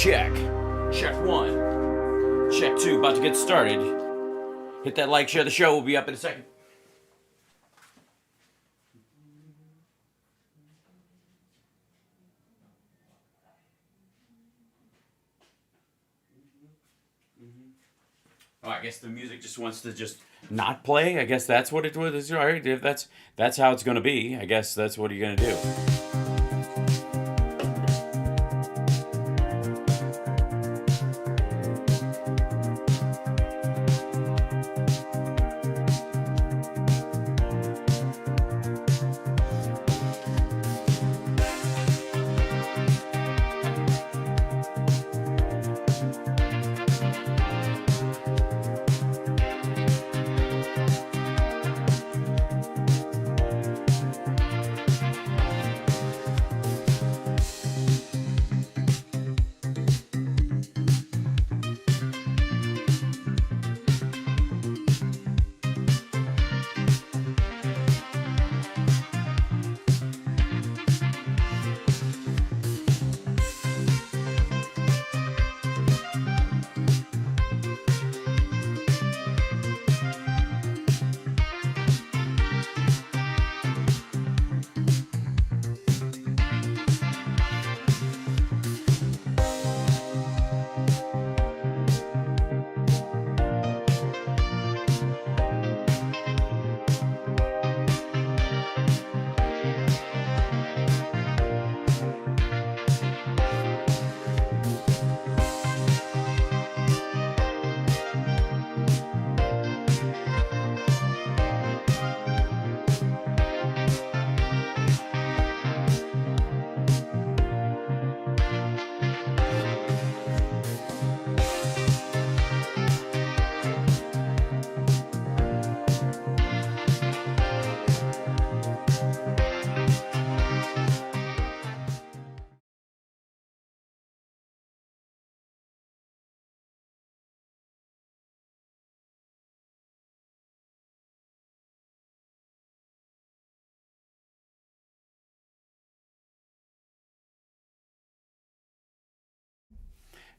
check. Check one. Check two. About to get started. Hit that like, share the show. We'll be up in a second. Oh, I guess the music just wants to just not play. I guess that's what it was. All right, if that's how it's going to be. I guess that's what you're going to do.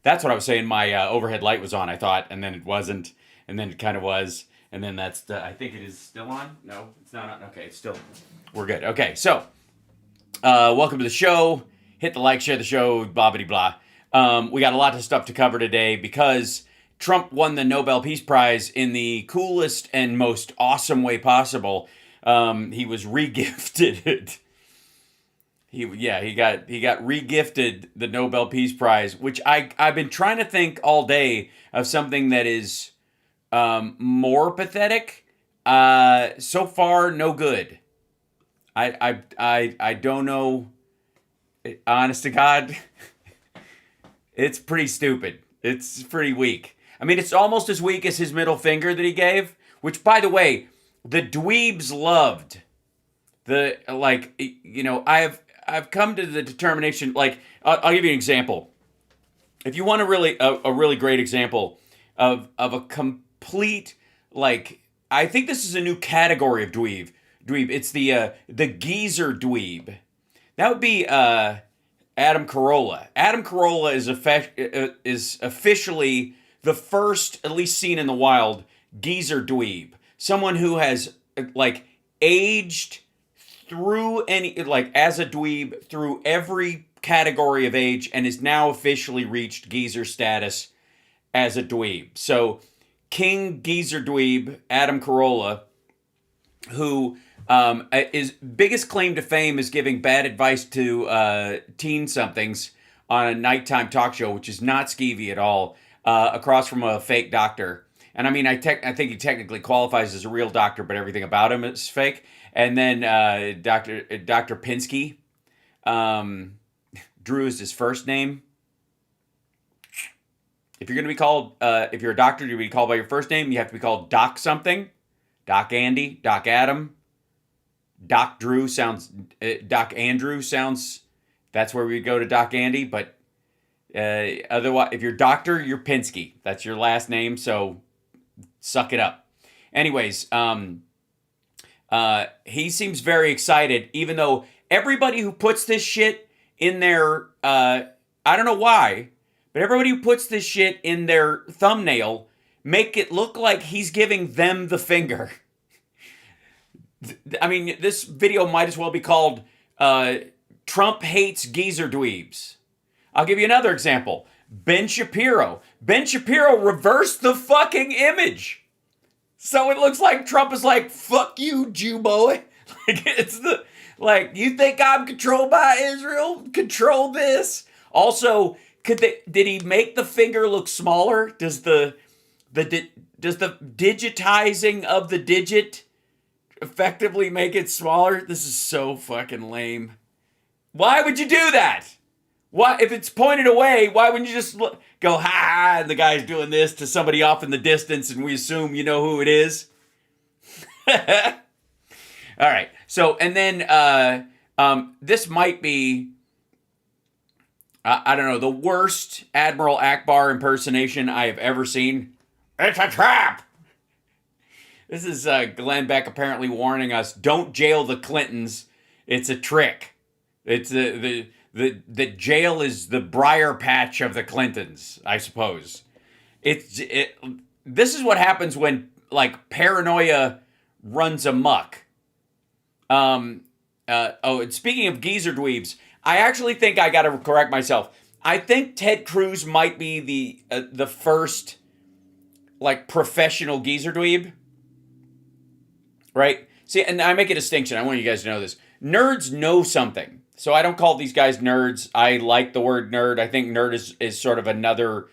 That's what I was saying. My overhead light was on, I thought, and then it wasn't, and then it kind of was, and then I think it is still on. No, it's not on. Okay, it's still. We're good. Okay, so welcome to the show. Hit the like, share the show, blah blah blah. We got a lot of stuff to cover today because Trump won the Nobel Peace Prize in the coolest and most awesome way possible. He was regifted it. He got regifted the Nobel Peace Prize, which I've been trying to think all day of something that is more pathetic. So far, no good. I don't know. Honest to God, it's pretty stupid. It's pretty weak. I mean, it's almost as weak as his middle finger that he gave, which, by the way, the dweebs loved. I've come to the determination, like, I'll give you an example. If you want a really great example of a complete, like, I think this is a new category of dweeb. It's the geezer dweeb. That would be Adam Carolla. Adam Carolla is officially the first, at least seen in the wild, geezer dweeb. Someone who has, like, aged through as a dweeb through every category of age and is now officially reached geezer status as a dweeb. So King Geezer Dweeb, Adam Carolla, who his biggest claim to fame is giving bad advice to teen somethings on a nighttime talk show, which is not skeevy at all, across from a fake doctor. And I mean, I think he technically qualifies as a real doctor, but everything about him is fake. And then Dr. Pinsky, Drew is his first name. If you're going to be called, if you're a doctor, you're going to be called by your first name. You have to be called Doc something. Doc Andy, Doc Adam. Doc Drew sounds, Doc Andrew sounds, that's where we go to Doc Andy. But otherwise, if you're doctor, you're Pinsky. That's your last name, so suck it up. Anyways, he seems very excited, even though everybody who puts this shit in their, I don't know why, But everybody who puts this shit in their thumbnail make it look like he's giving them the finger. I mean, this video might as well be called Trump Hates Geezer Dweebs. I'll give you another example. Ben Shapiro. Ben Shapiro reversed the fucking image. So it looks like Trump is like, fuck you, Jew boy. You think I'm controlled by Israel? Control this. Also, did he make the finger look smaller? Does the digitizing of the digit effectively make it smaller? This is so fucking lame. Why would you do that? Why, if it's pointed away, why wouldn't you just go, ha ha, and the guy's doing this to somebody off in the distance and we assume you know who it is? All right. So, and then this might be, I don't know, the worst Admiral Akbar impersonation I have ever seen. It's a trap! This is Glenn Beck apparently warning us, don't jail the Clintons. It's a trick. It's the jail is the briar patch of the Clintons, I suppose. This is what happens when, like, paranoia runs amok. And speaking of geezer dweebs, I actually think I got to correct myself. I think Ted Cruz might be the first, like, professional geezer dweeb. Right? See, and I make a distinction. I want you guys to know this. Nerds know something. So I don't call these guys nerds. I like the word nerd. I think nerd is sort of another,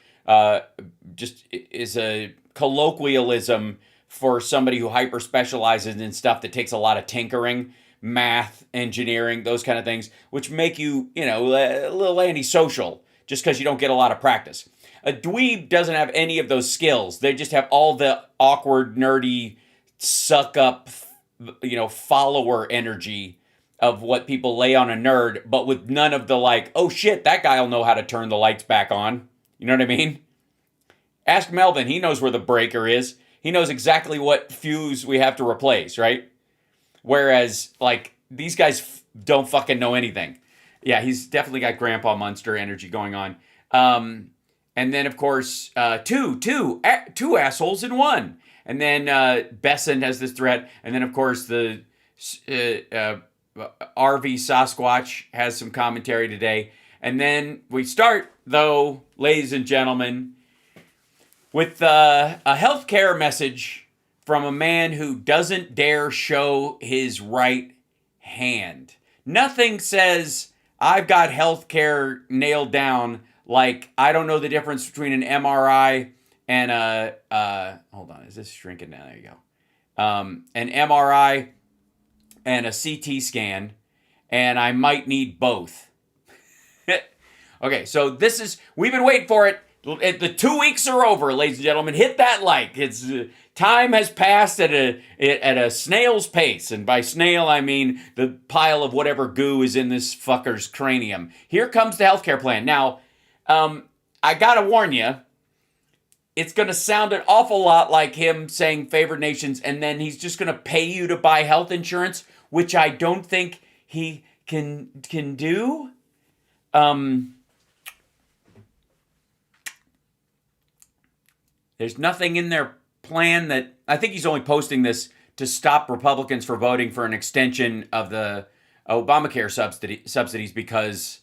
is a colloquialism for somebody who hyper specializes in stuff that takes a lot of tinkering, math, engineering, those kind of things, which make you, a little antisocial just because you don't get a lot of practice. A dweeb doesn't have any of those skills. They just have all the awkward, nerdy, suck up, follower energy of what people lay on a nerd, but with none of the like, oh shit, that guy will know how to turn the lights back on. You know what I mean? Ask Melvin. He knows where the breaker is. He knows exactly what fuse we have to replace, right? Whereas, like, these guys don't fucking know anything. Yeah, he's definitely got Grandpa Munster energy going on. And then, of course, two assholes in one. And then Besson has this threat. And then, of course, the RV Sasquatch has some commentary today. And then we start, though, ladies and gentlemen, with a healthcare message from a man who doesn't dare show his right hand. Nothing says, I've got healthcare nailed down, like I don't know the difference between an MRI and hold on, is this shrinking down? There you go. An MRI and a CT scan, and I might need both. Okay, so we've been waiting for it. The 2 weeks are over, ladies and gentlemen. Hit that like. It's time has passed at a snail's pace, and by snail I mean the pile of whatever goo is in this fucker's cranium. Here comes the healthcare plan. Now, I gotta warn you, it's gonna sound an awful lot like him saying favored nations, and then he's just gonna pay you to buy health insurance, which I don't think he can do. There's nothing in their plan that, I think he's only posting this to stop Republicans from voting for an extension of the Obamacare subsidies because,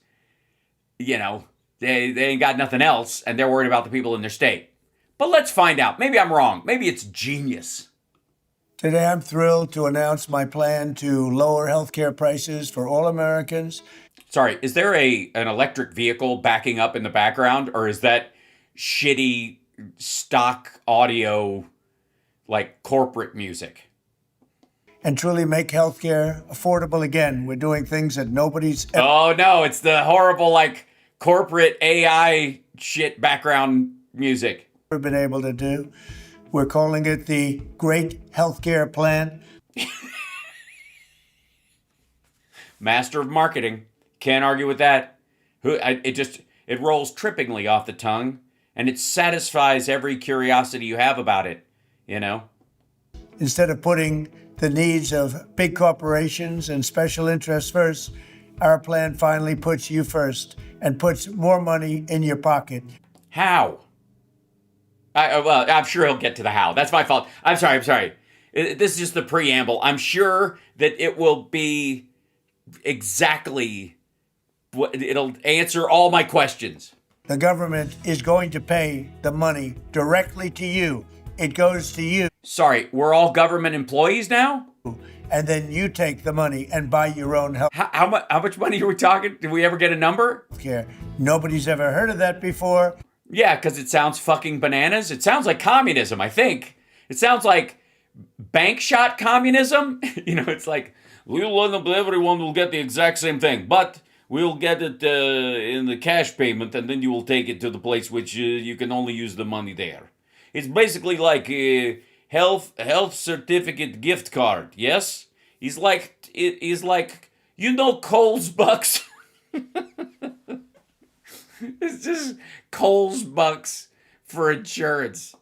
they ain't got nothing else and they're worried about the people in their state. But let's find out. Maybe I'm wrong. Maybe it's genius. Today I'm thrilled to announce my plan to lower healthcare prices for all Americans. Sorry, is there an electric vehicle backing up in the background, or is that shitty stock audio, like corporate music? And truly make healthcare affordable again. We're doing things that nobody's ever... Oh no, it's the horrible, like, corporate AI shit background music. ...been able to do. We're calling it the Great Healthcare Plan. Master of marketing. Can't argue with that. It rolls trippingly off the tongue. And it satisfies every curiosity you have about it, Instead of putting the needs of big corporations and special interests first, our plan finally puts you first and puts more money in your pocket. How? Well, I'm sure he'll get to the how. That's my fault. I'm sorry. This is just the preamble. I'm sure that it will be exactly what it'll answer all my questions. The government is going to pay the money directly to you. It goes to you. Sorry, we're all government employees now? And then you take the money and buy your own health How much money are we talking? Did we ever get a number? care. Nobody's ever heard of that before. Yeah, because it sounds fucking bananas. It sounds like communism, I think. It sounds like bank shot communism. It's like, everyone will get the exact same thing, but we'll get it in the cash payment, and then you will take it to the place which you can only use the money there. It's basically like a health certificate gift card, yes? He's like Kohl's Bucks. It's just Kohl's Bucks for insurance.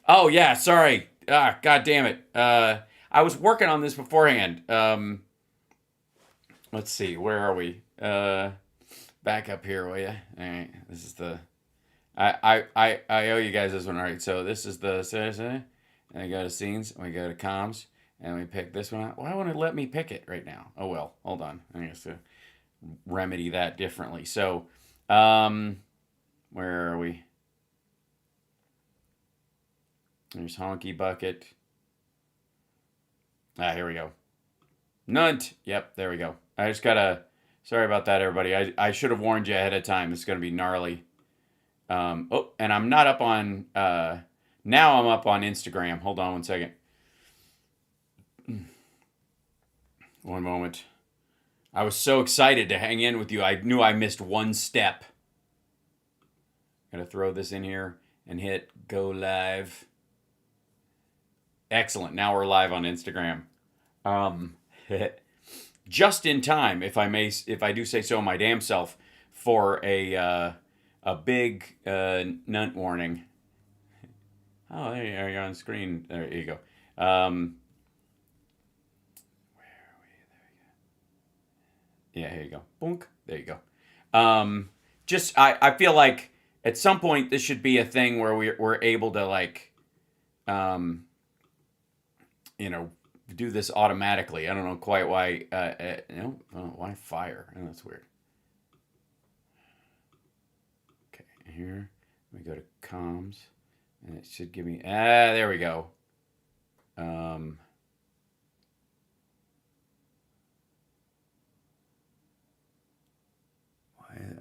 Oh, yeah, sorry. God damn it. I was working on this beforehand. Let's see, where are we? Back up here, will you? All right, this is the... I owe you guys this one. All right, so this is the... And we go to scenes, and we go to comms, and we pick this one out. Why won't it let me pick it right now? Oh, well, hold on. I guess to remedy that differently. So... where are we? There's Honky Bucket. Here we go. Nunt. Yep, there we go. I just gotta... Sorry about that, everybody. I should have warned you ahead of time. It's gonna be gnarly. And I'm not up on... now I'm up on Instagram. Hold on one second. One moment. I was so excited to hang in with you. I knew I missed one step. Gotta throw this in here and hit go live. Excellent. Now we're live on Instagram. Just in time, if I do say so my damn self, for a big nunt warning. Oh, there you are on screen. There you go. Where are we? Yeah, here you go. Boonk. There you go. I feel like at some point this should be a thing where we're able to do this automatically. I don't know quite why. Why fire? Oh, that's weird. Okay, here we go to comms, and it should give me. There we go. All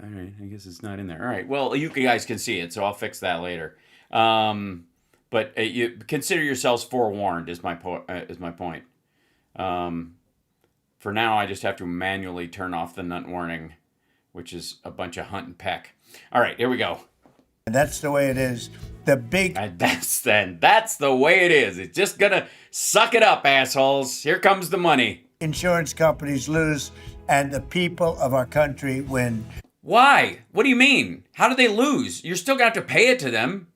right, I guess it's not in there. All right, well, you guys can see it, so I'll fix that later. But you consider yourselves forewarned. Is my point. For now, I just have to manually turn off the nut warning, which is a bunch of hunt and peck. All right, here we go. And that's the way it is. That's the way it is. It's just gonna suck it up, assholes. Here comes the money. Insurance companies lose, and the people of our country win. Why? What do you mean? How do they lose? You're still gonna have to pay it to them.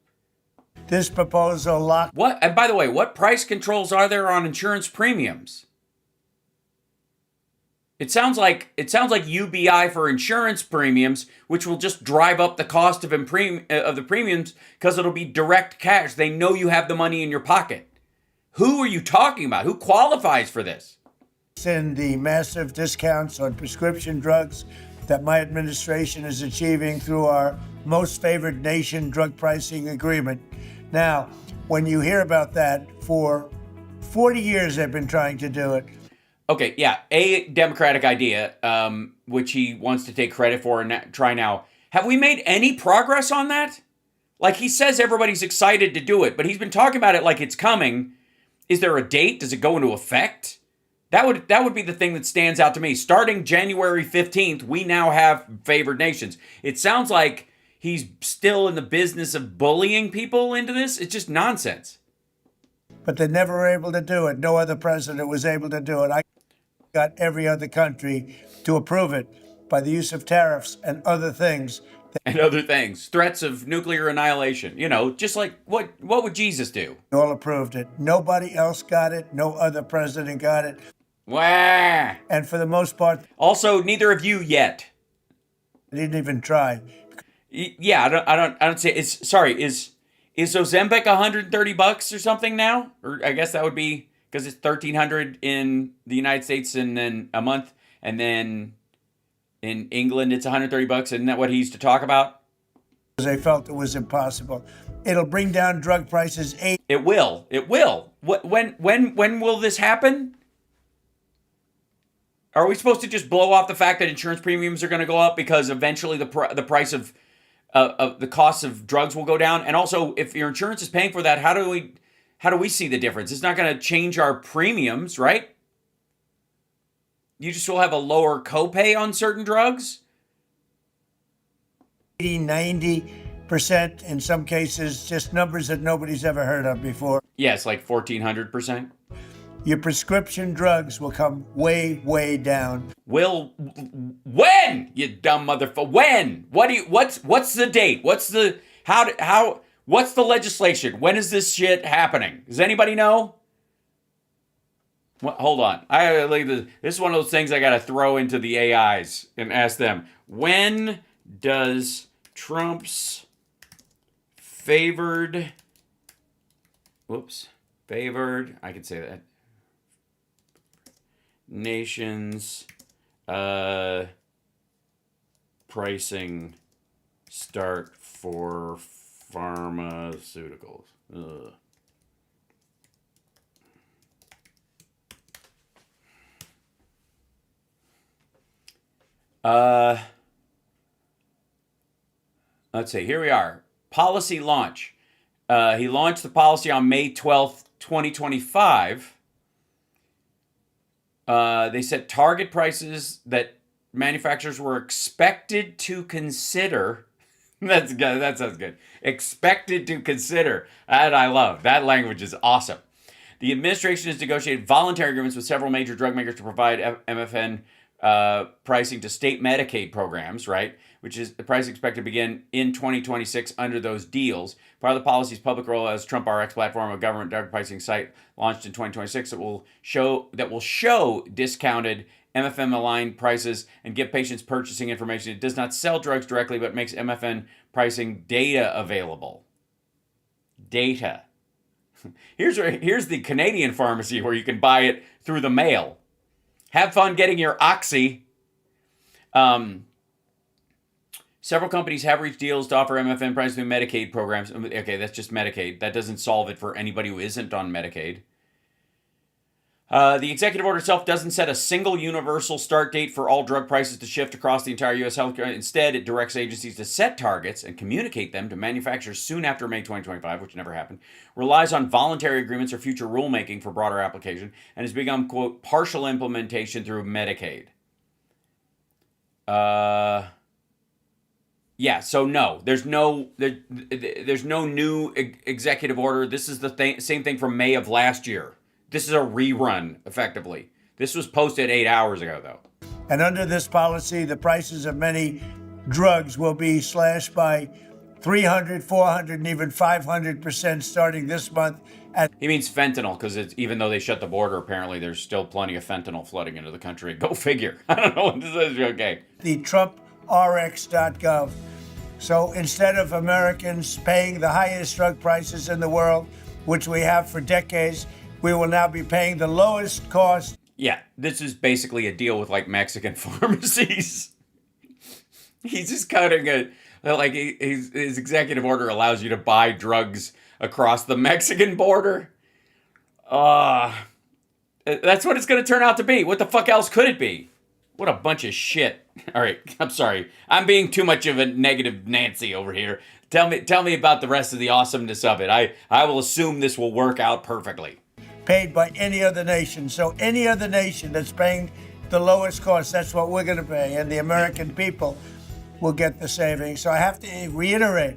This proposal locks... What? And by the way, what price controls are there on insurance premiums? It sounds like UBI for insurance premiums, which will just drive up the cost of the premiums because it'll be direct cash. They know you have the money in your pocket. Who are you talking about? Who qualifies for this? In the massive discounts on prescription drugs that my administration is achieving through our most favored nation drug pricing agreement. Now, when you hear about that, for 40 years they've been trying to do it. Okay, yeah, a democratic idea, which he wants to take credit for and try now. Have we made any progress on that? Like, he says everybody's excited to do it, but he's been talking about it like it's coming. Is there a date? Does it go into effect? That would be the thing that stands out to me. Starting January 15th, we now have favored nations. It sounds like he's still in the business of bullying people into this. It's just nonsense. But they never were able to do it. No other president was able to do it. I got every other country to approve it by the use of tariffs and other things. Threats of nuclear annihilation. Just like what would Jesus do? They all approved it. Nobody else got it. No other president got it. Wah! And for the most part... Also, neither of you yet. They didn't even try. Yeah, I don't say it's sorry. Is Ozempic $130 or something now? Or I guess that would be because it's 1,300 in the United States and then a month, and then in England it's $130. Isn't that what he used to talk about? They felt it was impossible. It'll bring down drug prices. It will. It will. When will this happen? Are we supposed to just blow off the fact that insurance premiums are going to go up because eventually the price of the cost of drugs will go down? And also, if your insurance is paying for that, how do we see the difference? It's not going to change our premiums, right? You just will have a lower copay on certain drugs. 80, 90%, in some cases, just numbers that nobody's ever heard of before. Yeah, it's like 1,400%. Your prescription drugs will come way, way down. When, you dumb motherfucker? When? What's the date? What's the what's the legislation? When is this shit happening? Does anybody know? Hold on. This is one of those things I got to throw into the AIs and ask them. When does Trump's favored, I can say that, nations pricing start for pharmaceuticals? Ugh. Let's see. Here we are. Policy launch. He launched the policy on May 12th, 2025. They set target prices that manufacturers were expected to consider. That's good. That sounds good. Expected to consider. That I love. That language is awesome. The administration has negotiated voluntary agreements with several major drug makers to provide MFN pricing to state Medicaid programs, right? Which is the price expected to begin in 2026 under those deals. Part of the policy's public role as Trump RX platform, a government drug pricing site launched in 2026 that will show discounted MFN aligned prices and give patients purchasing information. It does not sell drugs directly, but makes MFN pricing data available. Data. Here's the Canadian pharmacy where you can buy it through the mail. Have fun getting your Oxy. Several companies have reached deals to offer MFN prices through Medicaid programs. Okay, that's just Medicaid. That doesn't solve it for anybody who isn't on Medicaid. The executive order itself doesn't set a single universal start date for all drug prices to shift across the entire U.S. healthcare. Instead, it directs agencies to set targets and communicate them to manufacturers soon after May 2025, which never happened, relies on voluntary agreements or future rulemaking for broader application, and has become, quote, partial implementation through Medicaid. Yeah, so no, there's no new executive order. This is the same thing from May of last year. This is a rerun, effectively. This was posted 8 hours ago, though. And under this policy, the prices of many drugs will be slashed by 300, 400, and even 500% starting this month. He means fentanyl, because even though they shut the border, apparently there's still plenty of fentanyl flooding into the country. Go figure. I don't know what this is. Okay. The TrumpRx.gov. So instead of Americans paying the highest drug prices in the world, which we have for decades, we will now be paying the lowest cost. Yeah, this is basically a deal with like Mexican pharmacies. He's just cutting his executive order allows you to buy drugs across the Mexican border. That's what it's going to turn out to be. What the fuck else could it be? What a bunch of shit. All right, I'm sorry. I'm being too much of a negative Nancy over here. Tell me about the rest of the awesomeness of it. I will assume this will work out perfectly. Paid by any other nation. So any other nation that's paying the lowest cost, that's what we're going to pay. And the American people will get the savings. So I have to reiterate,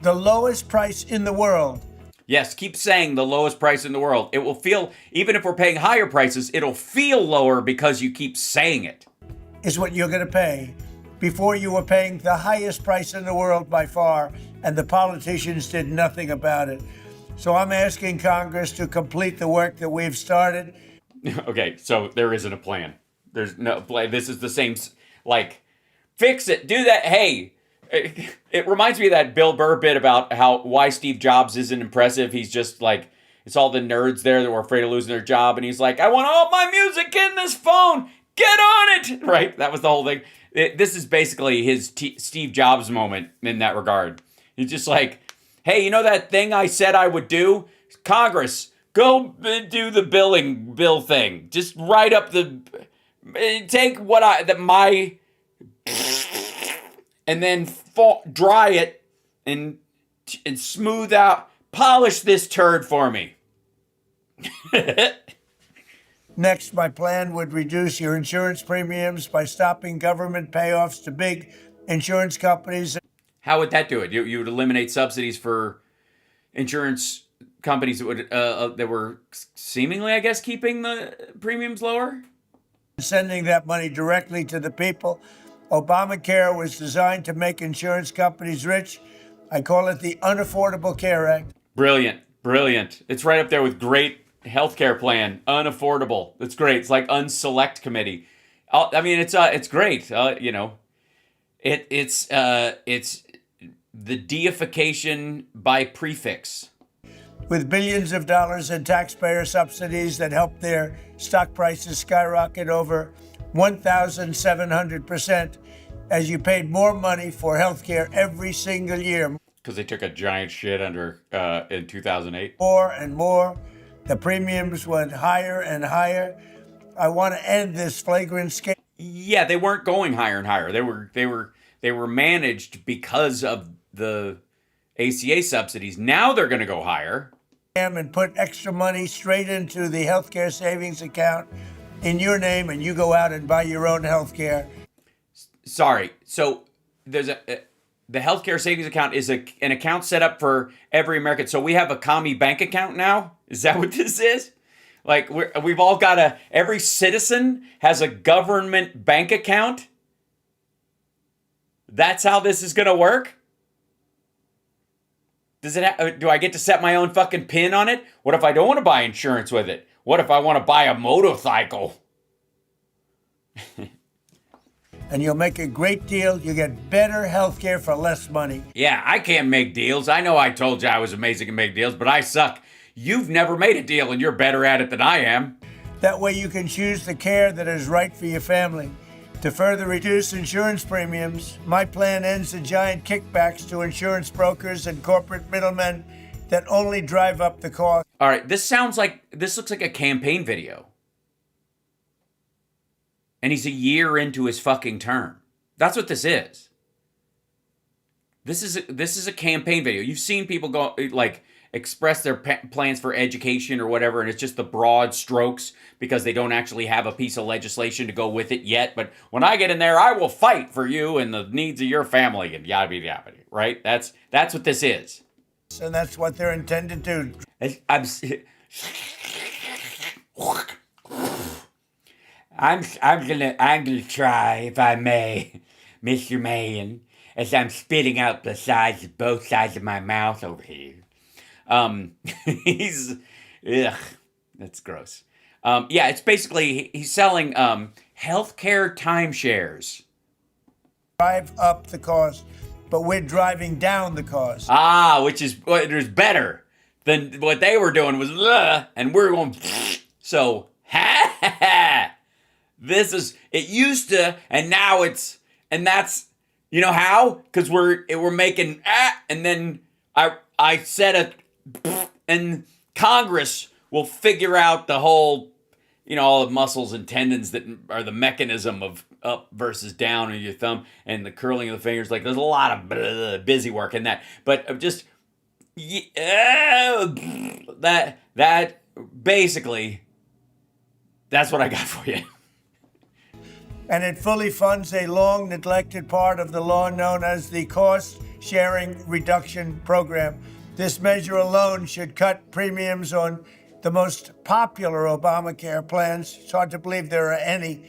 the lowest price in the world. Yes, keep saying the lowest price in the world. It will feel, even if we're paying higher prices, it'll feel lower because you keep saying it. Is what you're going to pay. Before you were paying the highest price in the world by far, and the politicians did nothing about it. So I'm asking Congress to complete the work that we've started. Okay, so there isn't a plan. There's no plan. This is the same, fix it, do that. Hey, it reminds me of that Bill Burr bit about why Steve Jobs isn't impressive. He's just like, it's all the nerds there that were afraid of losing their job, and he's like, I want all my music in this phone. Get on it, right? That was the whole thing. This is basically his Steve Jobs moment in that regard. He's just like, hey, you know that thing I said I would do? Congress, go do the bill thing. Just write up take my and then dry it and smooth out, polish this turd for me. Next, my plan would reduce your insurance premiums by stopping government payoffs to big insurance companies. How would that do it? You would eliminate subsidies for insurance companies that were seemingly, I guess, keeping the premiums lower? Sending that money directly to the people. Obamacare was designed to make insurance companies rich. I call it the Unaffordable Care Act. Brilliant. It's right up there with great healthcare plan. Unaffordable. It's great. It's like unselect committee. I mean, it's great. It's the deification by prefix. With billions of dollars in taxpayer subsidies that helped their stock prices skyrocket over 1,700% as you paid more money for healthcare every single year. Because they took a giant shit in 2008. More and more. The premiums went higher and higher. I want to end this flagrant scam. Yeah, they weren't going higher and higher. They were managed because of the ACA subsidies. Now they're going to go higher. And put extra money straight into the healthcare savings account in your name, and you go out and buy your own healthcare. Sorry. So there's the healthcare savings account is an account set up for every American. So we have a commie bank account now? Is that what this is? Like we've all got every citizen has a government bank account? That's how this is going to work? Do I get to set my own fucking pin on it? What if I don't want to buy insurance with it? What if I want to buy a motorcycle? And you'll make a great deal. You get better health care for less money. Yeah, I can't make deals. I know I told you I was amazing at making deals, but I suck. You've never made a deal, and you're better at it than I am. That way you can choose the care that is right for your family. To further reduce insurance premiums, my plan ends the giant kickbacks to insurance brokers and corporate middlemen that only drive up the cost. All right, this looks like a campaign video. And he's a year into his fucking term. That's what this is. This is a campaign video. You've seen people go express their plans for education or whatever, and it's just the broad strokes because they don't actually have a piece of legislation to go with it yet. But when I get in there, I will fight for you and the needs of your family and yada yada, right? That's what this is. And that's what they're intended to. I'm gonna try, if I may, Mr. Mayan, as I'm spitting out the sides of both sides of my mouth over here. That's gross. Yeah, it's basically he's selling healthcare timeshares. Drive up the cost, but we're driving down the cost. Which is better than what they were doing was, and we're going. So this is it used to, and now it's, and that's how, because we're making and then I said it. And Congress will figure out the whole, all the muscles and tendons that are the mechanism of up versus down in your thumb and the curling of the fingers. Like there's a lot of busy work in that. But just that basically, that's what I got for you. And it fully funds a long neglected part of the law known as the Cost Sharing Reduction Program. This measure alone should cut premiums on the most popular Obamacare plans. It's hard to believe there are any.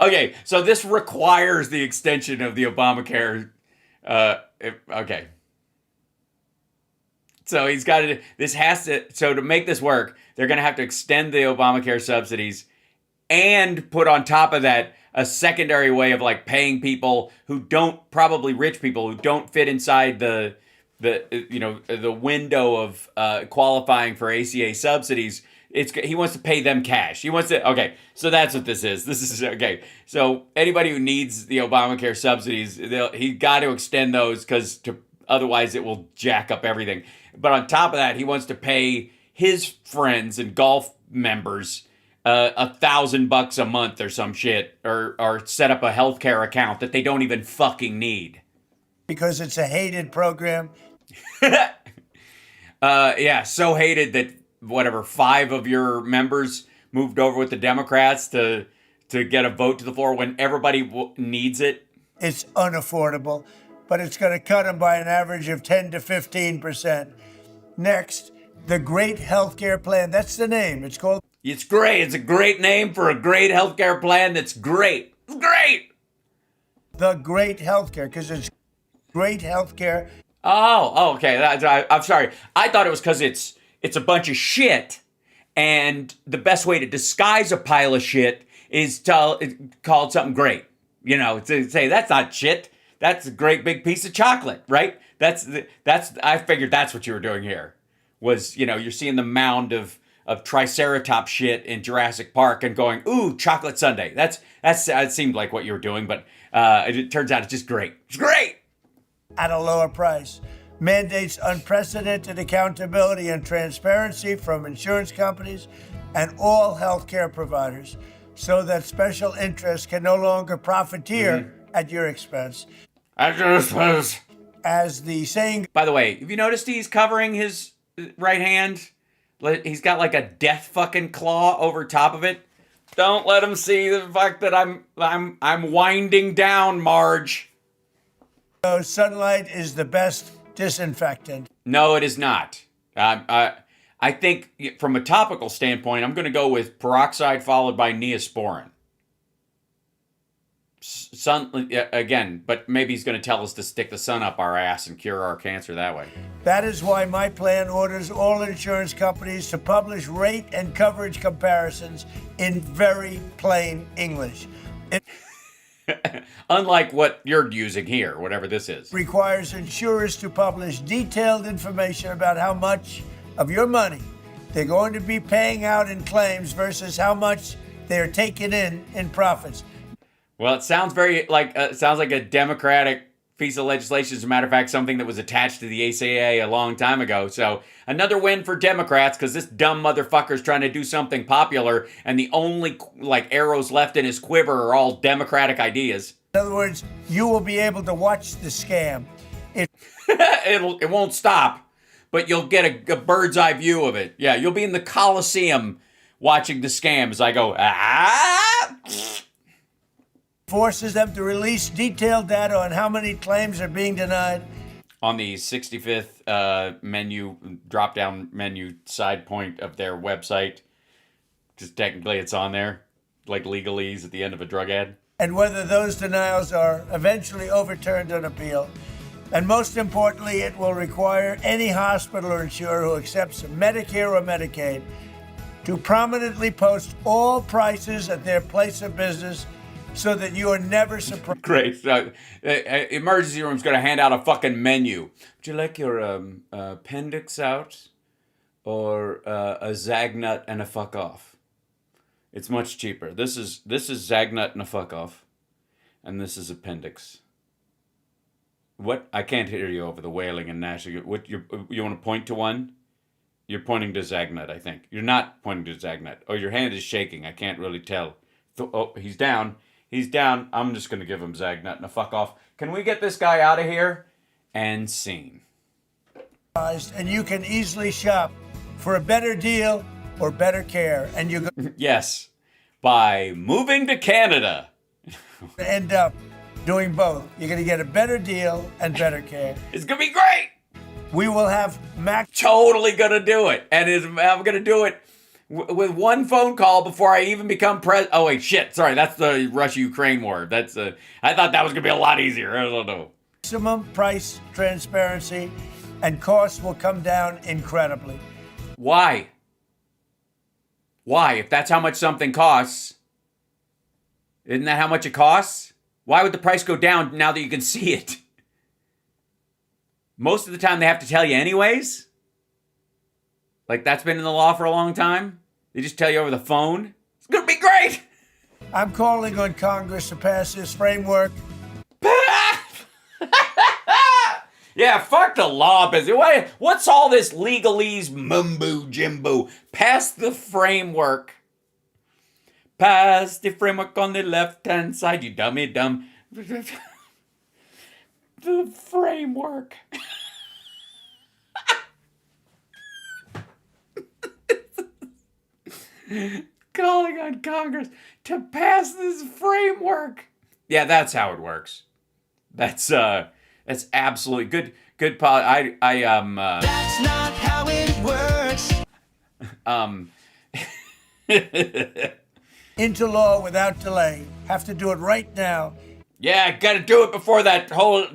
Okay, so this requires the extension of the Obamacare. Okay. So he's got to, so to make this work, they're going to have to extend the Obamacare subsidies and put on top of that a secondary way of like paying people who don't, probably rich people who don't fit inside the the window of qualifying for ACA subsidies. He wants to pay them cash. He wants to. Okay, so that's what this is. This is okay. So anybody who needs the Obamacare subsidies, he got to extend those because otherwise it will jack up everything. But on top of that, he wants to pay his friends and golf members $1,000 a month or some shit, or set up a healthcare account that they don't even fucking need because it's a hated program. Yeah, so hated that whatever 5 of your members moved over with the Democrats to get a vote to the floor when everybody needs it. It's unaffordable, but it's going to cut them by an average of 10 to 15%. Next, the Great Healthcare Plan. That's the name. It's called. It's great. It's a great name for a great healthcare plan. That's great. It's great. The Great Healthcare, because it's great healthcare. Oh, okay. I'm sorry. I thought it was because it's a bunch of shit, and the best way to disguise a pile of shit is to call it something great. You know, to say that's not shit. That's a great big piece of chocolate, right? That's. I figured that's what you were doing here. Was, you're seeing the mound of Triceratops shit in Jurassic Park and going, ooh, chocolate sundae. It seemed like what you were doing, but it turns out it's just great. It's great. At a lower price. Mandates unprecedented accountability and transparency from insurance companies and all healthcare providers so that special interests can no longer profiteer at your expense. At your expense. As the saying. By the way, have you noticed he's covering his right hand? He's got like a death fucking claw over top of it. Don't let him see the fact that I'm winding down, Marge. So sunlight is the best disinfectant. No, it is not. I think from a topical standpoint, I'm going to go with peroxide followed by Neosporin. Sun again, but maybe he's going to tell us to stick the sun up our ass and cure our cancer that way. That is why my plan orders all insurance companies to publish rate and coverage comparisons in very plain English. It Unlike what you're using here, whatever this is. Requires insurers to publish detailed information about how much of your money they're going to be paying out in claims versus how much they're taking in profits. Well, it sounds like a Democratic piece of legislation. As a matter of fact, something that was attached to the ACA a long time ago. So another win for Democrats because this dumb motherfucker's trying to do something popular, and the only arrows left in his quiver are all Democratic ideas. In other words, you will be able to watch the scam. It won't stop, but you'll get a bird's eye view of it. Yeah, you'll be in the Coliseum watching the scam as I go, Forces them to release detailed data on how many claims are being denied. On the 65th menu, drop-down menu side point of their website, just technically it's on there, like legalese at the end of a drug ad. And whether those denials are eventually overturned on appeal. And most importantly, it will require any hospital or insurer who accepts Medicare or Medicaid to prominently post all prices at their place of business so that you are never surprised. Great. So, emergency room's going to hand out a fucking menu. Would you like your appendix out or a Zagnut and a fuck off? It's much cheaper. This is Zagnut and a fuck off, and this is appendix. What? I can't hear you over the wailing and gnashing. What you want to point to one? You're pointing to Zagnut, I think. You're not pointing to Zagnut. Oh, your hand is shaking. I can't really tell. Oh, he's down. He's down. I'm just going to give him Zagnut and a fuck off. Can we get this guy out of here? And scene. And you can easily shop for a better deal or better care. And you're going to yes, by moving to Canada. end up doing both. You're going to get a better deal and better care. It's going to be great. We will have Totally going to do it. And I'm going to do it with one phone call before I even become president. Oh, wait, shit. Sorry, that's the Russia-Ukraine war. I thought that was going to be a lot easier. I don't know. Maximum price transparency and costs will come down incredibly. Why? If that's how much something costs, Isn't that how much it costs? Why would the price go down now that you can see it? Most of the time they have to tell you anyways. Like, that's been in the law for a long time. They just tell you over the phone. It's going to be great. I'm calling on Congress to pass this framework. Yeah, fuck the law business. What's all this legalese mumbo jimbo? Pass the framework. Pass the framework on the left-hand side, you dummy dumb. The framework. Calling on Congress to pass this framework. Yeah, that's how it works. That's absolutely good. Good. That's not how it works. Into law without delay. Have to do it right now. Yeah, got to do it before that whole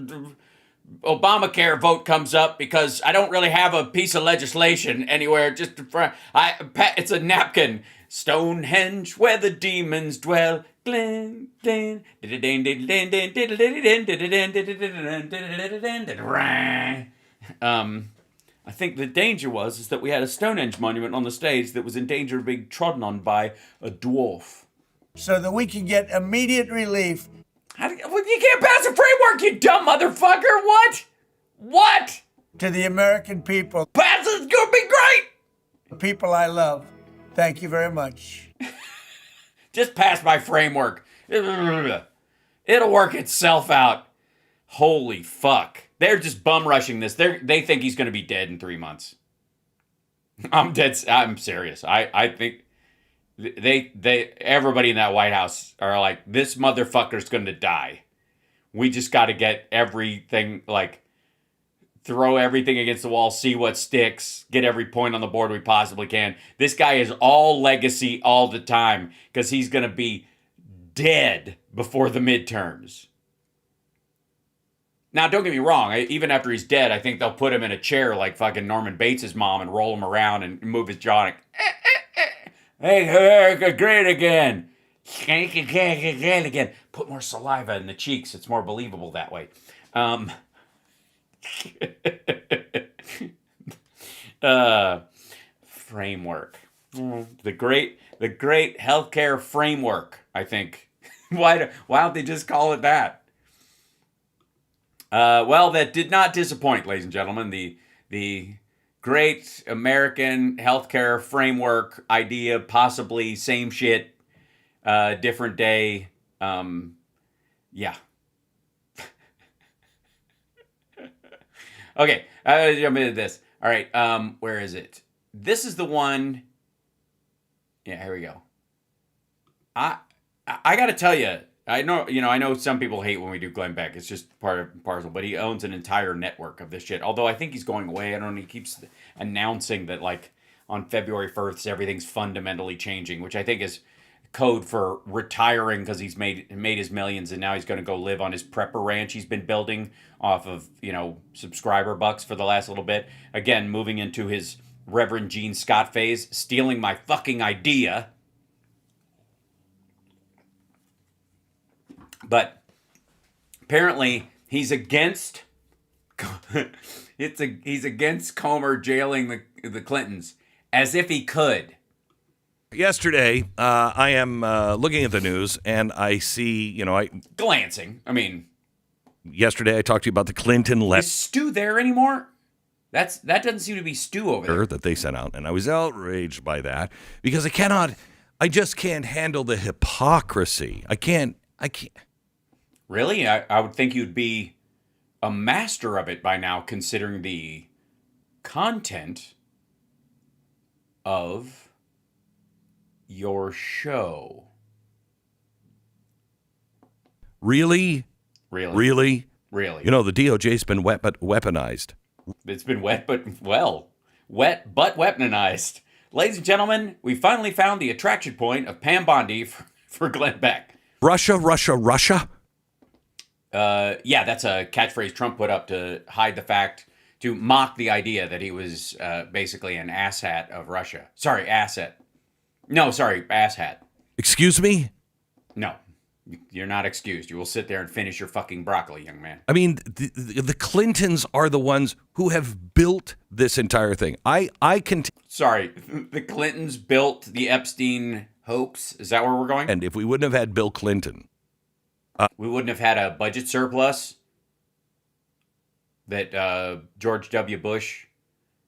Obamacare vote comes up, because I don't really have a piece of legislation anywhere. It's a napkin. Stonehenge, where the demons dwell. I think the danger is that we had a Stonehenge monument on the stage that was in danger of being trodden on by a dwarf. So that we can get immediate relief. You can't pass a framework, you dumb motherfucker! What? To the American people. Pass it's gonna be great! The people I love. Thank you very much. Just pass my framework. It'll work itself out. Holy fuck. They're just bum rushing this. They think he's going to be dead in 3 months. I'm dead. I'm serious. I think everybody in that White House are like, this motherfucker's going to die. We just got to get everything, like, throw everything against the wall, see what sticks, get every point on the board we possibly can. This guy is all legacy all the time, because he's going to be dead before the midterms. Now, don't get me wrong. Even after he's dead, I think they'll put him in a chair like fucking Norman Bates' mom and roll him around and move his jaw. Hey, America, great again. Again. Put more saliva in the cheeks. It's more believable that way. Framework. The great healthcare framework, I think. Why don't they just call it that? Well, that did not disappoint, ladies and gentlemen. The great American healthcare framework idea, possibly same shit, different day. Yeah. Okay, jump into this. All right, where is it? This is the one. Yeah, here we go. I got to tell you, I know some people hate when we do Glenn Beck. It's just part of parcel, but he owns an entire network of this shit. Although I think he's going away. I don't know. He keeps announcing that, like, on February 1st, everything's fundamentally changing, which I think is code for retiring, because he's made his millions and now he's going to go live on his prepper ranch he's been building off of, subscriber bucks for the last little bit. Again, moving into his Reverend Gene Scott phase, stealing my fucking idea. But apparently he's against he's against Comer jailing the Clintons, as if he could. Yesterday, I am looking at the news, and I see, glancing. I mean, yesterday I talked to you about the Clinton letter. Is Stu there anymore? That doesn't seem to be Stu over there. That they sent out, and I was outraged by that, because I just can't handle the hypocrisy. I can't. Really? I would think you'd be a master of it by now, considering the content of your show. Really? The DOJ's been weaponized. It's been wet but weaponized. Ladies and gentlemen, we finally found the attraction point of Pam Bondi for Glenn Beck. Russia? Yeah, that's a catchphrase Trump put up to hide the fact, to mock the idea that he was basically an asshat of Russia. Sorry, asshat. No, sorry, asshat. Excuse me? No. You're not excused. You will sit there and finish your fucking broccoli, young man. I mean, the Clintons are the ones who have built this entire thing. I can, Sorry, the Clintons built the Epstein hoax. Is that where we're going? and if we wouldn't have had Bill Clinton, We wouldn't have had a budget surplus that George W. Bush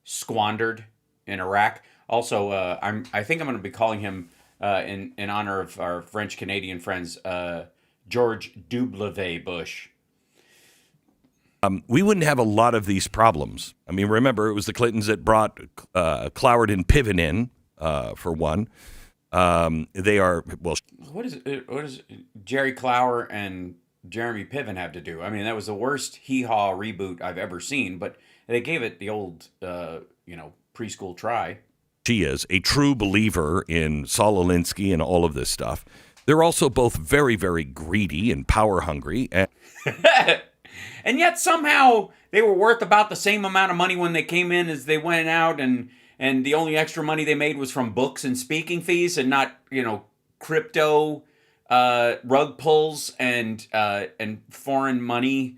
squandered in Iraq. Also, I think I'm going to be calling him in honor of our French Canadian friends, George W. Bush. we wouldn't have a lot of these problems. I mean, remember, it was the Clintons that brought Cloward and Piven in, for one. They are, well, What is Jerry Clower and Jeremy Piven have to do? I mean, that was the worst hee-haw reboot I've ever seen, but they gave it the old, preschool try. she is a true believer in Saul Alinsky and all of this stuff. They're also both very, very greedy and power hungry. And And yet somehow they were worth about the same amount of money when they came in as they went out, and the only extra money they made was from books and speaking fees, and not crypto rug pulls and foreign money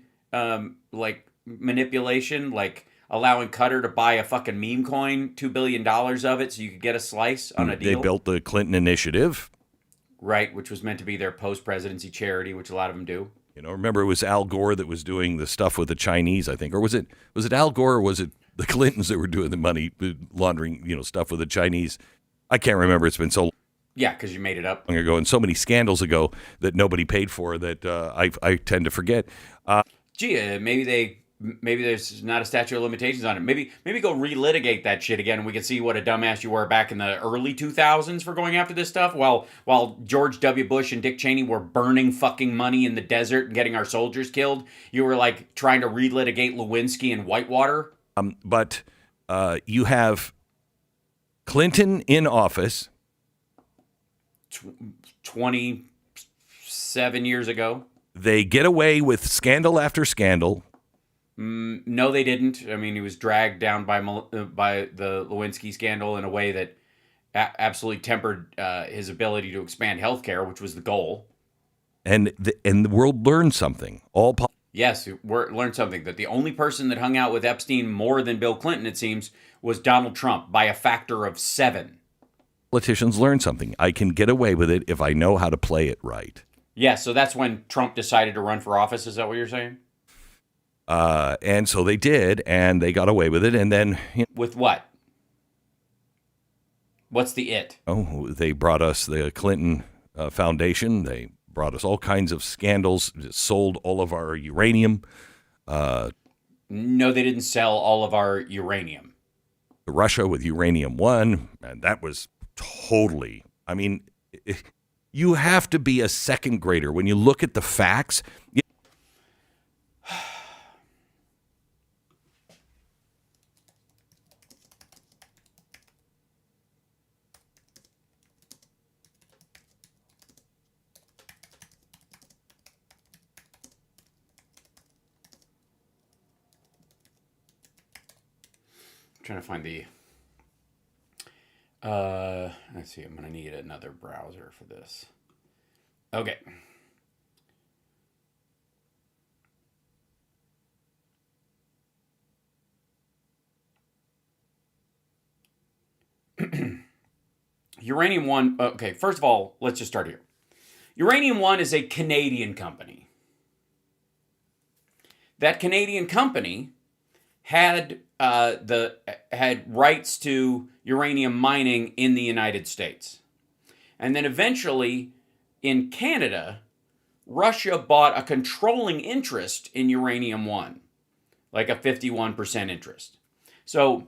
like manipulation, like allowing Qatar to buy a fucking meme coin, $2 billion of it, so you could get a slice on a they deal. built the Clinton Initiative. Right, which was meant to be their post-presidency charity, which a lot of them do. Remember it was Al Gore that was doing the stuff with the Chinese, I think, or was it Al Gore, or was it the Clintons that were doing the money laundering, stuff with the Chinese? I can't remember. It's been so Yeah, because you made it up. long ago and so many scandals ago that nobody paid for that I tend to forget. Gee, maybe there's not a statute of limitations on it. Maybe go relitigate that shit again, and we can see what a dumbass you were back in the early 2000s for going after this stuff. While George W. Bush and Dick Cheney were burning fucking money in the desert and getting our soldiers killed, you were like trying to relitigate Lewinsky and Whitewater. But you have Clinton in office. 27 years ago. They get away with scandal after scandal. No, they didn't. I mean, he was dragged down by the Lewinsky scandal in a way that absolutely tempered his ability to expand healthcare, which was the goal. And the world learned something. Yes, we learned something, that the only person that hung out with Epstein more than Bill Clinton, it seems, was Donald Trump by a factor of 7. Politicians learn something. I can get away with it if I know how to play it right. Yeah, so that's when Trump decided to run for office. Is that what you're saying? And so they did, and they got away with it. And then, With what? What's the it? they brought us the Clinton Foundation. They brought us all kinds of scandals, sold all of our uranium. No, they didn't sell all of our uranium. Russia with Uranium One, and that was totally, I mean, you have to be a second grader when you look at the facts. I'm trying to find the... let's see, I'm going to need another browser for this. Okay. Uranium One, okay, first of all, let's just start here. Uranium One is a Canadian company. That Canadian company had rights to uranium mining in the United States. And then eventually, in Canada, Russia bought a controlling interest in Uranium One, like a 51% interest. So,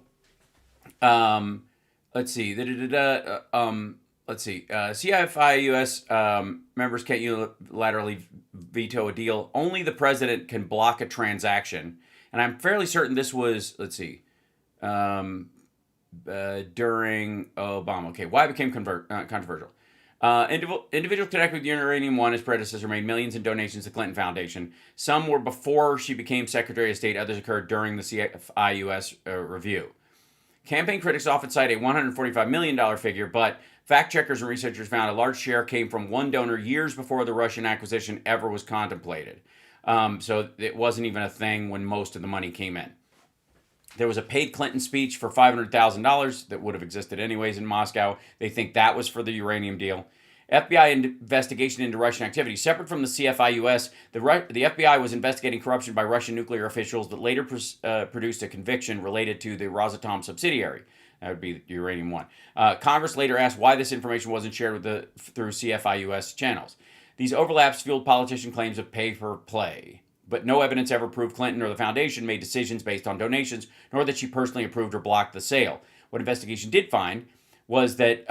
let's see. CFI U.S. Members can't unilaterally veto a deal. Only the president can block a transaction. And I'm fairly certain this was, during Obama. Okay, why it became controversial. Individuals connected with Uranium One, his predecessor, made millions in donations to the Clinton Foundation. Some were before she became Secretary of State. Others occurred during the CFI U.S. Review. Campaign critics often cite a $145 million figure, but Fact checkers and researchers found a large share came from one donor years before the Russian acquisition ever was contemplated. So it wasn't even a thing when most of the money came in. There was a paid Clinton speech for $500,000 that would have existed anyways in Moscow. They think that was for the uranium deal. FBI investigation into Russian activity. Separate from the CFIUS, the FBI was investigating corruption by Russian nuclear officials that later produced a conviction related to the Rosatom subsidiary. That would be Uranium One. Congress later asked why this information wasn't shared through CFIUS channels. These overlaps fueled politician claims of pay for play. But no evidence ever proved Clinton or the foundation made decisions based on donations, nor that she personally approved or blocked the sale. What investigation did find was that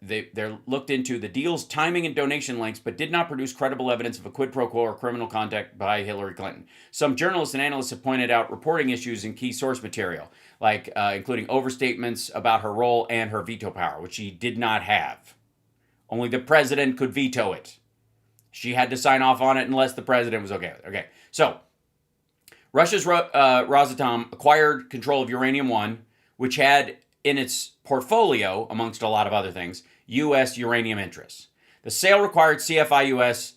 they looked into the deal's timing and donation links, but did not produce credible evidence of a quid pro quo or criminal conduct by Hillary Clinton. Some journalists and analysts have pointed out reporting issues in key source material, like including overstatements about her role and her veto power, which she did not have. Only the president could veto it. She had to sign off on it unless the president was okay with it. Okay, so Russia's Rosatom acquired control of Uranium One, which had in its portfolio, amongst a lot of other things, U.S. uranium interests. The sale required CFIUS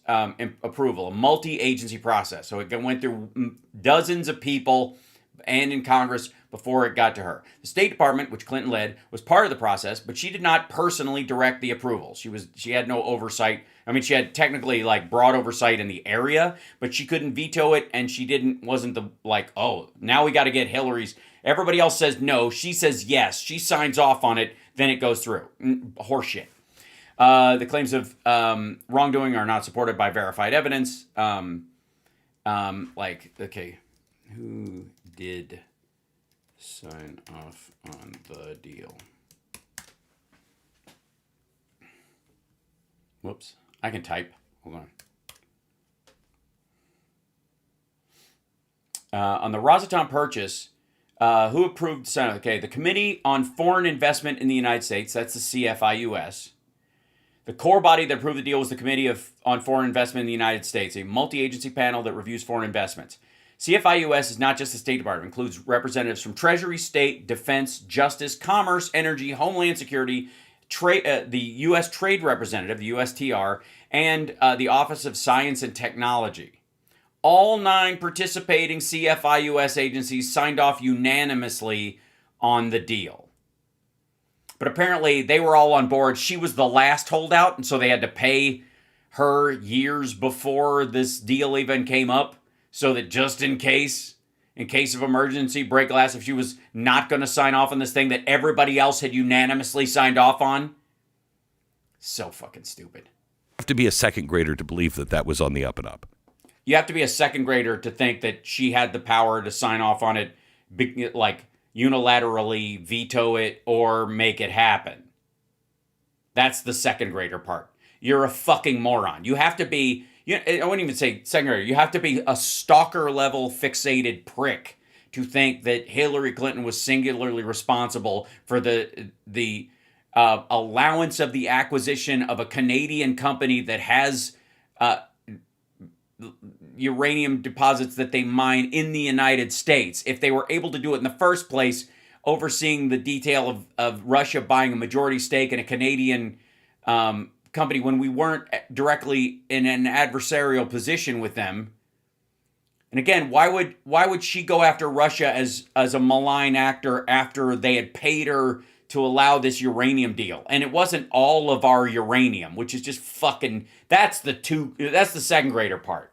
approval, a multi-agency process. So it went through dozens of people and in Congress before it got to her. The State Department, which Clinton led, was part of the process, but she did not personally direct the approval. She had no oversight. I mean, she had technically like broad oversight in the area, but she couldn't veto it, and she wasn't the like, oh, now we got to get Hillary's. Everybody else says no. She says yes. She signs off on it. Then it goes through. Horseshit. The claims of wrongdoing are not supported by verified evidence. Okay, who did sign off on the deal? Whoops. I can type. Hold on. On the Rosatom purchase, who approved the Senate? Okay, the Committee on Foreign Investment in the United States, that's the CFIUS. The core body that approved the deal was the Committee on Foreign Investment in the United States, a multi-agency panel that reviews foreign investments. CFIUS is not just the State Department. It includes representatives from Treasury, State, Defense, Justice, Commerce, Energy, Homeland Security, the U.S. Trade Representative, the USTR, and the Office of Science and Technology. All 9 participating CFIUS agencies signed off unanimously on the deal. But apparently they were all on board. She was the last holdout, and so they had to pay her years before this deal even came up, so that just in case of emergency, break glass, if she was not going to sign off on this thing that everybody else had unanimously signed off on. So fucking stupid. You have to be a second grader to believe that was on the up and up. You have to be a second grader to think that she had the power to sign off on it, like unilaterally veto it or make it happen. That's the second grader part. You're a fucking moron. You have to be, I wouldn't even say second grader. You have to be a stalker level fixated prick to think that Hillary Clinton was singularly responsible for the allowance of the acquisition of a Canadian company that has uranium deposits that they mine in the United States. If they were able to do it in the first place, overseeing the detail of Russia buying a majority stake in a Canadian company when we weren't directly in an adversarial position with them. And again, why would she go after Russia as a malign actor after they had paid her to allow this uranium deal? And it wasn't all of our uranium, which is just fucking, that's the second grader part.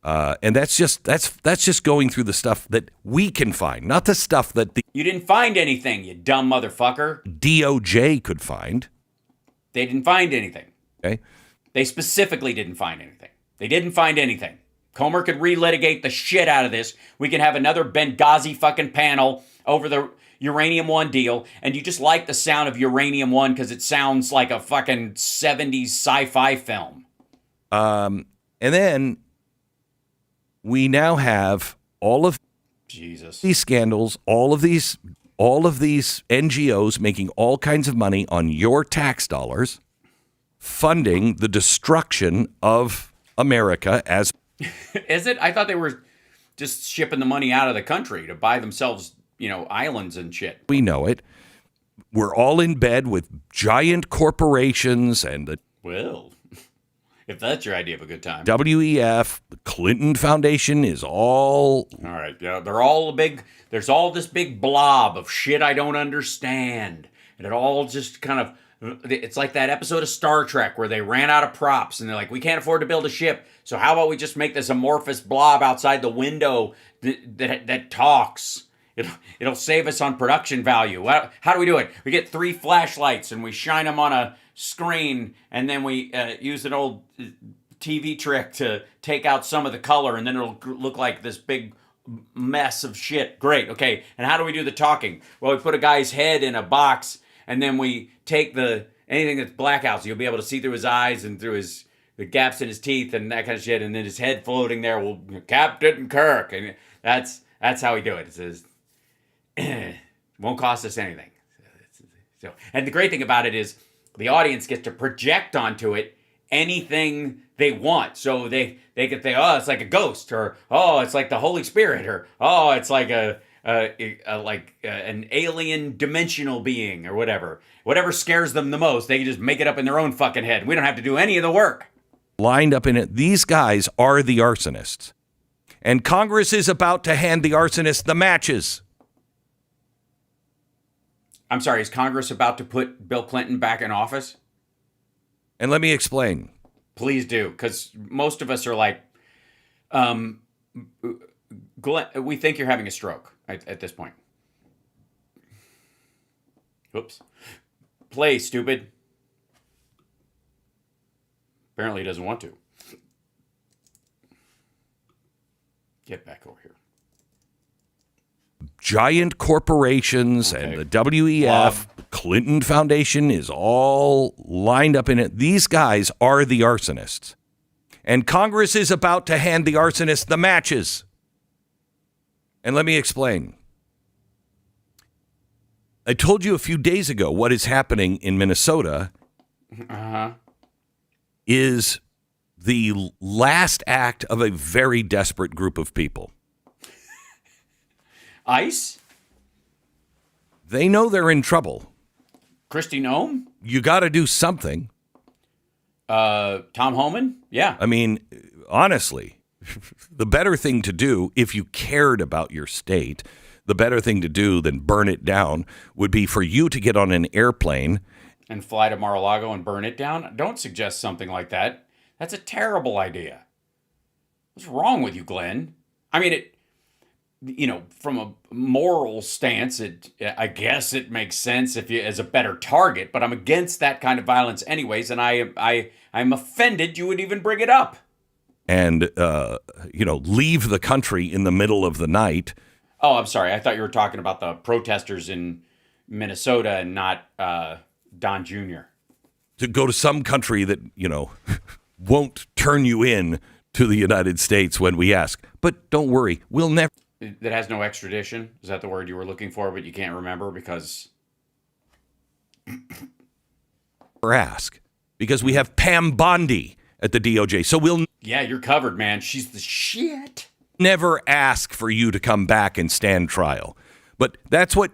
And that's just going through the stuff that we can find, not the stuff that the You didn't find anything, you dumb motherfucker. DOJ could find. They didn't find anything. Okay. They specifically didn't find anything. They didn't find anything. Comer could relitigate the shit out of this. We can have another Benghazi fucking panel over the Uranium One deal, and you just like the sound of Uranium One because it sounds like a fucking 70s sci-fi film. And then we now have all of these scandals, all of these NGOs making all kinds of money on your tax dollars, funding the destruction of America as... Is it? I thought they were just shipping the money out of the country to buy themselves, islands and shit. We know it. we're all in bed with giant corporations and the Well, if that's your idea of a good time. WEF, the Clinton Foundation is all... All right, yeah, there's all this big blob of shit I don't understand. And it all just kind of, it's like that episode of Star Trek where they ran out of props and they're like, we can't afford to build a ship. So how about we just make this amorphous blob outside the window that talks? It'll save us on production value. How do we do it? We get 3 flashlights and we shine them on a screen, and then we use an old TV trick to take out some of the color, and then it'll look like this big mess of shit. Great. Okay. And how do we do the talking? Well, we put a guy's head in a box, and then we take anything that's blackouts. You'll be able to see through his eyes and through the gaps in his teeth and that kind of shit, and then his head floating there. Well, Captain Kirk, and that's how we do it. It says, won't cost us anything. So, and the great thing about it is the audience gets to project onto it anything they want. So they could think, oh, it's like a ghost, or oh, it's like the Holy Spirit, or oh, it's like an alien dimensional being, or whatever. Whatever scares them the most, they can just make it up in their own fucking head. We don't have to do any of the work. Lined up in it. These guys are the arsonists. And Congress is about to hand the arsonists the matches. I'm sorry, is Congress about to put Bill Clinton back in office? And let me explain. Please do, because most of us are like, Glenn, we think you're having a stroke at this point. Oops. Play, stupid. Apparently he doesn't want to. Get back over here. Giant corporations and the WEF, Clinton Foundation is all lined up in it. These guys are the arsonists. And Congress is about to hand the arsonists the matches. And let me explain. I told you a few days ago what is happening in Minnesota is the last act of a very desperate group of people. ICE? They know they're in trouble. Kristi Noem? You got to do something. Tom Homan? Yeah. I mean, honestly, the better thing to do if you cared about your state, the better thing to do than burn it down would be for you to get on an airplane and fly to Mar-a-Lago and burn it down? Don't suggest something like that. That's a terrible idea. What's wrong with you, Glenn? I mean, from a moral stance, I guess it makes sense if you as a better target, but I'm against that kind of violence anyways, and I'm offended you would even bring it up. And leave the country in the middle of the night. Oh, I'm sorry. I thought you were talking about the protesters in Minnesota and not Don Jr. To go to some country that, won't turn you in to the United States when we ask. But don't worry, we'll never. That has no extradition? Is that the word you were looking for, but you can't remember because... ask. Because we have Pam Bondi at the DOJ. So we'll... Yeah, you're covered, man. She's the shit. Never ask for you to come back and stand trial. But that's what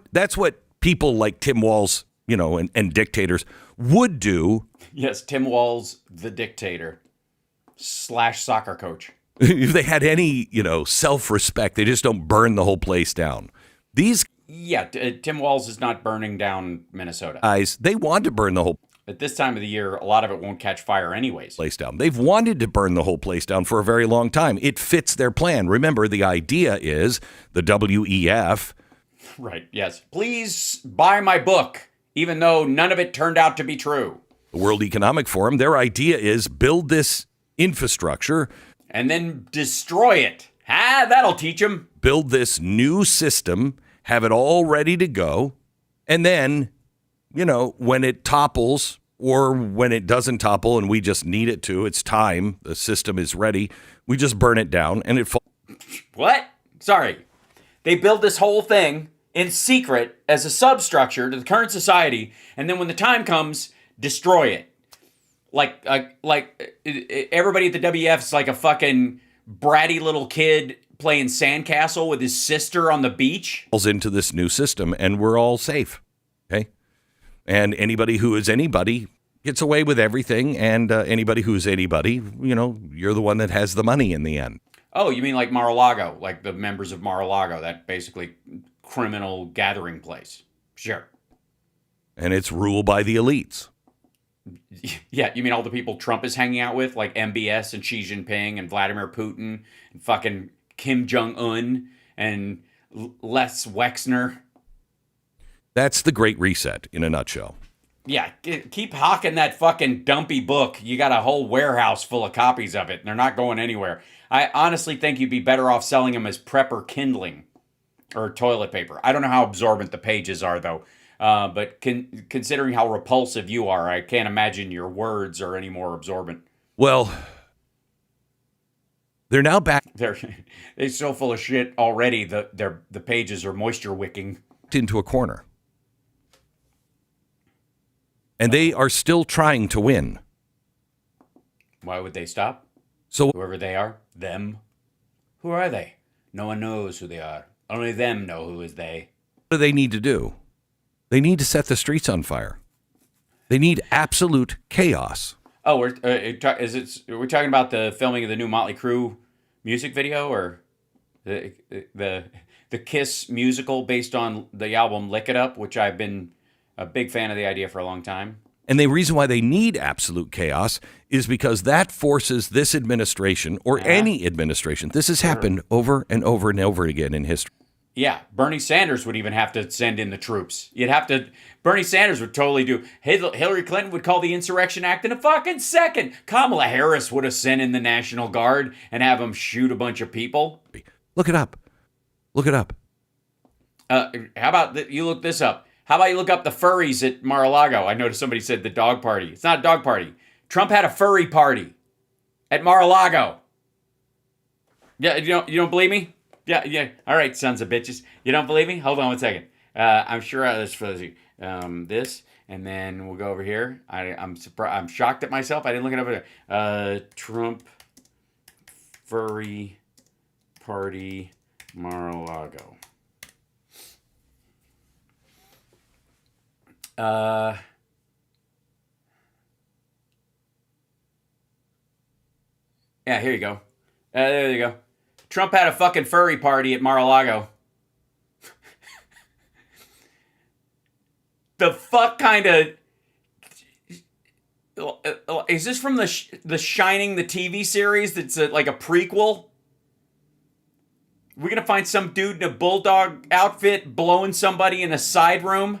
people like Tim Walz, and dictators would do. Yes, Tim Walz, the dictator / soccer coach. If they had any, self-respect, they just don't burn the whole place down. These Tim Walz is not burning down Minnesota. Guys, they want to burn the whole at this time of the year. A lot of it won't catch fire anyways. Place down. They've wanted to burn the whole place down for a very long time. It fits their plan. Remember, the idea is the WEF. Right. Yes. Please buy my book, even though none of it turned out to be true. The World Economic Forum. Their idea is build this infrastructure. And then destroy it. That'll teach them. Build this new system, have it all ready to go, and then, when it topples or when it doesn't topple and we just need it to, it's time, the system is ready, we just burn it down and it falls. What? Sorry. They build this whole thing in secret as a substructure to the current society, and then when the time comes, destroy it. Like everybody at the WF's like a fucking bratty little kid playing sandcastle with his sister on the beach. Into this new system, and we're all safe. Okay, And anybody who is anybody gets away with everything. And anybody who's anybody, you're the one that has the money in the end. Oh, you mean like Mar-a-Lago, like the members of Mar-a-Lago, that basically criminal gathering place. Sure. And it's ruled by the elites. Yeah, you mean all the people Trump is hanging out with, like MBS and Xi Jinping and Vladimir Putin and fucking Kim Jong-un and Les Wexner? That's the Great Reset in a nutshell. Yeah, keep hawking that fucking dumpy book. You got a whole warehouse full of copies of it, and they're not going anywhere. I honestly think you'd be better off selling them as prepper kindling or toilet paper. I don't know how absorbent the pages are, though. But considering how repulsive you are, I can't imagine your words are any more absorbent. Well, they're now back. They're so full of shit already. The pages are moisture wicking into a corner. And they are still trying to win. Why would they stop? So whoever they are, them. Who are they? No one knows who they are. Only them know who is they. What do they need to do? They need to set the streets on fire. They need absolute chaos. Oh, we're talking about the filming of the new Motley Crue music video, or the Kiss musical based on the album Lick It Up, which I've been a big fan of the idea for a long time. And the reason why they need absolute chaos is because that forces this administration, or any administration, this has happened over and over and over again in history. Yeah, Bernie Sanders would even have to send in the troops. Bernie Sanders would totally do. Hillary Clinton would call the Insurrection Act in a fucking second. Kamala Harris would have sent in the National Guard and have them shoot a bunch of people. Look it up. Look it up. How about you look this up? How about you look up the furries at Mar-a-Lago? I noticed somebody said the dog party. It's not a dog party. Trump had a furry party at Mar-a-Lago. Yeah, you don't believe me? Yeah. All right, sons of bitches. You don't believe me? Hold on one second. I'm sure this for this, and then we'll go over here. I'm surprised. I'm shocked at myself. I didn't look it up there. Trump furry party Mar-a-Lago. Yeah, here you go. There you go. Trump had a fucking furry party at Mar-a-Lago. The fuck kind of... Is this from the Shining, the TV series that's like a prequel? We're going to find some dude in a bulldog outfit blowing somebody in a side room?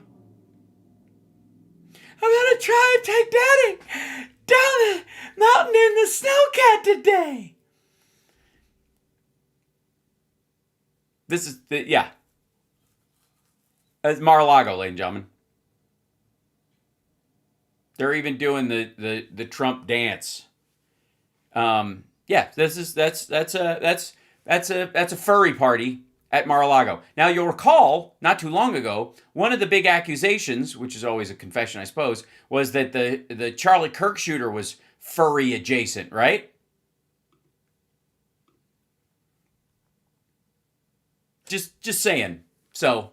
I'm going to try and take Daddy down the mountain in the snowcat today. This is, yeah. It's Mar-a-Lago, ladies and gentlemen. They're even doing the Trump dance. Yeah, that's a furry party at Mar-a-Lago. Now, you'll recall, not too long ago, one of the big accusations, which is always a confession, I suppose, was that the Charlie Kirk shooter was furry adjacent, right? Just saying. So,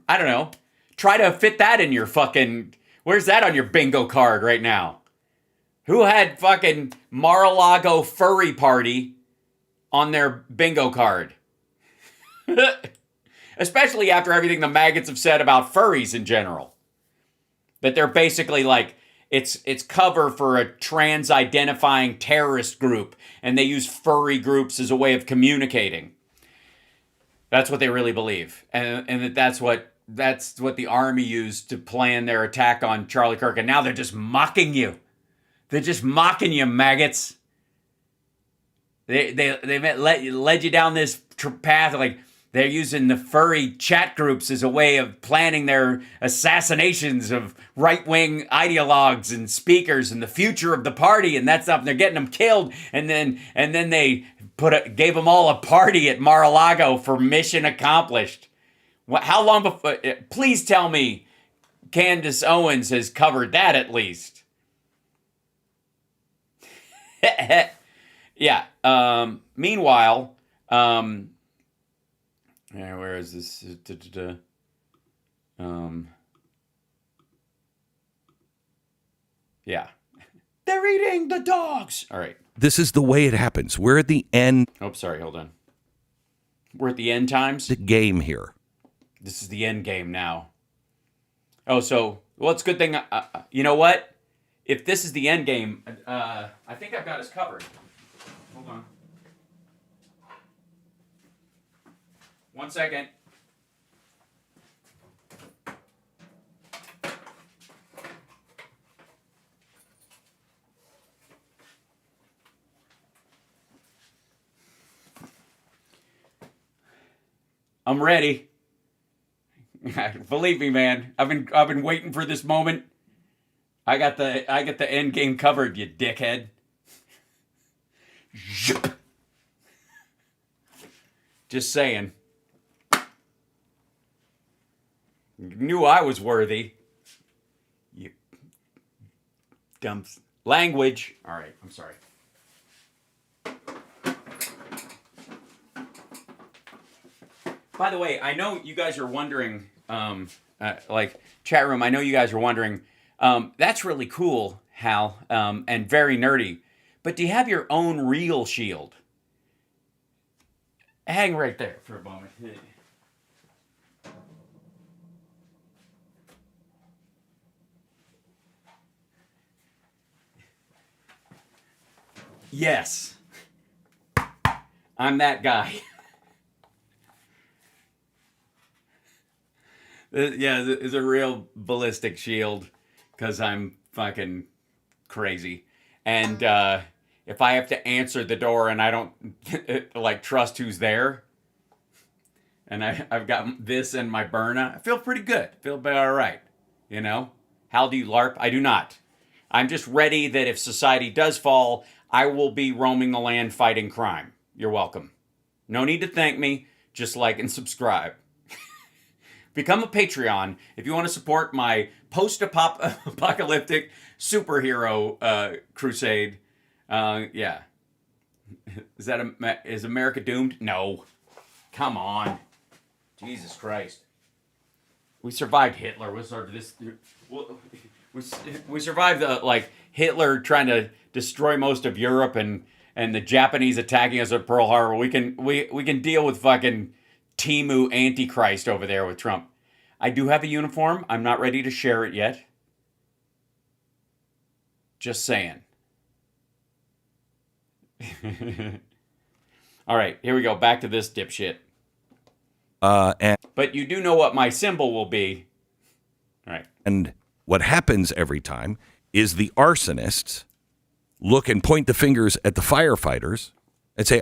I don't know. Try to fit that in your fucking... Where's that on your bingo card right now? Who had fucking Mar-a-Lago furry party on their bingo card? Especially after everything the maggots have said about furries in general. That they're basically like, it's cover for a trans-identifying terrorist group, and they use furry groups as a way of communicating. That's what they really believe. And that's what the army used to plan their attack on Charlie Kirk. And now they're just mocking you. They're just mocking you, maggots. They led you down this path. Like, they're using the furry chat groups as a way of planning their assassinations of right-wing ideologues and speakers and the future of the party and that stuff. And they're getting them killed. And then they gave them all a party at Mar-a-Lago for mission accomplished. How long before? Please tell me Candace Owens has covered that at least. Yeah. Meanwhile, where is this? Yeah. They're eating the dogs. All right. This is the way it happens. We're at the end Oh, sorry. Hold on. We're at the end times. of the game here. This is the end game now. Oh, so, well, it's a good thing. You know what? If this is the end game, I think I've got us covered. Hold on. 1 second. I'm ready. Believe me, man. I've been waiting for this moment. I got the end game covered, you dickhead. Zhup. Just saying. Knew I was worthy. You dumb language. All right, I'm sorry. By the way, I know you guys are wondering, like chat room. I know you guys are wondering. That's really cool, Hal, and very nerdy. But do you have your own real shield? Hang right there for a moment. Yes. I'm that guy. Yeah, it's a real ballistic shield because I'm fucking crazy. And if I have to answer the door and I don't like trust who's there, and I've got this and my Berna, I feel pretty good. I feel about all right. You know? How do you LARP? I do not. I'm just ready that if society does fall, I will be roaming the land fighting crime. You're welcome. No need to thank me. Just like and subscribe. Become a Patreon if you want to support my post-apocalyptic superhero crusade. Yeah. Is America doomed? No. Come on. Jesus Christ. We survived Hitler. We survived Hitler trying to destroy most of Europe and the Japanese attacking us at Pearl Harbor. We can deal with fucking Timu Antichrist over there with Trump. I do have a uniform. I'm not ready to share it yet. Just saying. All right, here we go. Back to this dipshit. But you do know what my symbol will be. All right. And what happens every time is the arsonists look and point the fingers at the firefighters and say,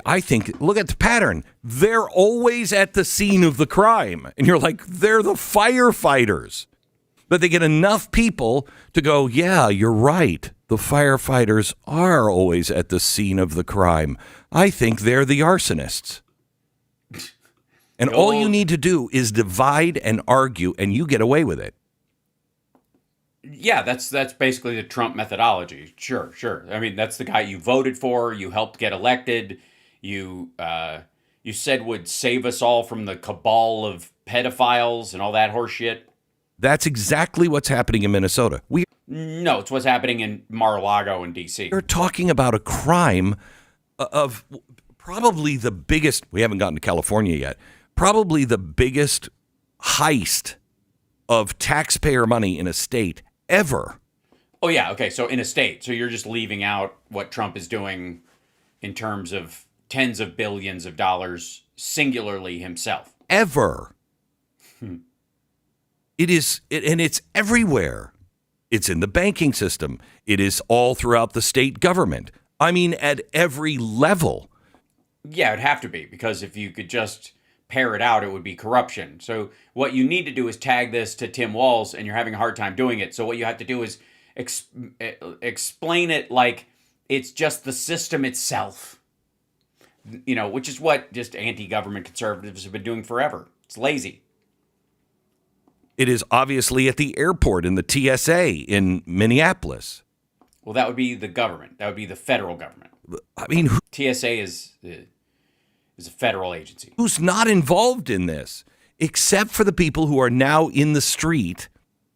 look at the pattern. They're always at the scene of the crime. And you're like, they're the firefighters. But they get enough people to go, yeah, you're right. The firefighters are always at the scene of the crime. I think they're the arsonists. And all you need to do is divide and argue, and you get away with it. Yeah, that's basically the Trump methodology. Sure. I mean, that's the guy you voted for, you helped get elected, you said would save us all from the cabal of pedophiles and all that horse shit. That's exactly what's happening in Minnesota. No, it's what's happening in Mar-a-Lago and D.C. We're talking about a crime of probably the biggest, we haven't gotten to California yet, probably the biggest heist of taxpayer money in a state ever. Oh, yeah. Okay. So in a state. So you're just leaving out what Trump is doing in terms of tens of billions of dollars singularly himself. Ever. It is, and it's everywhere. It's in the banking system. It is all throughout the state government. I mean, at every level. Yeah, it'd have to be, because if you could just pare it out, it would be corruption. So what you need to do is tag this to Tim Walz, and you're having a hard time doing it. So what you have to do is explain it like it's just the system itself. You know, which is what just anti-government conservatives have been doing forever. It's lazy. It is obviously at the airport in the TSA in Minneapolis. Well, that would be the government. That would be the federal government. I mean, TSA is a federal agency. Who's not involved in this, except for the people who are now in the street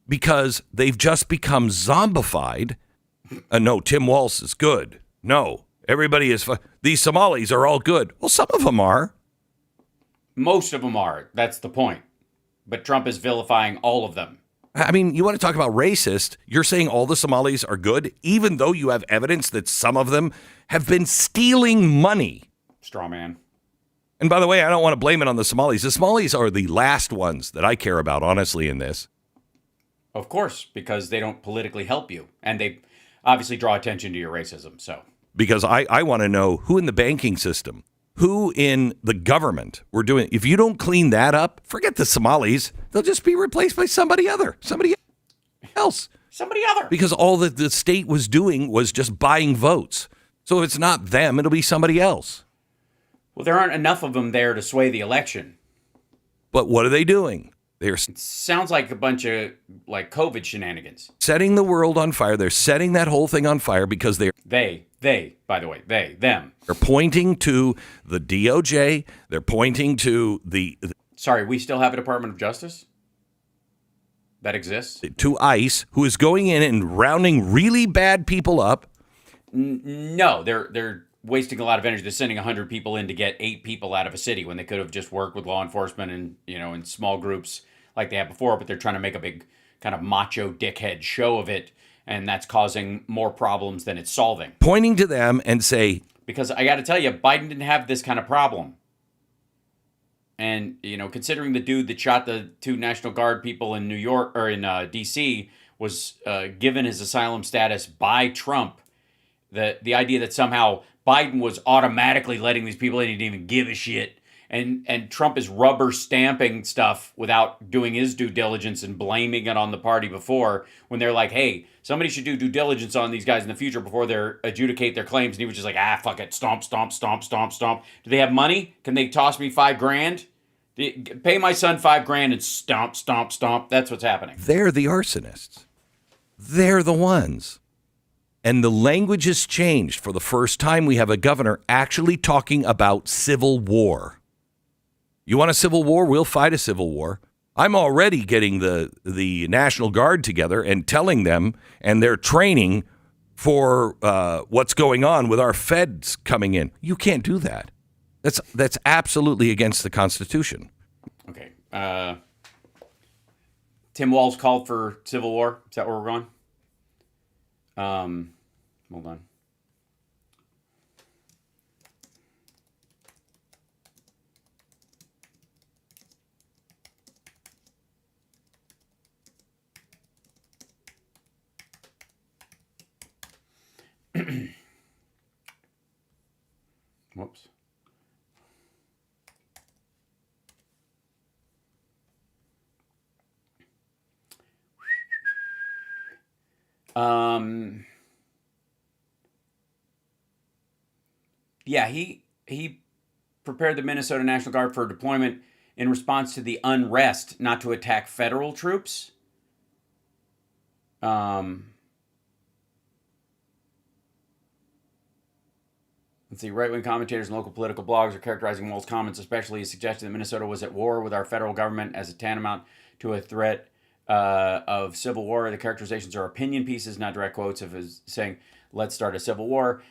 because they've just become zombified No, Tim Walz is good. No, everybody is. These Somalis are all good. Well, some of them are. Most of them are. That's the point. But Trump is vilifying all of them. I mean, you want to talk about racist? You're saying all the Somalis are good, even though you have evidence that some of them have been stealing money. Straw man. And by the way, I don't want to blame it on the Somalis. The Somalis are the last ones that I care about, honestly, in this. Of course, because they don't politically help you. And they obviously draw attention to your racism. So, because I want to know who in the banking system, who in the government were doing. If you don't clean that up, forget the Somalis. They'll just be replaced by somebody else. Somebody other. Because all that the state was doing was just buying votes. So if it's not them, it'll be somebody else. Well, there aren't enough of them there to sway the election. But what are they doing? It sounds like a bunch of like COVID shenanigans. Setting the world on fire. They're setting that whole thing on fire because they're... By the way, them. They're pointing to the DOJ. They're pointing to the... Sorry, we still have a Department of Justice? That exists? To ICE, who is going in and rounding really bad people up. No, they're wasting a lot of energy. They're sending 100 people in to get 8 people out of a city when they could have just worked with law enforcement and, in small groups like they had before, but they're trying to make a big kind of macho dickhead show of it, and that's causing more problems than it's solving. Pointing to them and say... Because I got to tell you, Biden didn't have this kind of problem. And, considering the dude that shot the 2 National Guard people in New York or in D.C. was given his asylum status by Trump, the idea that somehow Biden was automatically letting these people in, he didn't even give a shit. And Trump is rubber stamping stuff without doing his due diligence and blaming it on the party before when they're like, hey, somebody should do due diligence on these guys in the future before they adjudicate their claims. And he was just like, fuck it. Stomp, stomp, stomp, stomp, stomp. Do they have money? Can they toss me $5,000? Pay my son $5,000 and stomp, stomp, stomp. That's what's happening. They're the arsonists. They're the ones. And the language has changed. For the first time, we have a governor actually talking about civil war. You want a civil war? We'll fight a civil war. I'm already getting the National Guard together and telling them, and they're training for what's going on with our feds coming in. You can't do that. That's absolutely against the Constitution. Okay. Tim Walz called for civil war. Is that where we're going? Hold on. Whoops. Yeah, he prepared the Minnesota National Guard for deployment in response to the unrest, not to attack federal troops. Let's see, right-wing commentators and local political blogs are characterizing Walz's comments, especially as suggesting that Minnesota was at war with our federal government as a tantamount to a threat of civil war. The characterizations are opinion pieces, not direct quotes of his saying, let's start a civil war.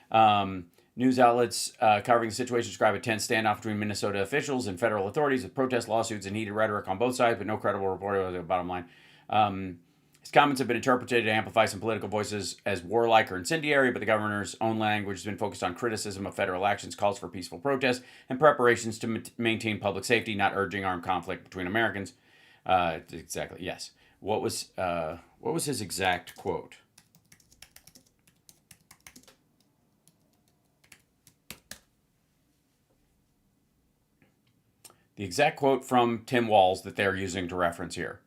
News outlets covering the situation describe a tense standoff between Minnesota officials and federal authorities with protest lawsuits and heated rhetoric on both sides, but no credible reporting of the bottom line. His comments have been interpreted to amplify some political voices as warlike or incendiary, but the governor's own language has been focused on criticism of federal actions, calls for peaceful protests, and preparations to maintain public safety, not urging armed conflict between Americans. Exactly, yes. What was his exact quote? The exact quote from Tim Walz that they're using to reference here.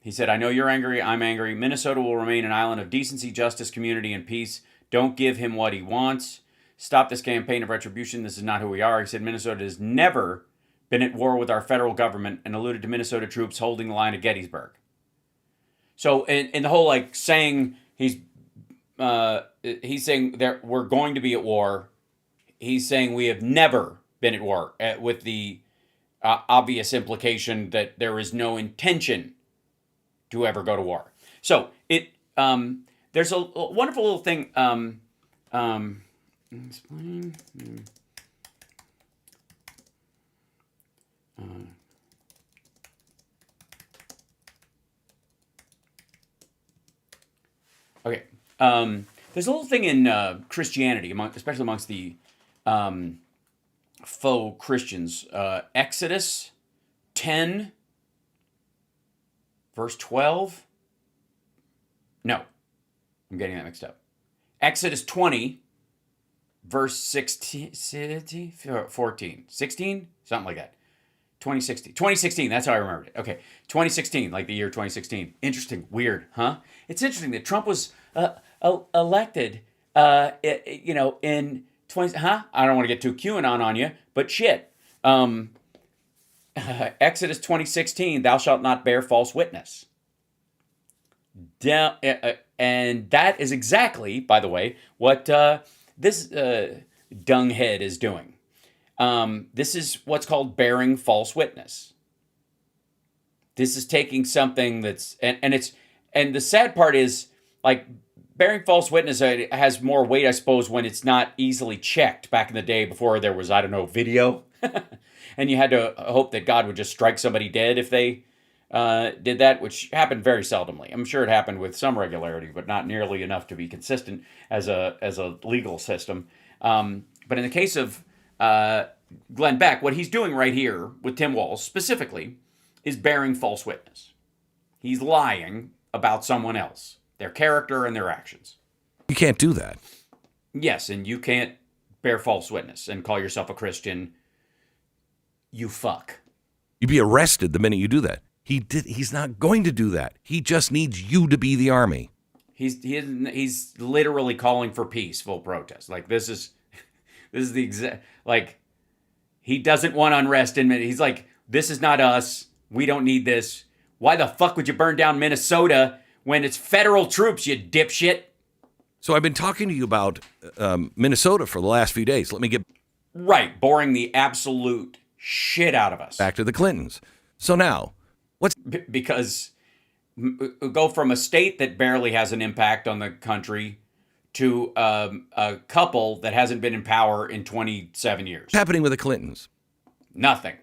He said, I know you're angry. I'm angry. Minnesota will remain an island of decency, justice, community, and peace. Don't give him what he wants. Stop this campaign of retribution. This is not who we are. He said Minnesota has never been at war with our federal government and alluded to Minnesota troops holding the line at Gettysburg. So in the whole saying he's saying that we're going to be at war. He's saying we have never been at war with the obvious implication that there is no intention to ever go to war. So there's a wonderful little thing. Explain. Okay. There's a little thing in Christianity, especially amongst the faux Christians. Exodus 10, verse 12. No, I'm getting that mixed up. Exodus 20, verse 16, 14, 16, something like that. 2016, that's how I remembered it. Okay, 2016, like the year 2016. Interesting, weird, huh? It's interesting that Trump was elected, in 20, huh? I don't want to get too QAnon on you, but shit. Exodus 2016, thou shalt not bear false witness. And that is exactly, by the way, what this dunghead is doing. This is what's called bearing false witness. This is taking something that's, and the sad part is, like, bearing false witness has more weight, I suppose, when it's not easily checked. Back in the day before there was, video, and you had to hope that God would just strike somebody dead if they did that, which happened very seldomly. I'm sure it happened with some regularity, but not nearly enough to be consistent as a legal system. But in the case of Glenn Beck, what he's doing right here with Tim Walz specifically is bearing false witness. He's lying about someone else, their character and their actions. You can't do that. Yes, and you can't bear false witness and call yourself a Christian. You fuck. You'd be arrested the minute you do that. He's not going to do that. He just needs you to be the army. He's literally calling for peaceful protest. Like, this is the exact, like, he doesn't want unrest in it. He's like, this is not us. We don't need this. Why the fuck would you burn down Minnesota when it's federal troops, you dipshit? So I've been talking to you about Minnesota for the last few days. Let me get right, boring the absolute shit out of us. Back to the Clintons. So now, because go from a state that barely has an impact on the country to a couple that hasn't been in power in 27 years. What's happening with the Clintons? Nothing.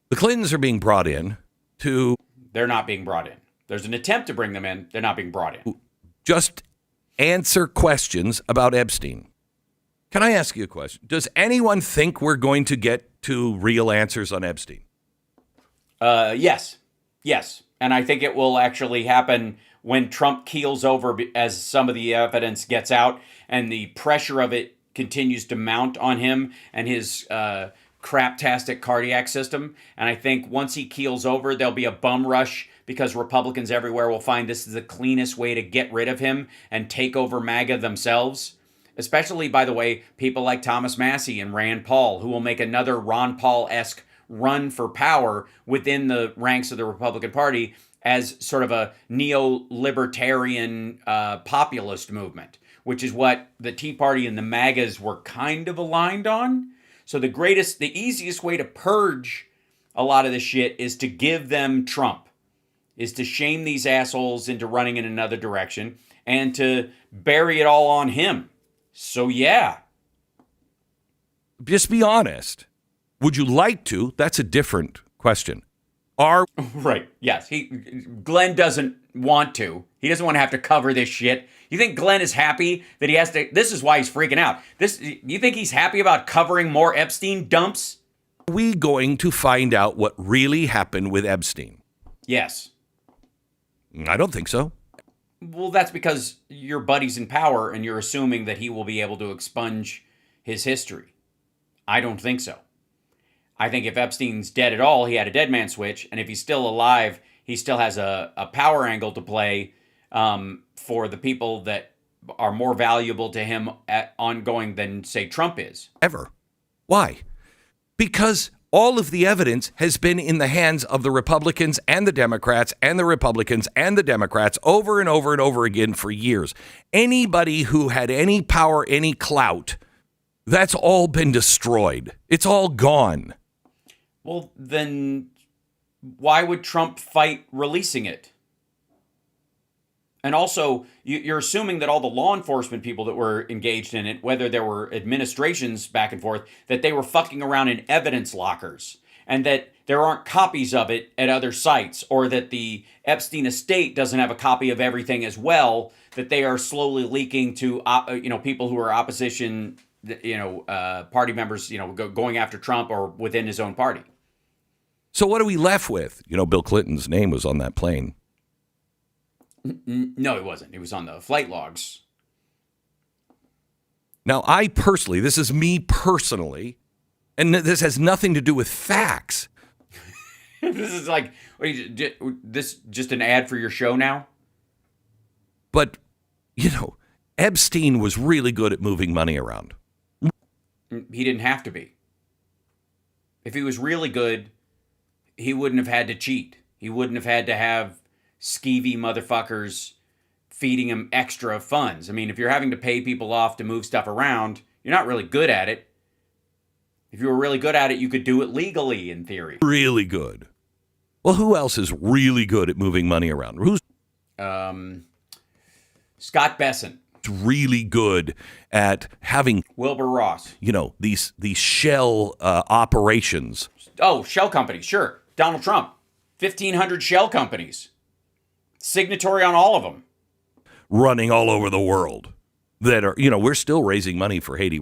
The Clintons are being brought in to... They're not being brought in. There's an attempt to bring them in. They're not being brought in. Just answer questions about Epstein. Can I ask you a question? Does anyone think we're going to get to real answers on Epstein? Yes. And I think it will actually happen when Trump keels over as some of the evidence gets out and the pressure of it continues to mount on him and his craptastic cardiac system. And I think once he keels over, there'll be a bum rush because Republicans everywhere will find this is the cleanest way to get rid of him and take over MAGA themselves. Especially, by the way, people like Thomas Massie and Rand Paul, who will make another Ron Paul-esque run for power within the ranks of the Republican Party as sort of a neo-libertarian populist movement, which is what the Tea Party and the MAGAs were kind of aligned on. So the easiest way to purge a lot of this shit is to give them Trump, is to shame these assholes into running in another direction and to bury it all on him. So yeah. Just be honest. Would you like to? That's a different question. Right. Yes. Glenn doesn't want to. He doesn't want to have to cover this shit. You think Glenn is happy that he has to? This is why he's freaking out. You think he's happy about covering more Epstein dumps? Are we going to find out what really happened with Epstein? Yes. I don't think so. Well, that's because your buddy's in power and you're assuming that he will be able to expunge his history. I don't think so. I think if Epstein's dead at all, he had a dead man switch. And if he's still alive, he still has a power angle to play for the people that are more valuable to him ongoing than, say, Trump is. Ever. Why? Because all of the evidence has been in the hands of the Republicans and the Democrats and the Republicans and the Democrats over and over and over again for years. Anybody who had any power, any clout, that's all been destroyed. It's all gone. Well, then why would Trump fight releasing it? And also, you're assuming that all the law enforcement people that were engaged in it, whether there were administrations back and forth, that they were fucking around in evidence lockers, and that there aren't copies of it at other sites, or that the Epstein estate doesn't have a copy of everything as well, that they are slowly leaking to people who are opposition, party members, going after Trump or within his own party. So what are we left with? Bill Clinton's name was on that plane. No, it wasn't. It was on the flight logs. Now, this is me personally, and this has nothing to do with facts. This is like, this just an ad for your show now? But, Epstein was really good at moving money around. He didn't have to be. If he was really good, he wouldn't have had to cheat. He wouldn't have had to have skeevy motherfuckers feeding him extra funds. I mean, if you're having to pay people off to move stuff around, you're not really good at it. If you were really good at it, you could do it legally, in theory. Really good. Well, who else is really good at moving money around? Who's Scott Besson. Really good at having Wilbur Ross. These shell operations. Oh, shell companies, sure. Donald Trump. 1,500 shell companies. Signatory on all of them. Running all over the world. That are, we're still raising money for Haiti.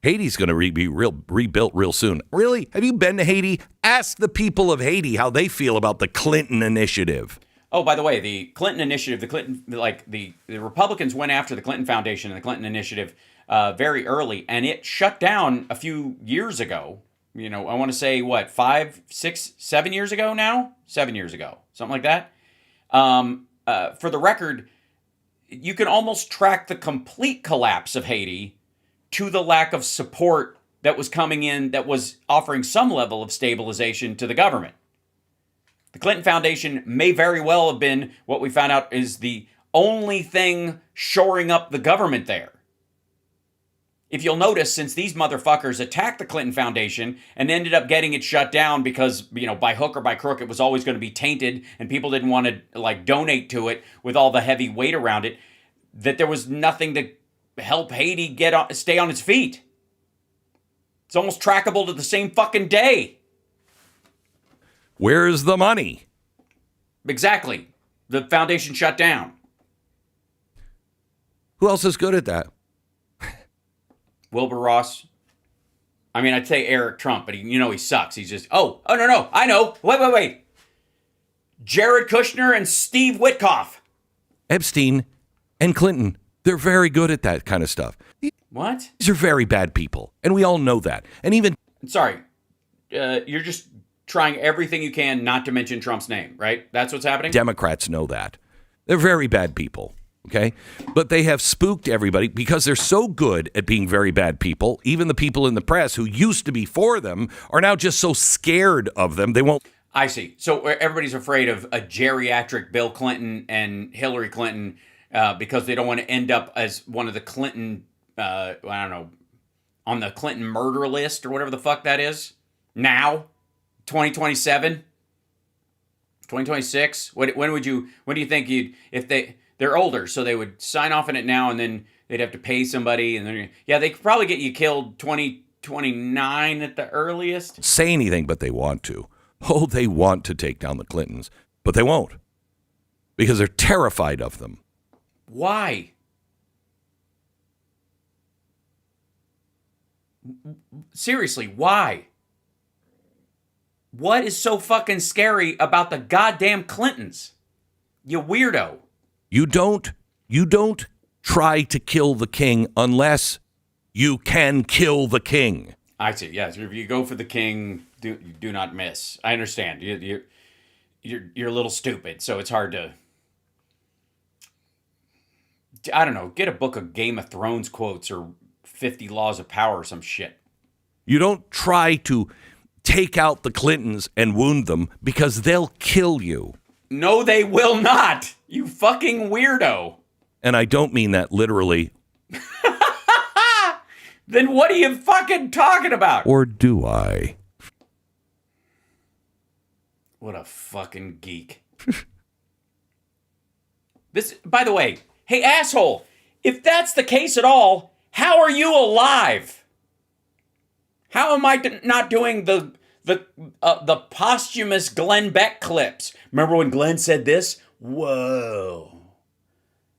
Haiti's going to be rebuilt real soon. Really? Have you been to Haiti? Ask the people of Haiti how they feel about the Clinton initiative. Oh, by the way, the Clinton initiative, the Republicans went after the Clinton Foundation and the Clinton initiative very early, and it shut down a few years ago. I want to say, 5, 6, 7 years ago now? 7 years ago. Something like that. For the record, you can almost track the complete collapse of Haiti to the lack of support that was coming in that was offering some level of stabilization to the government. The Clinton Foundation may very well have been what we found out is the only thing shoring up the government there. If you'll notice, since these motherfuckers attacked the Clinton Foundation and ended up getting it shut down because, by hook or by crook, it was always going to be tainted and people didn't want to, donate to it with all the heavy weight around it, that there was nothing to help Haiti stay on its feet. It's almost trackable to the same fucking day. Where's the money? Exactly. The foundation shut down. Who else is good at that? Wilbur Ross. I mean, I'd say Eric Trump, but he sucks. He's just, no, I know. Wait. Jared Kushner and Steve Witkoff. Epstein and Clinton, they're very good at that kind of stuff. What? These are very bad people, and we all know that. And even... Sorry, you're just trying everything you can not to mention Trump's name, right? That's what's happening? Democrats know that. They're very bad people, okay? But they have spooked everybody because they're so good at being very bad people. Even the people in the press who used to be for them are now just so scared of them, they won't... I see. So everybody's afraid of a geriatric Bill Clinton and Hillary Clinton because they don't want to end up as one of the Clinton, I don't know, on the Clinton murder list or whatever the fuck that is. Now, 2027, 2026. When do you think they're older, so they would sign off on it now and then they'd have to pay somebody and then, they could probably get you killed 2029 at the earliest. Say anything, but they want to. Oh, they want to take down the Clintons, but they won't because they're terrified of them. Why? Seriously, why? What is so fucking scary about the goddamn Clintons? You weirdo. You don't try to kill the king unless you can kill the king. I see. Yes, if you go for the king, do not miss. I understand. You're a little stupid, so it's hard to. I don't know. Get a book of Game of Thrones quotes or 50 Laws of Power or some shit. You don't try to take out the Clintons and wound them because they'll kill you. No, they will not. You fucking weirdo. And I don't mean that literally. Then what are you fucking talking about? Or do I? What a fucking geek. This, by the way, hey, asshole, if that's the case at all, how are you alive? How am I not doing the posthumous Glenn Beck clips? Remember when Glenn said this? Whoa.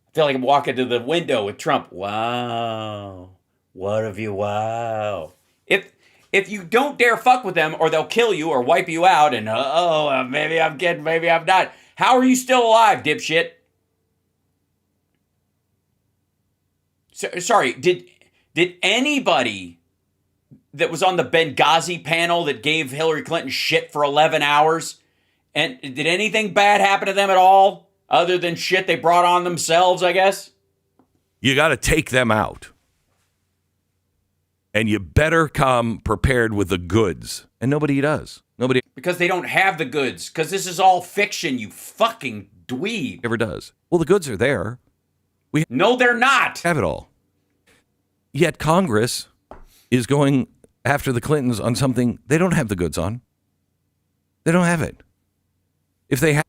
I feel like I'm walking to the window with Trump. Wow. What of you? Wow. If you don't dare fuck with them, or they'll kill you or wipe you out, and maybe I'm kidding, maybe I'm not. How are you still alive, dipshit? Sorry, did anybody that was on the Benghazi panel that gave Hillary Clinton shit for 11 hours, and did anything bad happen to them at all, other than shit they brought on themselves, I guess? You got to take them out. And you better come prepared with the goods. And nobody does. Nobody Because they don't have the goods. Because this is all fiction, you fucking dweeb. ever does. Well, the goods are there. No, they're not. Have it all. Yet Congress is going after the Clintons on something they don't have the goods on. They don't have it. If they had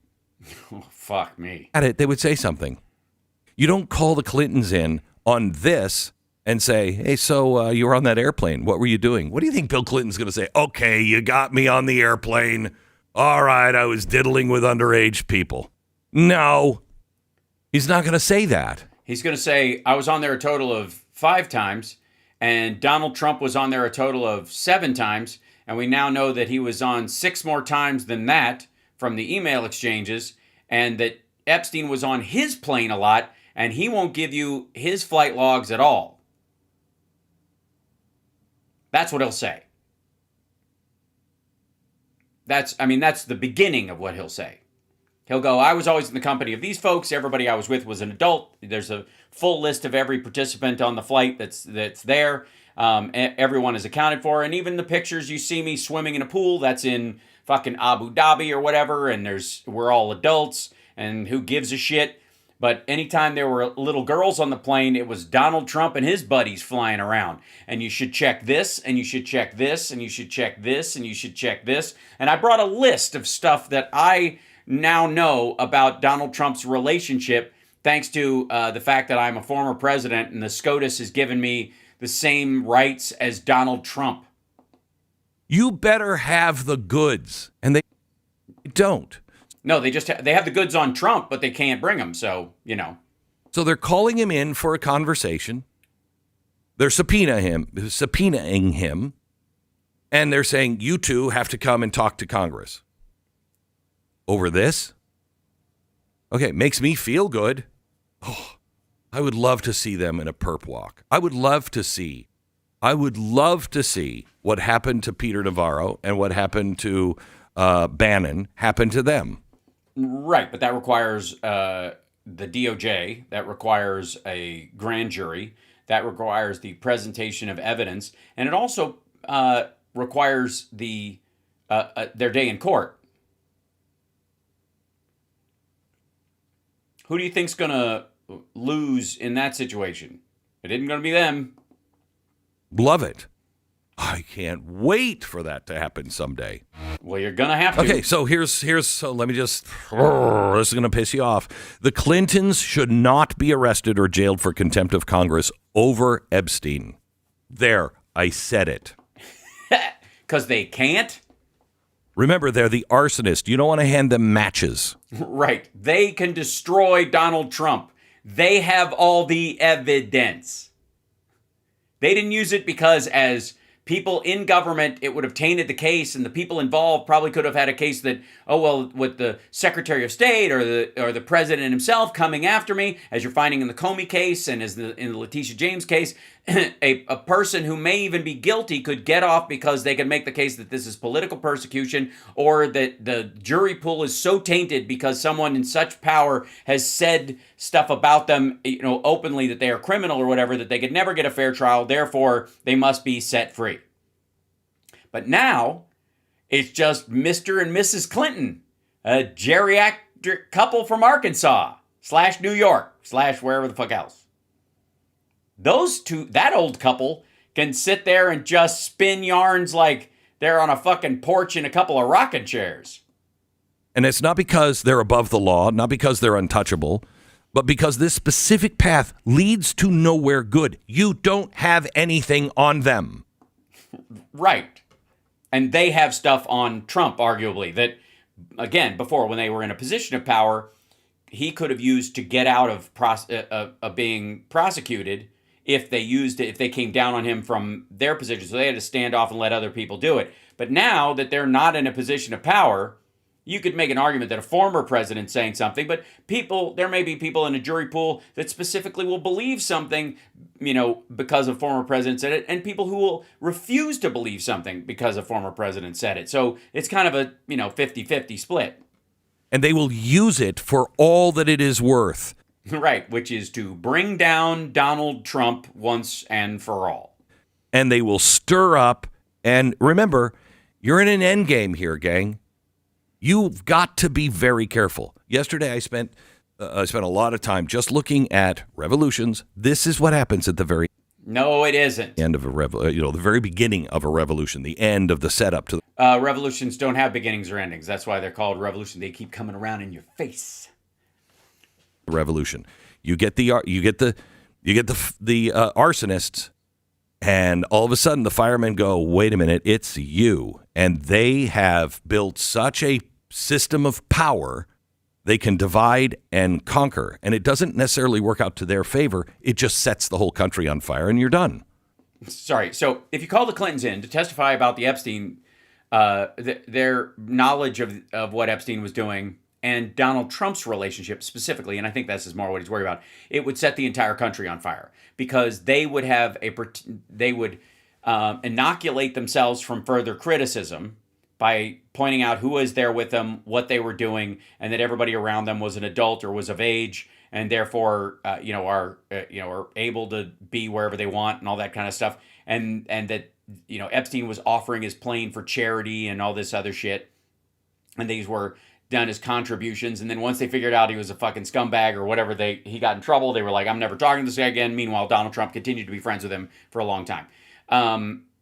Fuck me. it, they would say something. You don't call the Clintons in on this and say, hey, so you were on that airplane. What were you doing? What do you think Bill Clinton's going to say? Okay, you got me on the airplane. All right, I was diddling with underage people. No, he's not going to say that. He's going to say, I was on there a total of 5 times, and Donald Trump was on there a total of 7 times, and we now know that he was on 6 more times than that from the email exchanges, and that Epstein was on his plane a lot, and he won't give you his flight logs at all. That's what he'll say. That's the beginning of what he'll say. He'll go, I was always in the company of these folks. Everybody I was with was an adult. There's a full list of every participant on the flight that's there. Everyone is accounted for. And even the pictures you see me swimming in a pool, that's in fucking Abu Dhabi or whatever. And we're all adults. And who gives a shit? But anytime there were little girls on the plane, it was Donald Trump and his buddies flying around. And you should check this, and you should check this, and you should check this, and you should check this. And I brought a list of stuff that I now know about Donald Trump's relationship, thanks to the fact that I'm a former president and the SCOTUS has given me the same rights as Donald Trump. You better have the goods. And they don't. No, they have the goods on Trump, but they can't bring them. So, you know. So they're calling him in for a conversation. They're subpoenaing him. And they're saying, you two have to come and talk to Congress. Over this? Okay, makes me feel good. Oh, I would love to see them in a perp walk. I would love to see what happened to Peter Navarro and what happened to Bannon happen to them. Right, but that requires the DOJ, that requires a grand jury, that requires the presentation of evidence, and it also requires their day in court. Who do you think's going to lose in that situation? It isn't going to be them. Love it. I can't wait for that to happen someday. Well, you're going to have to. Okay, so so let me just, this is going to piss you off. The Clintons should not be arrested or jailed for contempt of Congress over Epstein. There, I said it. Because they can't? Remember, they're the arsonist. You don't want to hand them matches. Right. They can destroy Donald Trump. They have all the evidence. They didn't use it because as people in government, it would have tainted the case, and the people involved probably could have had a case that, oh, well, with the Secretary of State or the President himself coming after me, as you're finding in the Comey case and in the Letitia James case, a person who may even be guilty could get off because they can make the case that this is political persecution, or that the jury pool is so tainted because someone in such power has said stuff about them, openly, that they are criminal or whatever, that they could never get a fair trial, therefore they must be set free. But now it's just Mr. and Mrs. Clinton, a geriatric couple from Arkansas / New York / wherever the fuck else. Those two, that old couple, can sit there and just spin yarns like they're on a fucking porch in a couple of rocking chairs. And it's not because they're above the law, not because they're untouchable. But because this specific path leads to nowhere good, you don't have anything on them. Right. And they have stuff on Trump, arguably, that, again, before, when they were in a position of power, he could have used to get out of being prosecuted if they came down on him from their position. So they had to stand off and let other people do it. But now that they're not in a position of power, you could make an argument that a former president saying something, but there may be people in a jury pool that specifically will believe something, because a former president said it, and people who will refuse to believe something because a former president said it. So it's kind of a, 50-50 split. And they will use it for all that it is worth. Right, which is to bring down Donald Trump once and for all. And they will stir up, and remember, you're in an end game here, gang. You've got to be very careful. Yesterday, I spent a lot of time just looking at revolutions. This is what happens at the very No, it isn't. end of a the very beginning of a revolution, the end of the setup to revolutions don't have beginnings or endings. That's why they're called revolution. They keep coming around in your face. the revolution. You get the arsonists, and all of a sudden the firemen go, "Wait a minute, it's you," and they have built such a system of power. They can divide and conquer, and it doesn't necessarily work out to their favor. It just sets the whole country on fire, and you're done. Sorry. So if you call the Clintons in to testify about the Epstein, their knowledge of what Epstein was doing and Donald Trump's relationship specifically, and I think this is more what he's worried about, it would set the entire country on fire because they would inoculate themselves from further criticism by pointing out who was there with them, what they were doing, and that everybody around them was an adult or was of age, and therefore, are able to be wherever they want and all that kind of stuff, and that Epstein was offering his plane for charity and all this other shit, and these were done as contributions. And then once they figured out he was a fucking scumbag or whatever, he got in trouble. They were like, "I'm never talking to this guy again." Meanwhile, Donald Trump continued to be friends with him for a long time.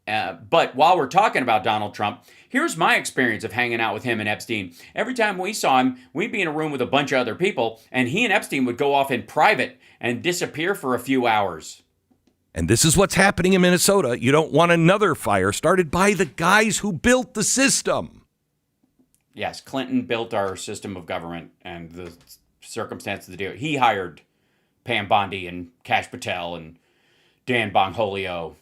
But while we're talking about Donald Trump, here's my experience of hanging out with him and Epstein. Every time we saw him, we'd be in a room with a bunch of other people, and he and Epstein would go off in private and disappear for a few hours. And this is what's happening in Minnesota. You don't want another fire started by the guys who built the system. Yes, Clinton built our system of government and the circumstances to do it. He hired Pam Bondi and Kash Patel and Dan Bongholio.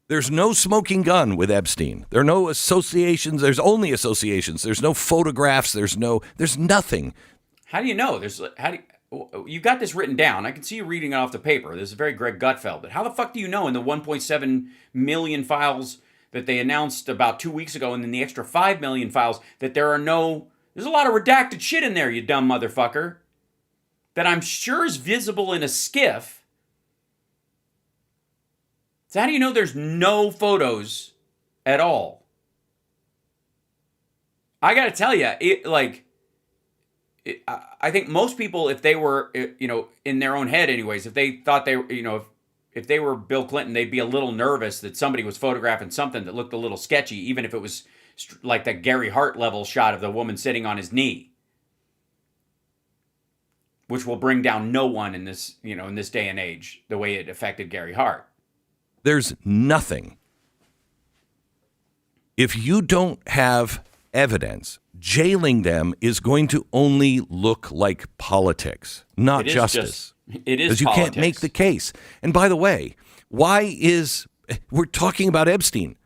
There's no smoking gun with Epstein. There are no associations. There's only associations. There's no photographs. There's nothing. How do you know? You got this written down. I can see you reading it off the paper. This is very Greg Gutfeld. But how the fuck do you know in the 1.7 million files that they announced about 2 weeks ago and then the extra 5 million files that there's a lot of redacted shit in there, you dumb motherfucker, that I'm sure is visible in a skiff. So how do you know there's no photos at all? I got to tell you, I think most people, if they were, in their own head anyways, if they thought if they were Bill Clinton, they'd be a little nervous that somebody was photographing something that looked a little sketchy, even if it was like that Gary Hart level shot of the woman sitting on his knee, which will bring down no one in this day and age, the way it affected Gary Hart. There's nothing. If you don't have evidence, jailing them is going to only look like politics, not justice. It is because you politics. can't make the case. And by the way, we're talking about Epstein.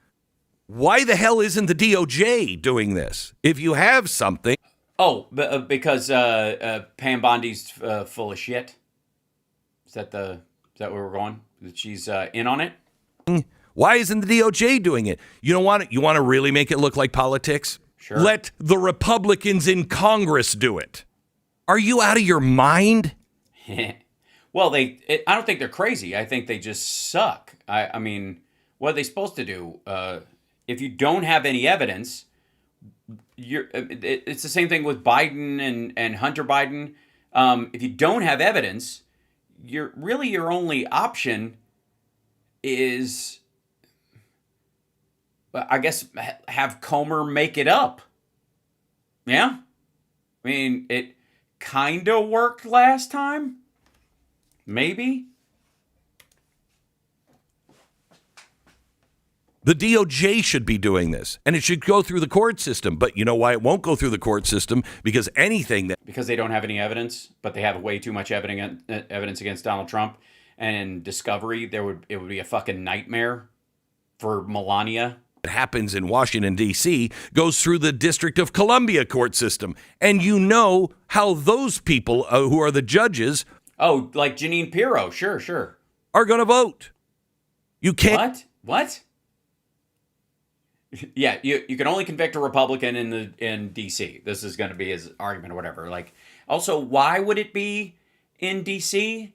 Why the hell isn't the DOJ doing this? If you have something. Oh, because Pam Bondi's full of shit. Is that where we're going? That she's in on it? Why isn't the DOJ doing it? You want to really make it look like politics? Sure. Let the Republicans in Congress do it. Are you out of your mind? Well, I don't think they're crazy. I think they just suck. I mean, what are they supposed to do? If you don't have any evidence, it's the same thing with Biden and Hunter Biden. If you don't have evidence, your only option is, I guess, have Comer make it up. Yeah? I mean, it kind of worked last time. Maybe. The DOJ should be doing this, and it should go through the court system. But you know why it won't go through the court system? Because because they don't have any evidence, but they have way too much evidence against Donald Trump. And discovery, it would be a fucking nightmare for Melania. That happens in Washington, D.C., goes through the District of Columbia court system. And you know how those people who are the judges... Oh, like Jeanine Pirro. Sure. ...are going to vote. You can't... What? Yeah, you can only convict a Republican in D.C. This is going to be his argument or whatever. Like, also, why would it be in D.C.?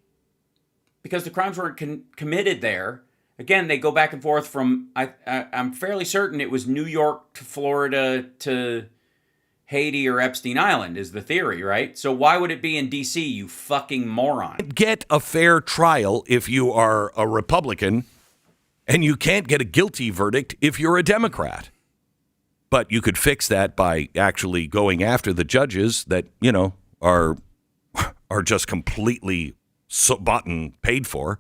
Because the crimes weren't committed there. Again, they go back and forth from, I'm fairly certain it was New York to Florida to Haiti or Epstein Island is the theory, right? So why would it be in D.C., you fucking moron? Get a fair trial if you are a Republican, and you can't get a guilty verdict if you're a Democrat. But you could fix that by actually going after the judges that, you know, are just completely bought and paid for.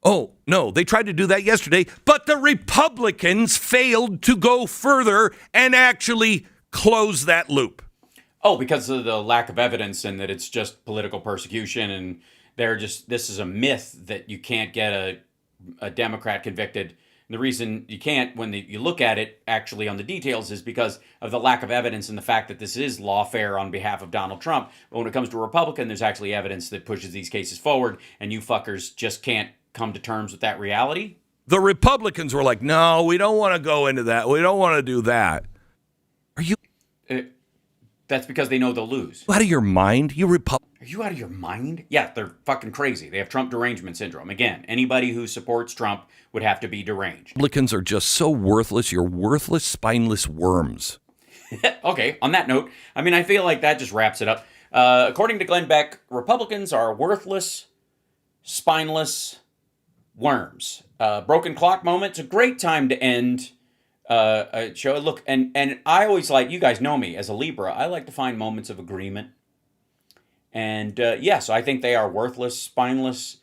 Oh, no, they tried to do that yesterday, but the Republicans failed to go further and actually close that loop. Oh, because of the lack of evidence and that it's just political persecution, and this is a myth that you can't get a Democrat convicted. And the reason you can't, when you look at it actually on the details, is because of the lack of evidence and the fact that this is lawfare on behalf of Donald Trump. But when it comes to a Republican, there's actually evidence that pushes these cases forward, and you fuckers just can't come to terms with that reality. The Republicans were like, no, we don't want to go into that. We don't want to do that. Are you... That's because they know they'll lose. Out of your mind? Are you out of your mind? Yeah, they're fucking crazy. They have Trump derangement syndrome. Again, anybody who supports Trump would have to be deranged. Republicans are just so worthless. You're worthless, spineless worms. Okay, on that note, I mean, I feel like that just wraps it up. According to Glenn Beck, Republicans are worthless, spineless worms. Broken clock moment's a great time to end a show. Look, and I always like, you guys know me as a Libra, I like to find moments of agreement. And yes, I think they are worthless, spineless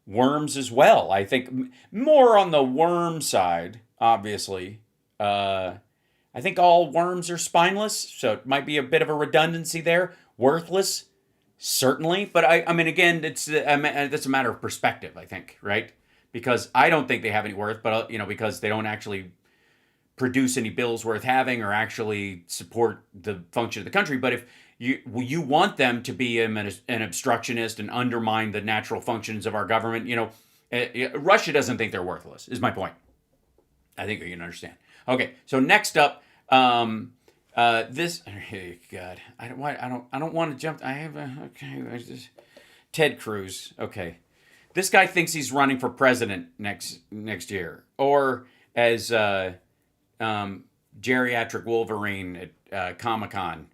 worms as well. I think more on the worm side, obviously. I think all worms are spineless, so it might be a bit of a redundancy there. Worthless, certainly. But I mean, again, that's a matter of perspective, I think, right? Because I don't think they have any worth, but because they don't actually produce any bills worth having or actually support the function of the country. But if you want them to be an obstructionist and undermine the natural functions of our government, Russia doesn't think they're worthless, is my point. I think you can understand. Okay, so next up, this. Oh God, I don't want to jump. Ted Cruz. Okay, this guy thinks he's running for president next year, or as geriatric Wolverine at Comic-Con.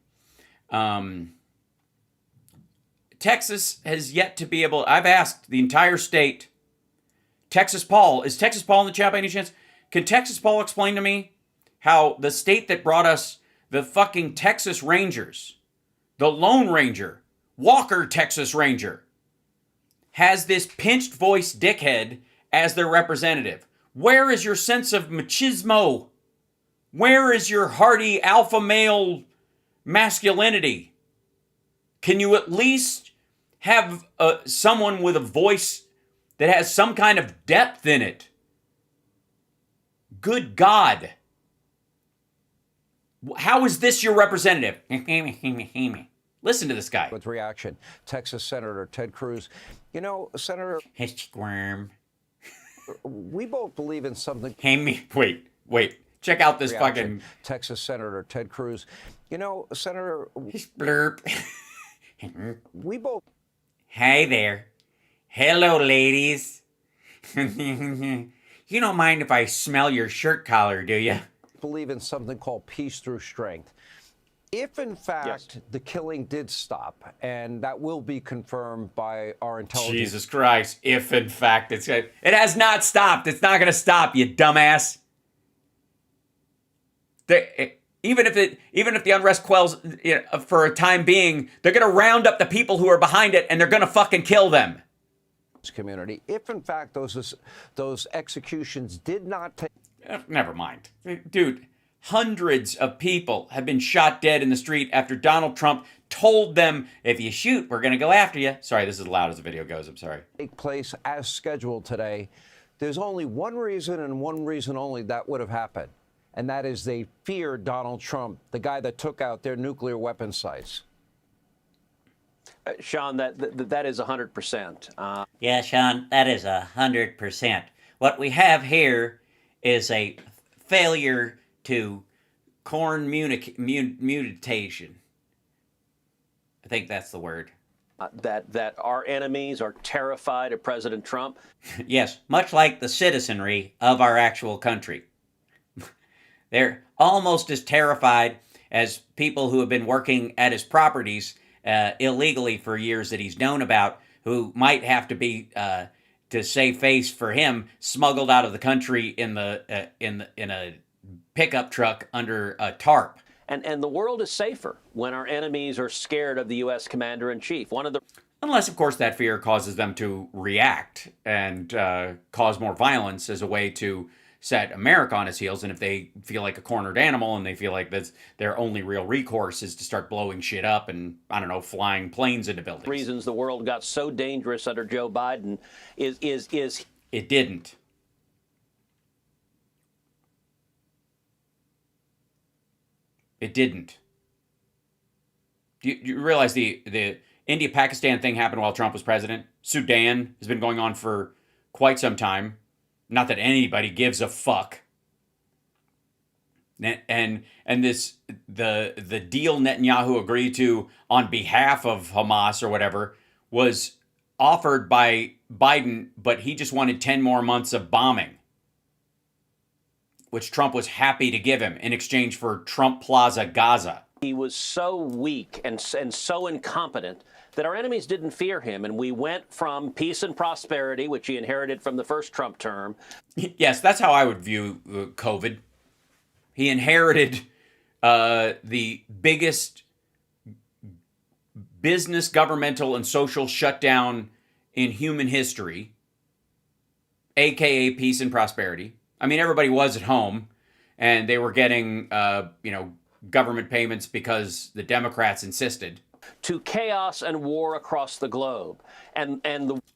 Texas has yet to be able... I've asked the entire state. Texas Paul. Is Texas Paul in the chat by any chance? Can Texas Paul explain to me how the state that brought us the fucking Texas Rangers, the Lone Ranger, Walker Texas Ranger, has this pinched voice dickhead as their representative? Where is your sense of machismo? Where is your hearty alpha male masculinity? Can you at least have someone with a voice that has some kind of depth in it? Good God. How is this your representative? Listen to this guy. With reaction, Texas Senator Ted Cruz. Senator... Squirm. We both believe in something... Wait. Check out this reaction. fucking... Texas Senator Ted Cruz. Senator... Blurp. We both... Hey there. Hello, ladies. You don't mind if I smell your shirt collar, do you? Believe in something called peace through strength. If, in fact, the killing did stop, and that will be confirmed by our intelligence... Jesus Christ. If, in fact, it has not stopped. It's not going to stop, you dumbass. Even if the unrest quells, for a time being, they're going to round up the people who are behind it and they're going to fucking kill them. Community, if in fact those executions did not take. Never mind, dude. Hundreds of people have been shot dead in the street after Donald Trump told them, if you shoot, we're going to go after you. Sorry, this is as loud as the video goes. I'm sorry. Take place as scheduled today. There's only one reason and one reason only that would have happened. And that is they feared Donald Trump, the guy that took out their nuclear weapon sites. Sean, that is 100%. Yeah, Sean, that is 100%. What we have here is a failure to mutation. I think that's the word. That our enemies are terrified of President Trump. Yes, much like the citizenry of our actual country. They're almost as terrified as people who have been working at his properties illegally for years that he's known about, who might have to be, to save face for him, smuggled out of the country in a pickup truck under a tarp. And the world is safer when our enemies are scared of the U.S. Commander-in-Chief. Unless, of course, that fear causes them to react and cause more violence as a way to set America on its heels. And if they feel like a cornered animal and they feel like that's their only real recourse is to start blowing shit up and, I don't know, flying planes into buildings. Reasons the world got so dangerous under Joe Biden is it didn't. It didn't. You realize the India-Pakistan thing happened while Trump was president? Sudan has been going on for quite some time. Not that anybody gives a fuck. And this the deal Netanyahu agreed to on behalf of Hamas or whatever was offered by Biden, but he just wanted 10 more months of bombing, which Trump was happy to give him in exchange for Trump Plaza Gaza. He was so weak and so incompetent that our enemies didn't fear him. And we went from peace and prosperity, which he inherited from the first Trump term. Yes, that's how I would view COVID. He inherited the biggest business, governmental, and social shutdown in human history, a.k.a. peace and prosperity. I mean, everybody was at home, and they were getting, government payments because the Democrats insisted. To chaos and war across the globe.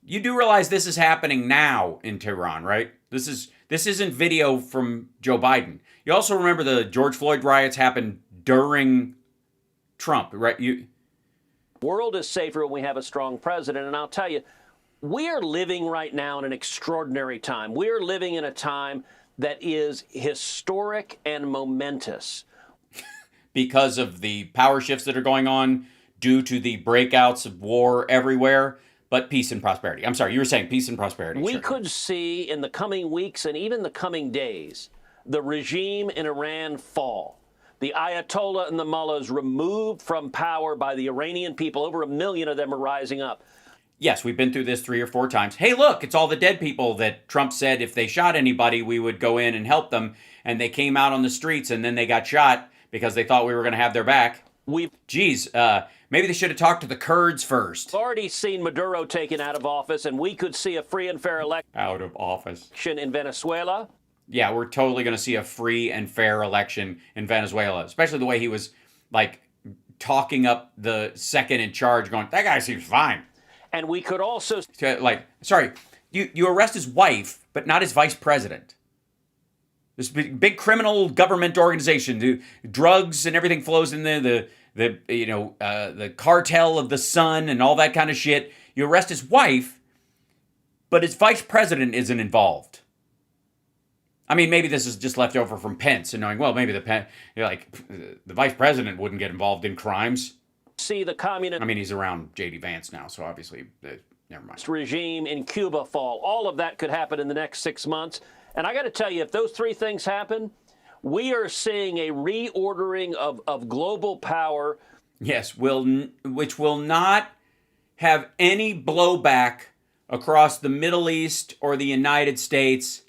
You do realize this is happening now in Tehran, right? This isn't video from Joe Biden. You also remember the George Floyd riots happened during Trump, right? The world is safer when we have a strong president, and I'll tell you, we are living right now in an extraordinary time. We are living in a time that is historic and momentous. Because of the power shifts that are going on due to the breakouts of war everywhere, but peace and prosperity. I'm sorry, you were saying peace and prosperity. We could see in the coming weeks and even the coming days, the regime in Iran fall. The Ayatollah and the mullahs removed from power by the Iranian people. Over 1 million of them are rising up. Yes, we've been through this 3 or 4 times. Hey, look, it's all the dead people that Trump said if they shot anybody, we would go in and help them. And they came out on the streets and then they got shot because they thought we were going to have their back. Maybe they should have talked to the Kurds first. We've already seen Maduro taken out of office, and we could see a free and fair election. Out of office. In Venezuela. Yeah, we're totally going to see a free and fair election in Venezuela, especially the way he was, talking up the second in charge, going, that guy seems fine. And we could also... you arrest his wife, but not his vice president. This big criminal government organization, the drugs and everything flows in there, the cartel of the sun and all that kind of shit. You arrest his wife, but his vice president isn't involved. I mean, maybe this is just left over from Pence and knowing, well, maybe the vice president wouldn't get involved in crimes. See the communist... I mean, he's around J.D. Vance now, so obviously, never mind. ...regime in Cuba fall. All of that could happen in the next 6 months. And I got to tell you, if those 3 things happen, we are seeing a reordering of global power. Yes, which will not have any blowback across the Middle East or the United States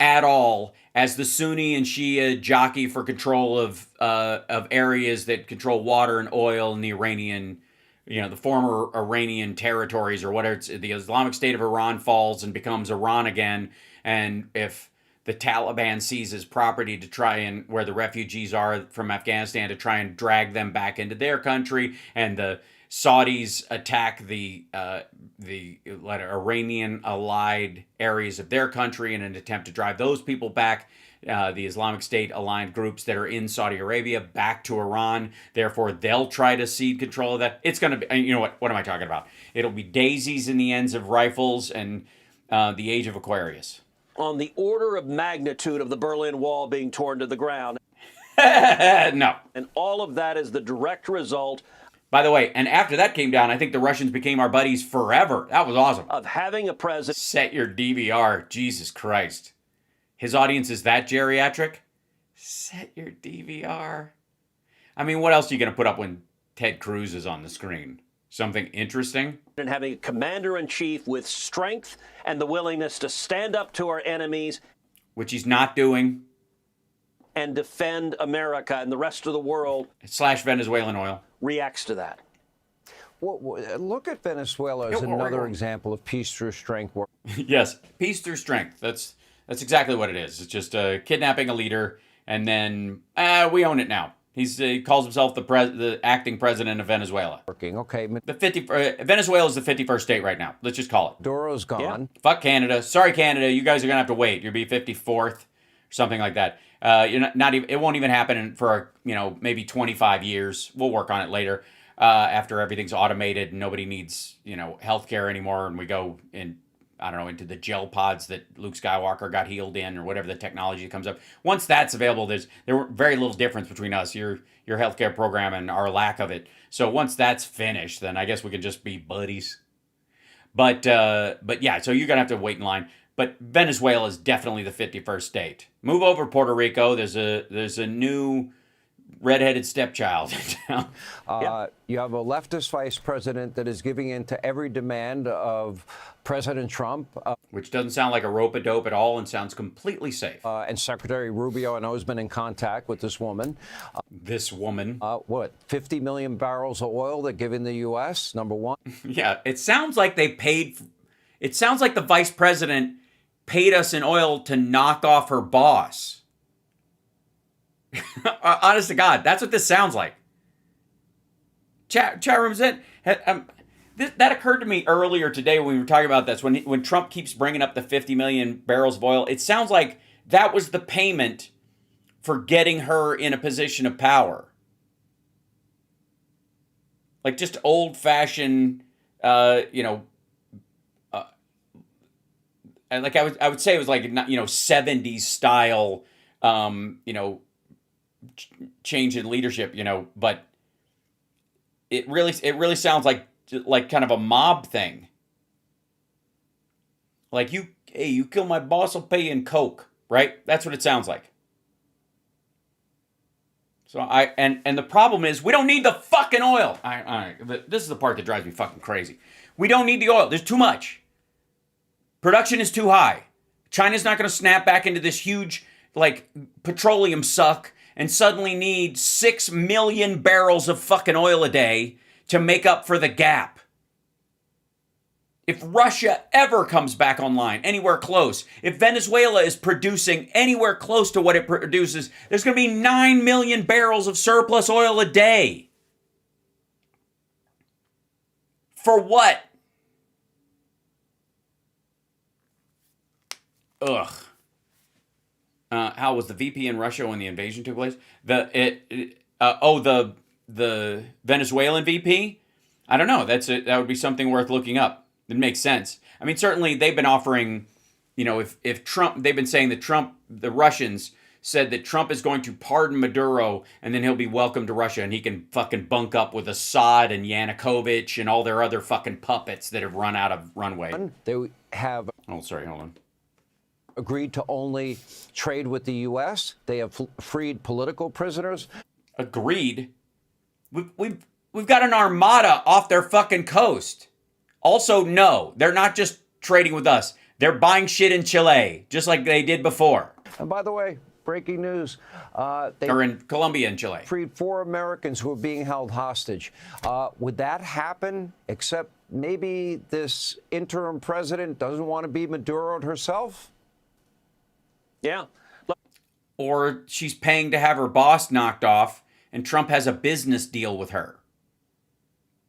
at all as the Sunni and Shia jockey for control of areas that control water and oil in the Iranian, the former Iranian territories or whatever. The Islamic State of Iran falls and becomes Iran again. And if the Taliban seizes property to try and where the refugees are from Afghanistan to try and drag them back into their country, and the Saudis attack the Iranian allied areas of their country in an attempt to drive those people back, the Islamic State aligned groups that are in Saudi Arabia back to Iran. Therefore, they'll try to cede control of that. It's going to be, what am I talking about? It'll be daisies in the ends of rifles and the age of Aquarius. On the order of magnitude of the Berlin Wall being torn to the ground. No. And all of that is the direct result. By the way, and after that came down, I think the Russians became our buddies forever. That was awesome. Of having a president. Set your DVR. Jesus Christ. His audience is that geriatric? Set your DVR. I mean, what else are you going to put up when Ted Cruz is on the screen? Something interesting? And having a commander-in-chief with strength and the willingness to stand up to our enemies. Which he's not doing. And defend America and the rest of the world. / Venezuelan oil. Reacts to that. Well, look at Venezuela as another example of peace through strength. Yes, peace through strength. That's exactly what it is. It's just kidnapping a leader, and then we own it now. He calls himself the acting president of Venezuela. Okay. Venezuela is the 51st state right now. Let's just call it. Maduro's gone. Yeah. Fuck Canada. Sorry, Canada. You guys are gonna have to wait. You'll be 54th, or something like that. You're not even. It won't even happen for maybe 25 years. We'll work on it later after everything's automated and nobody needs healthcare anymore, and we go in. I don't know, into the gel pods that Luke Skywalker got healed in, or whatever the technology comes up. Once that's available, there very little difference between us, your healthcare program, and our lack of it. So once that's finished, then I guess we can just be buddies. But yeah, so you're gonna have to wait in line. But Venezuela is definitely the 51st state. Move over, Puerto Rico. There's a new redheaded stepchild in town. You have a leftist vice president that is giving in to every demand of President Trump. Which doesn't sound like a rope-a-dope at all and sounds completely safe. And Secretary Rubio, I know, has been in contact with this woman. This woman? 50 million barrels of oil they're giving the U.S., number one. Yeah, it sounds like it sounds like the vice president paid us in oil to knock off her boss. Honest to God, that's what this sounds like. Chat room, that occurred to me earlier today when we were talking about this. When Trump keeps bringing up the 50 million barrels of oil, it sounds like that was the payment for getting her in a position of power. Like just old-fashioned, like I would say it was like 70s style, change in leadership, but it really sounds like kind of a mob thing. Like you kill my boss, I'll pay you in coke, right? That's what it sounds like. So and the problem is we don't need the fucking oil. This is the part that drives me fucking crazy. We don't need the oil. There's too much. Production is too high. China's not going to snap back into this huge petroleum suck and suddenly need 6 million barrels of fucking oil a day to make up for the gap. If Russia ever comes back online, anywhere close, if Venezuela is producing anywhere close to what it produces, there's going to be 9 million barrels of surplus oil a day. For what? Ugh. How was the VP in Russia when the invasion took place? The Venezuelan VP? I don't know. That would be something worth looking up. It makes sense. I mean, certainly they've been offering, if Trump, they've been saying that the Russians said that Trump is going to pardon Maduro and then he'll be welcome to Russia and he can fucking bunk up with Assad and Yanukovych and all their other fucking puppets that have run out of runway. They have. Oh, sorry, hold on. Agreed to only trade with the U.S. They have freed political prisoners. Agreed? We've got an armada off their fucking coast. Also, no, they're not just trading with us. They're buying shit in Chile, just like they did before. And by the way, breaking news. They Or in Colombia and Chile. freed 4 Americans who were being held hostage. Would that happen, except maybe this interim president doesn't want to be Maduro herself? Yeah. Or she's paying to have her boss knocked off, and Trump has a business deal with her.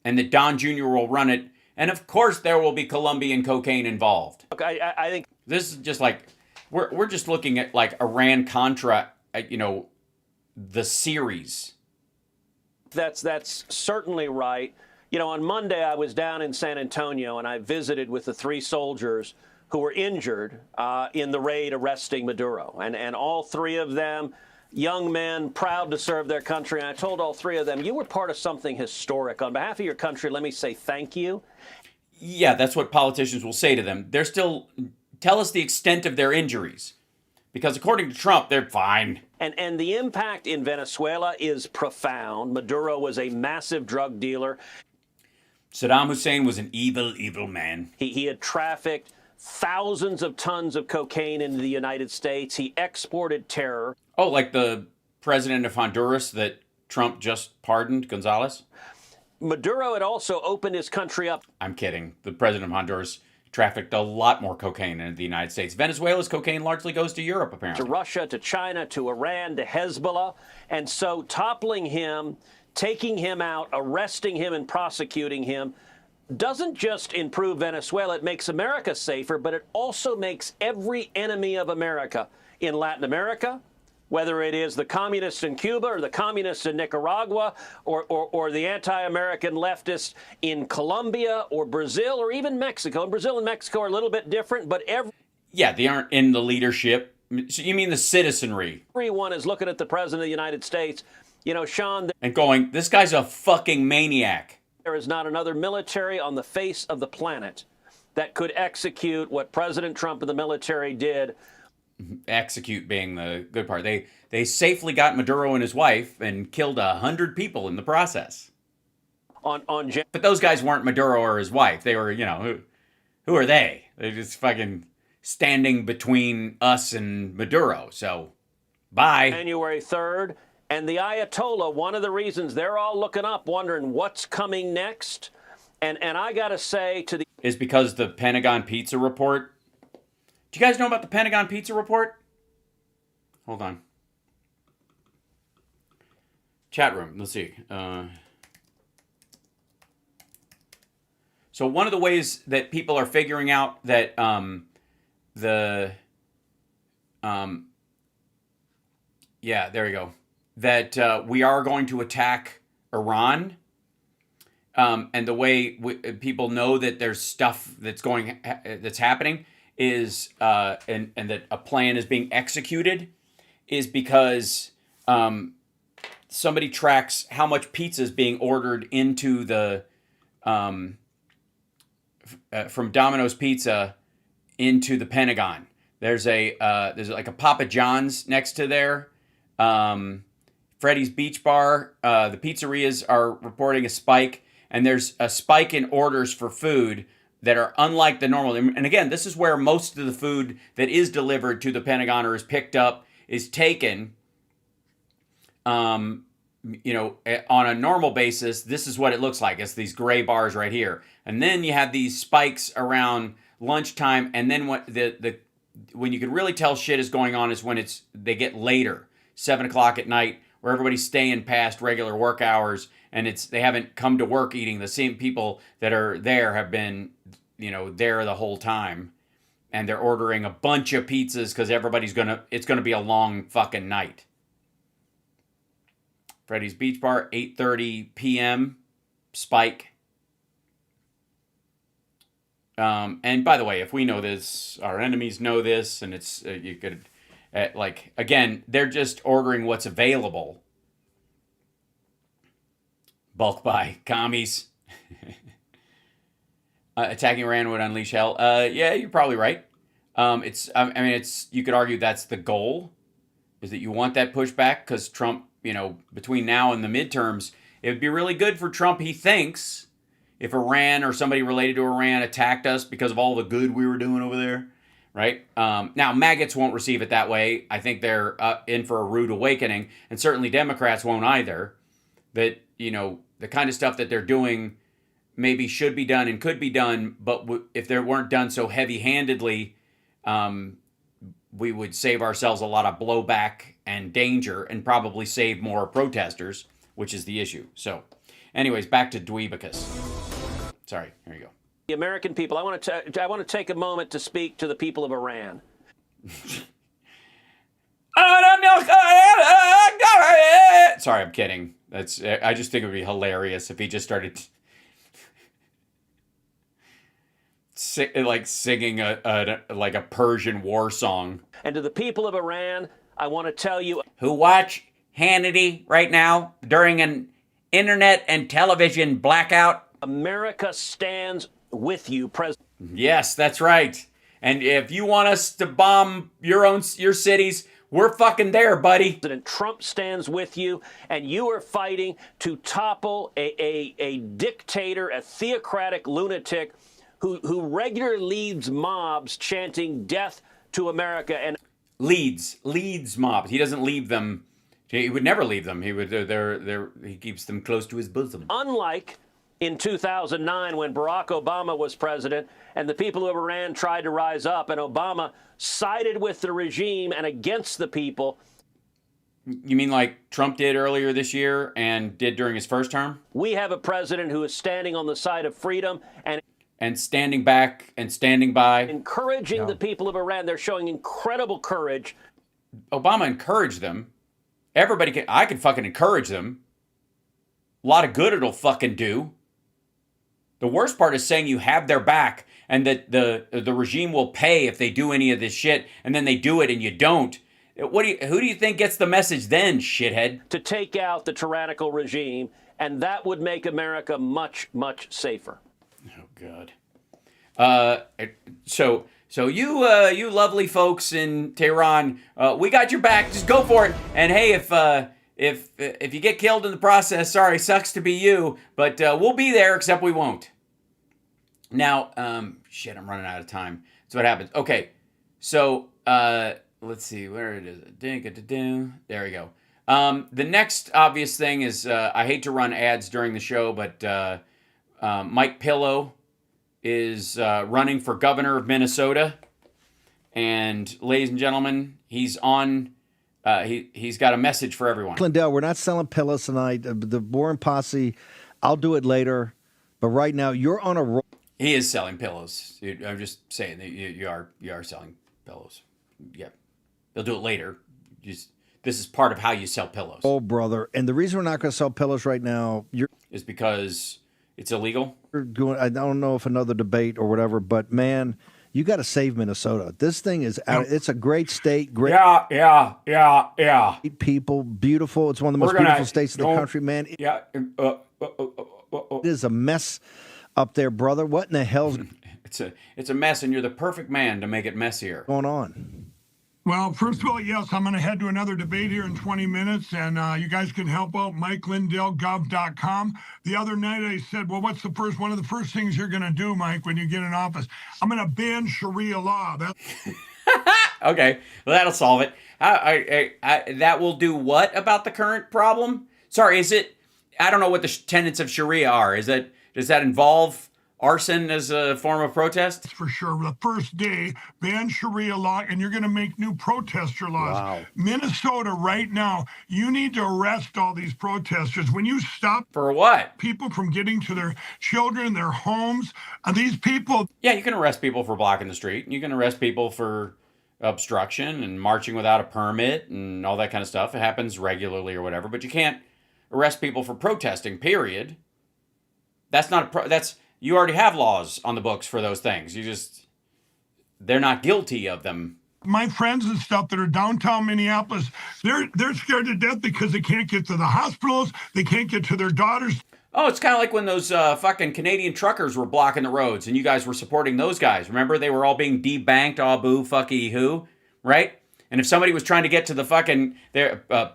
And that Don Jr. will run it. And of course there will be Colombian cocaine involved. Look, I think This is just like, we're just looking at like Iran-Contra, the series. that's certainly right. On Monday, I was down in San Antonio, and I visited with the 3 soldiers who were injured in the raid arresting Maduro. And all 3 of them, young men, proud to serve their country. And I told all 3 of them, you were part of something historic. On behalf of your country, let me say thank you. Yeah, that's what politicians will say to them. They're still, tell us the extent of their injuries. Because according to Trump, they're fine. And the impact in Venezuela is profound. Maduro was a massive drug dealer. Saddam Hussein was an evil, evil man. He had trafficked thousands of tons of cocaine into the United States. He exported terror. Oh, like the president of Honduras that Trump just pardoned, Gonzalez? Maduro had also opened his country up. I'm kidding. The president of Honduras trafficked a lot more cocaine into the United States. Venezuela's cocaine largely goes to Europe, apparently. To Russia, to China, to Iran, to Hezbollah. And so toppling him, taking him out, arresting him, and prosecuting him doesn't just improve Venezuela. It makes America safer, but it also makes every enemy of America in Latin America, whether it is the communists in Cuba or the communists in Nicaragua or the anti-American leftists in Colombia or Brazil or even Mexico. And Brazil and Mexico are a little bit different, but Yeah, they aren't in the leadership. So you mean the citizenry? everyone is looking at the President of the United States. Sean, And going, this guy's a fucking maniac. there is not another military on the face of the planet that could execute what President Trump and the military did. Execute being the good part. They safely got Maduro and his wife and killed 100 people in the process. But those guys weren't Maduro or his wife. They were, who are they? They're just fucking standing between us and Maduro. So, bye. January 3rd. And the Ayatollah, one of the reasons they're all looking up, wondering what's coming next. And I got to say to the... Is because the Pentagon Pizza Report. Do you guys know about the Pentagon Pizza Report? Hold on. Chat room. Let's see. So one of the ways that people are figuring out that yeah, there you go. That we are going to attack Iran. And the way people know that there's stuff that's happening is, and that a plan is being executed, is because somebody tracks how much pizza is being ordered into the from Domino's Pizza into the Pentagon. There's like a Papa John's next to there. Freddy's Beach Bar. The pizzerias are reporting a spike, and there's a spike in orders for food that are unlike the normal. And again, this is where most of the food that is delivered to the Pentagon or is picked up is taken. On a normal basis, this is what it looks like. It's these gray bars right here. And then you have these spikes around lunchtime, and then when you can really tell shit is going on is when they get later, 7 o'clock at night, where everybody's staying past regular work hours, and they haven't come to work eating. The same people that are there have been, there the whole time, and they're ordering a bunch of pizzas because it's gonna be a long fucking night. Freddy's Beach Bar, 8:30 p.m. spike. And by the way, if we know this, our enemies know this, and it's you could. Again, they're just ordering what's available. Bulk buy. Commies. Attacking Iran would unleash hell. Yeah, you're probably right. You could argue that's the goal, is that you want that pushback, because Trump, between now and the midterms, it would be really good for Trump, he thinks, if Iran or somebody related to Iran attacked us because of all the good we were doing over there. right? Now, maggots won't receive it that way. I think they're in for a rude awakening, and certainly Democrats won't either. That, the kind of stuff that they're doing maybe should be done and could be done, but if they weren't done so heavy-handedly, we would save ourselves a lot of blowback and danger and probably save more protesters, which is the issue. So, anyways, back to Dweebicus. Sorry, here you go. The American people, I want to take a moment to speak to the people of Iran. Sorry, I'm kidding. I just think it would be hilarious if he just started singing a Persian war song. And to the people of Iran, I want to tell you, who watch Hannity right now during an internet and television blackout, America stands with you, President. Yes, that's right. And if you want us to bomb your cities, we're fucking there, buddy. President Trump stands with you, and you are fighting to topple a dictator, a theocratic lunatic who regularly leads mobs chanting death to America. And leads mobs. He doesn't leave them. He would never leave them. He keeps them close to his bosom. Unlike in 2009 when Barack Obama was president and the people of Iran tried to rise up and Obama sided with the regime and against the people. You mean like Trump did earlier this year and did during his first term? We have a president who is standing on the side of freedom and standing back and standing by. Encouraging the people of Iran. They're showing incredible courage. Obama encouraged them. I can fucking encourage them. A lot of good it'll fucking do. The worst part is saying you have their back and that the regime will pay if they do any of this shit, and then they do it and you don't. Who do you think gets the message then, shithead? To take out the tyrannical regime, and that would make America much, much safer. Oh, God. So you lovely folks in Tehran, we got your back. Just go for it. And hey, if you get killed in the process, sorry, sucks to be you, but we'll be there, except we won't. Now, shit, I'm running out of time. That's what happens. Okay, so let's see, where it is. There we go. The next obvious thing is, I hate to run ads during the show, but Mike Pillow is running for governor of Minnesota. And ladies and gentlemen, he's on... he's got a message for everyone. Lindell, we're not selling pillows tonight. The Boring Posse, I'll do it later. But right now, you're on a roll. He is selling pillows. I'm just saying that you are selling pillows. Yeah, they'll do it later. This is part of how you sell pillows. Oh, brother! And the reason we're not going to sell pillows right now is because it's illegal. I don't know if another debate or whatever, but man. You got to save Minnesota. This thing is out. It's a great state. Great. Yeah. People, beautiful. It's one of the most beautiful states in the country, man. It is a mess up there, brother. What in the hell's It's a mess, and you're the perfect man to make it messier. going on? Well, first of all, yes, I'm going to head to another debate here in 20 minutes, and you guys can help out, MikeLindellGov.com. The other night I said, well, what's one of the first things you're going to do, Mike, when you get in office? I'm going to ban Sharia law. Okay, well, that'll solve it. That will do what about the current problem? Sorry, I don't know what the tenets of Sharia are. Does that involve arson as a form of protest? For sure. The first day, ban Sharia law, and you're going to make new protester laws. Wow. Minnesota, right now, you need to arrest all these protesters. When you stop... For what? People from getting to their children, their homes, these people... Yeah, you can arrest people for blocking the street. You can arrest people for obstruction and marching without a permit and all that kind of stuff. It happens regularly or whatever, but you can't arrest people for protesting, period. That's not you already have laws on the books for those things. They're not guilty of them. My friends and stuff that are downtown Minneapolis, they're scared to death because they can't get to the hospitals. They can't get to their daughters. Oh, it's kind of like when those fucking Canadian truckers were blocking the roads and you guys were supporting those guys. Remember, they were all being debanked, all boo, fucky who, right? And if somebody was trying to get to the fucking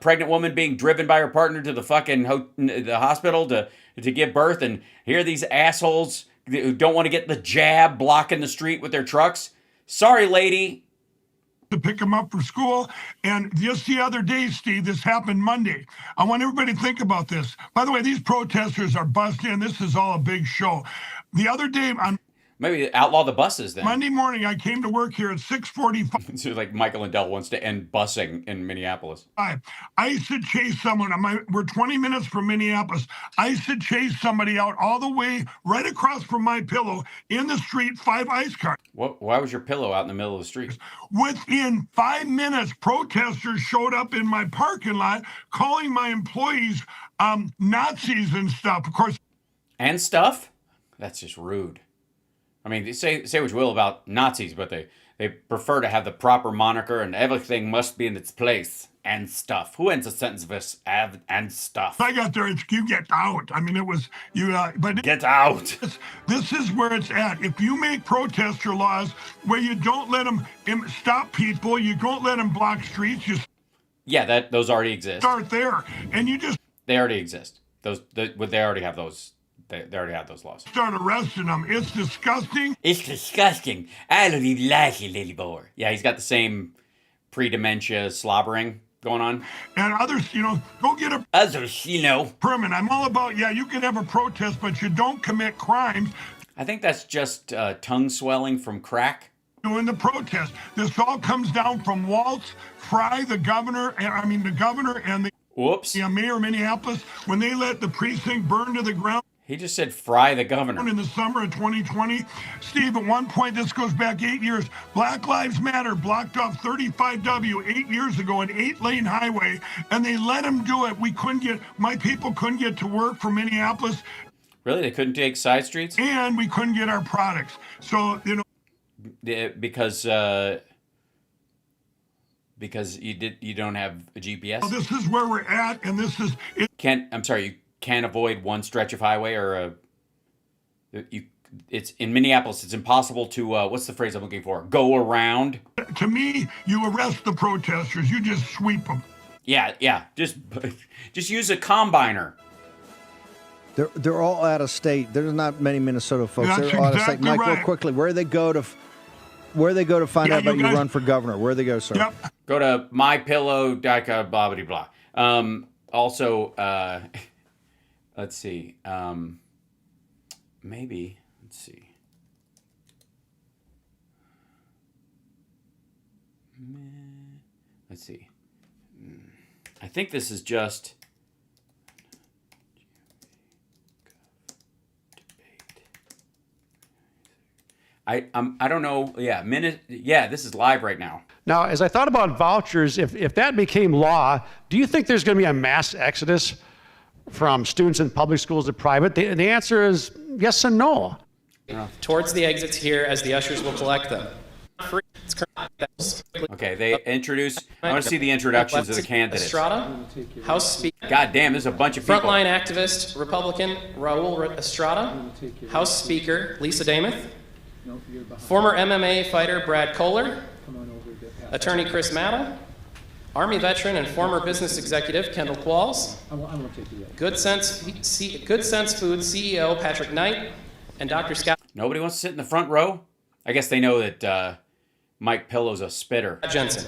pregnant woman being driven by her partner to the fucking the hospital to give birth, and here are these assholes who don't want to get the jab blocking the street with their trucks. Sorry, lady. To pick them up for school. And just the other day, Steve, this happened Monday. I want everybody to think about this. By the way, these protesters are busting. This is all a big show. The other day on Maybe outlaw the buses then. Monday morning, I came to work here at 6:45. So like Michael Lindell wants to end busing in Minneapolis. I used to chase someone. We're 20 minutes from Minneapolis. I used to chase somebody out all the way right across from my pillow in the street, 5 ice cars. Why was your pillow out in the middle of the street? Within 5 minutes, protesters showed up in my parking lot calling my employees Nazis and stuff. Of course. And stuff? That's just rude. I mean, say what you will about Nazis, but they prefer to have the proper moniker and everything must be in its place and stuff. Who ends a sentence with this and stuff? I got there, you get out. I mean, it was, but get out. This is where it's at. If you make protester laws where you don't let them stop people, you don't let them block streets, yeah, those already exist. Start there, and they already exist. They already have those. They already have those laws. Start arresting them. It's disgusting. It's disgusting. I don't even like it anymore. Yeah, he's got the same pre-dementia slobbering going on. And others, go get a permit. I'm all about, you can have a protest, but you don't commit crimes. I think that's just tongue swelling from crack. Doing the protest. This all comes down from Waltz, Fry, the governor and the mayor of Minneapolis, when they let the precinct burn to the ground. He just said Fry, the governor. In the summer of 2020, Steve, at one point, this goes back 8 years, Black Lives Matter blocked off 35W 8 years ago, an 8-lane highway, and they let them do it. My people couldn't get to work from Minneapolis. Really? They couldn't take side streets? And we couldn't get our products. So, because you don't have a GPS? Well, this is where we're at, and this is... You can't avoid one stretch of highway it's in Minneapolis. It's impossible to what's the phrase I'm looking for? Go around. To me, you arrest the protesters. You just sweep them. Yeah. Just use a combiner. They're all out of state. There's not many Minnesota folks. That's They're all out of state. exactly Mike, right. real quickly, where they go to find out about you run for governor? Where they go, sir? Yep. Go to mypillow, blah blah blah. Also. Let's see. Maybe. Let's see. Let's see. I think this is just. I don't know. Yeah, this is live right now. Now, as I thought about vouchers, if that became law, do you think there's going to be a mass exodus from students in public schools to private? The answer is yes and no. Towards the exits here as the ushers will collect them. Okay, they introduce. I want to see the introductions of the candidates. Estrada, House Speaker. God damn, there's a bunch of people. Frontline activist, Republican Raul Estrada. House Speaker Lisa Dameth. Former MMA fighter Brad Kohler. Attorney Chris Matta. Army veteran and former business executive Kendall Qualls, Good Sense Foods CEO Patrick Knight, and Dr. Scott. Nobody wants to sit in the front row? I guess they know that Mike Pillow's a spitter. Jensen.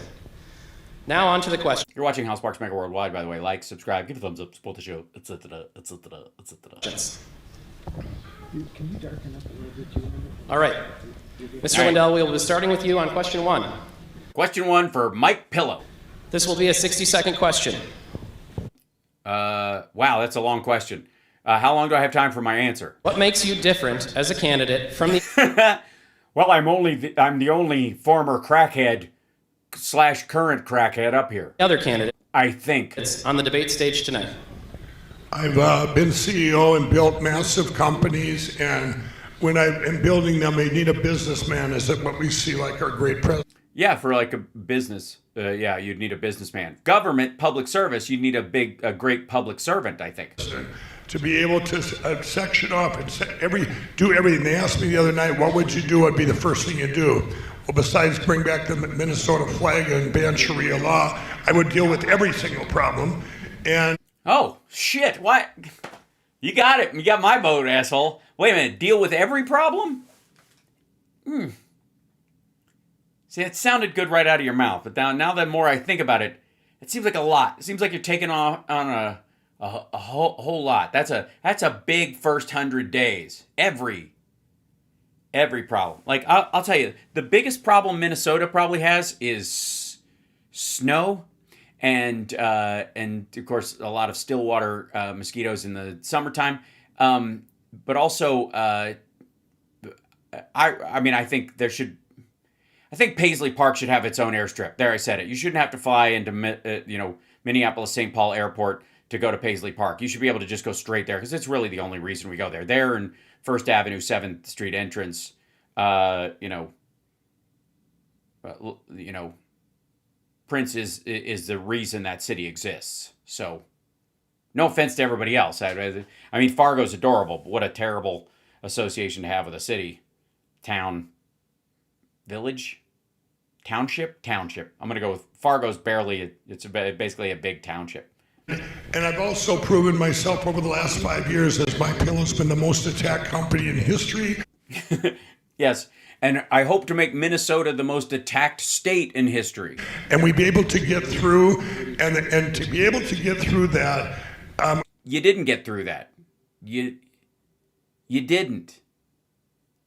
Now on to the question. You're watching House Sparks Megaworldwiide, by the way. Like, subscribe, give a thumbs up, support the show, etc. Can you darken up a little bit? All right. Mr. Lindell, we'll be starting with you on question 1. Question 1 for Mike Pillow. This will be a 60-second question. Wow, that's a long question. How long do I have time for my answer? What makes you different as a candidate from the... Well, I'm the only former crackhead / current crackhead up here. Other candidate. I think. It's on the debate stage tonight. I've been CEO and built massive companies, and when I'm building them, they need a businessman. Is that what we see like our great president? Yeah, for like a business, you'd need a businessman. Government, public service, you'd need a great public servant, I think. To be able to section up and do everything. They asked me the other night, what would you do? What'd be the first thing you do? Well, besides bring back the Minnesota flag and ban Sharia law, I would deal with every single problem. And oh, shit, what? You got it. You got my vote, asshole. Wait a minute, deal with every problem? See, it sounded good right out of your mouth, but now the more I think about it, it seems like a lot. It seems like you're taking on a whole lot. That's a big first 100 days. Every problem. Like I'll tell you, the biggest problem Minnesota probably has is snow, and of course a lot of still water mosquitoes in the summertime. But also, I think there should. I think Paisley Park should have its own airstrip. There, I said it. You shouldn't have to fly into Minneapolis St. Paul Airport to go to Paisley Park. You should be able to just go straight there because it's really the only reason we go there. There and First Avenue, 7th Street entrance. Prince is the reason that city exists. So, no offense to everybody else. I mean, Fargo's adorable, but what a terrible association to have with a city, town. Village? Township? Township. I'm going to go with Fargo's barely, it's basically a big township. And I've also proven myself over the last 5 years as my pillow's been the most attacked company in history. Yes, and I hope to make Minnesota the most attacked state in history. And we'd be able to get through, and to be able to get through that. You didn't get through that. You didn't.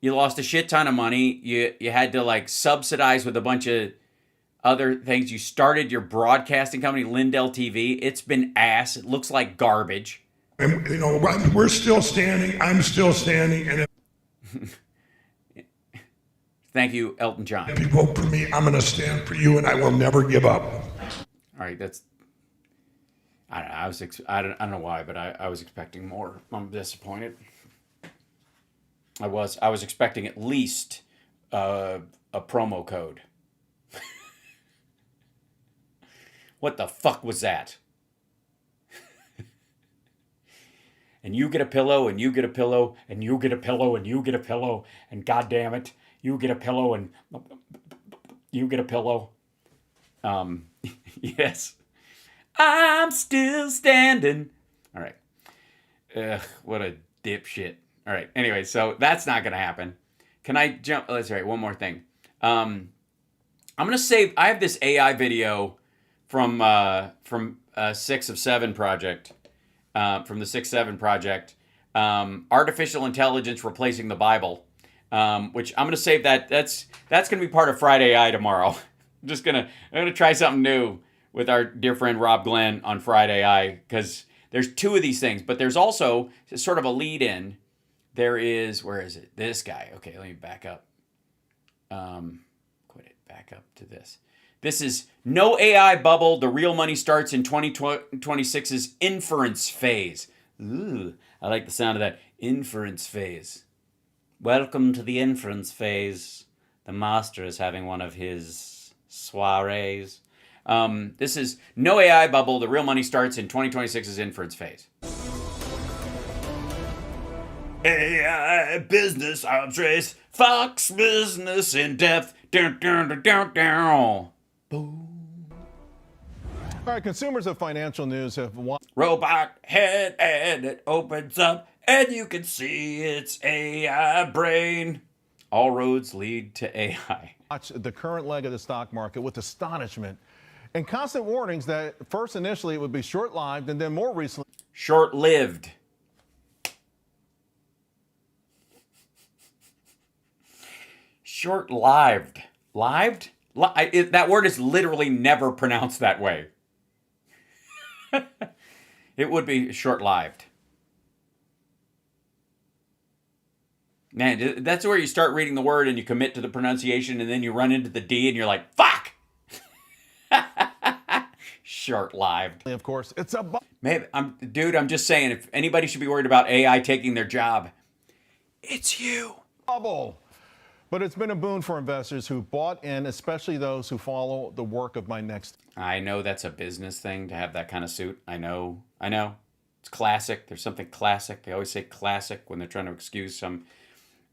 You lost a shit ton of money. You had to like subsidize with a bunch of other things. You started your broadcasting company, Lindell TV. It's been ass. It looks like garbage. And we're still standing. I'm still standing. And thank you, Elton John. If you vote for me, I'm going to stand for you, and I will never give up. All right, that's. I don't know. I don't know why, but I was expecting more. I'm disappointed. I was expecting at least a promo code. What the fuck was that? And you get a pillow, and you get a pillow, and you get a pillow, and you get a pillow, and God damn it, you get a pillow, and you get a pillow. Yes. I'm still standing. All right. Ugh, what a dipshit. All right. Anyway, so that's not going to happen. Can I jump? Oh, that's right. One more thing. I'm going to save. I have this AI video from 6 of 7 project. From the 6-7 project. Artificial intelligence replacing the Bible. Which I'm going to save that. That's going to be part of Friday AI tomorrow. I'm going to try something new with our dear friend Rob Glenn on Friday AI, because there's 2 of these things, but there's also sort of a lead in. There is, where is it? This guy. Okay, let me back up. Quit it. Back up to this. This is no AI bubble. The real money starts in 2026's inference phase. Ooh, I like the sound of that. Inference phase. Welcome to the inference phase. The master is having one of his soirees. This is no AI bubble. The real money starts in 2026's inference phase. AI business arms race. Fox business in depth. Down, down, down, down. Boom. All right, consumers of financial news have robot head, and it opens up, and you can see it's AI brain. All roads lead to AI. Watch the current leg of the stock market with astonishment and constant warnings that first initially it would be short-lived and then more recently short-lived. Short-lived. Lived? That word is literally never pronounced that way. It would be short-lived. Man, that's where you start reading the word and you commit to the pronunciation, and then you run into the D and you're like, fuck! Short-lived. Of course, it's a maybe I'm just saying, if anybody should be worried about AI taking their job, it's you. Bubble. But it's been a boon for investors who bought in, especially those who follow the work of my next. I know that's a business thing to have that kind of suit. I know. It's classic. There's something classic. They always say classic when they're trying to excuse some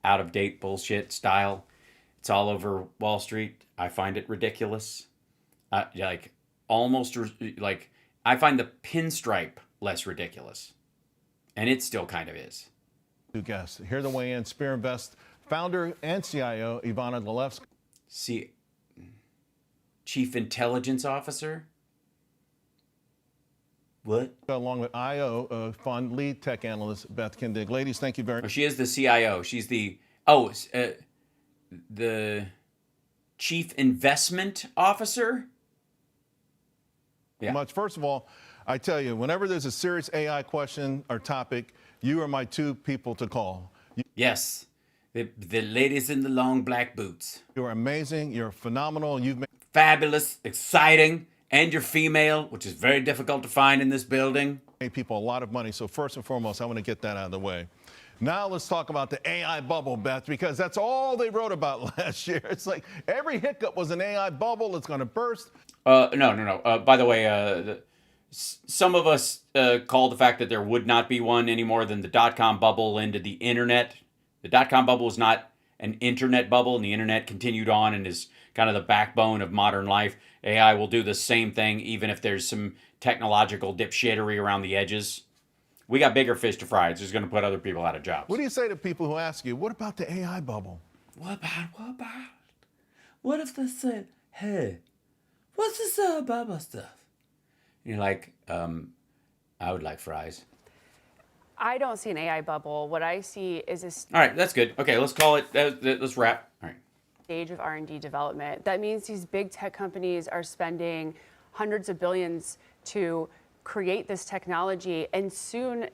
out-of-date bullshit style. It's all over Wall Street. I find it ridiculous. I find the pinstripe less ridiculous. And it still kind of is. Two guests. Here to weigh in, Spear Invest founder and CIO Ivana Zalewska. Chief Intelligence Officer? What? Along with IO Fund lead tech analyst Beth Kindig. Ladies, thank you very Oh, much. she is the CIO. She's the the Chief Investment Officer. Yeah. Much. First of all, I tell you, whenever there's a serious AI question or topic, you are my two people to call. Yes, the ladies in the long black boots. You're amazing. You're phenomenal. You've made Fabulous, exciting, and you're female, which is very difficult to find in this building. people a lot of money. So first and foremost, I want to get that out of the way. Now let's talk about the AI bubble, Beth, because that's all they wrote about last year. It's like every hiccup was an AI bubble. It's going to burst. No. By the way, some of us call the fact that there would not be one any more than the dot-com bubble into the internet. The dot-com bubble was not an internet bubble, and the internet continued on and is kind of the backbone of modern life. AI will do the same thing, even if there's some technological dipshittery around the edges. We got bigger fish to fry. It's just going to put other people out of jobs. What do you say to people who ask you, what about the AI bubble? What if they said, hey, what's this bubble stuff? And you're like, I would like fries. I don't see an AI bubble. What I see is a All right, that's good. Okay, let's call it, let's wrap. All right. stage of R&D development. That means these big tech companies are spending hundreds of billions to create this technology. And soon,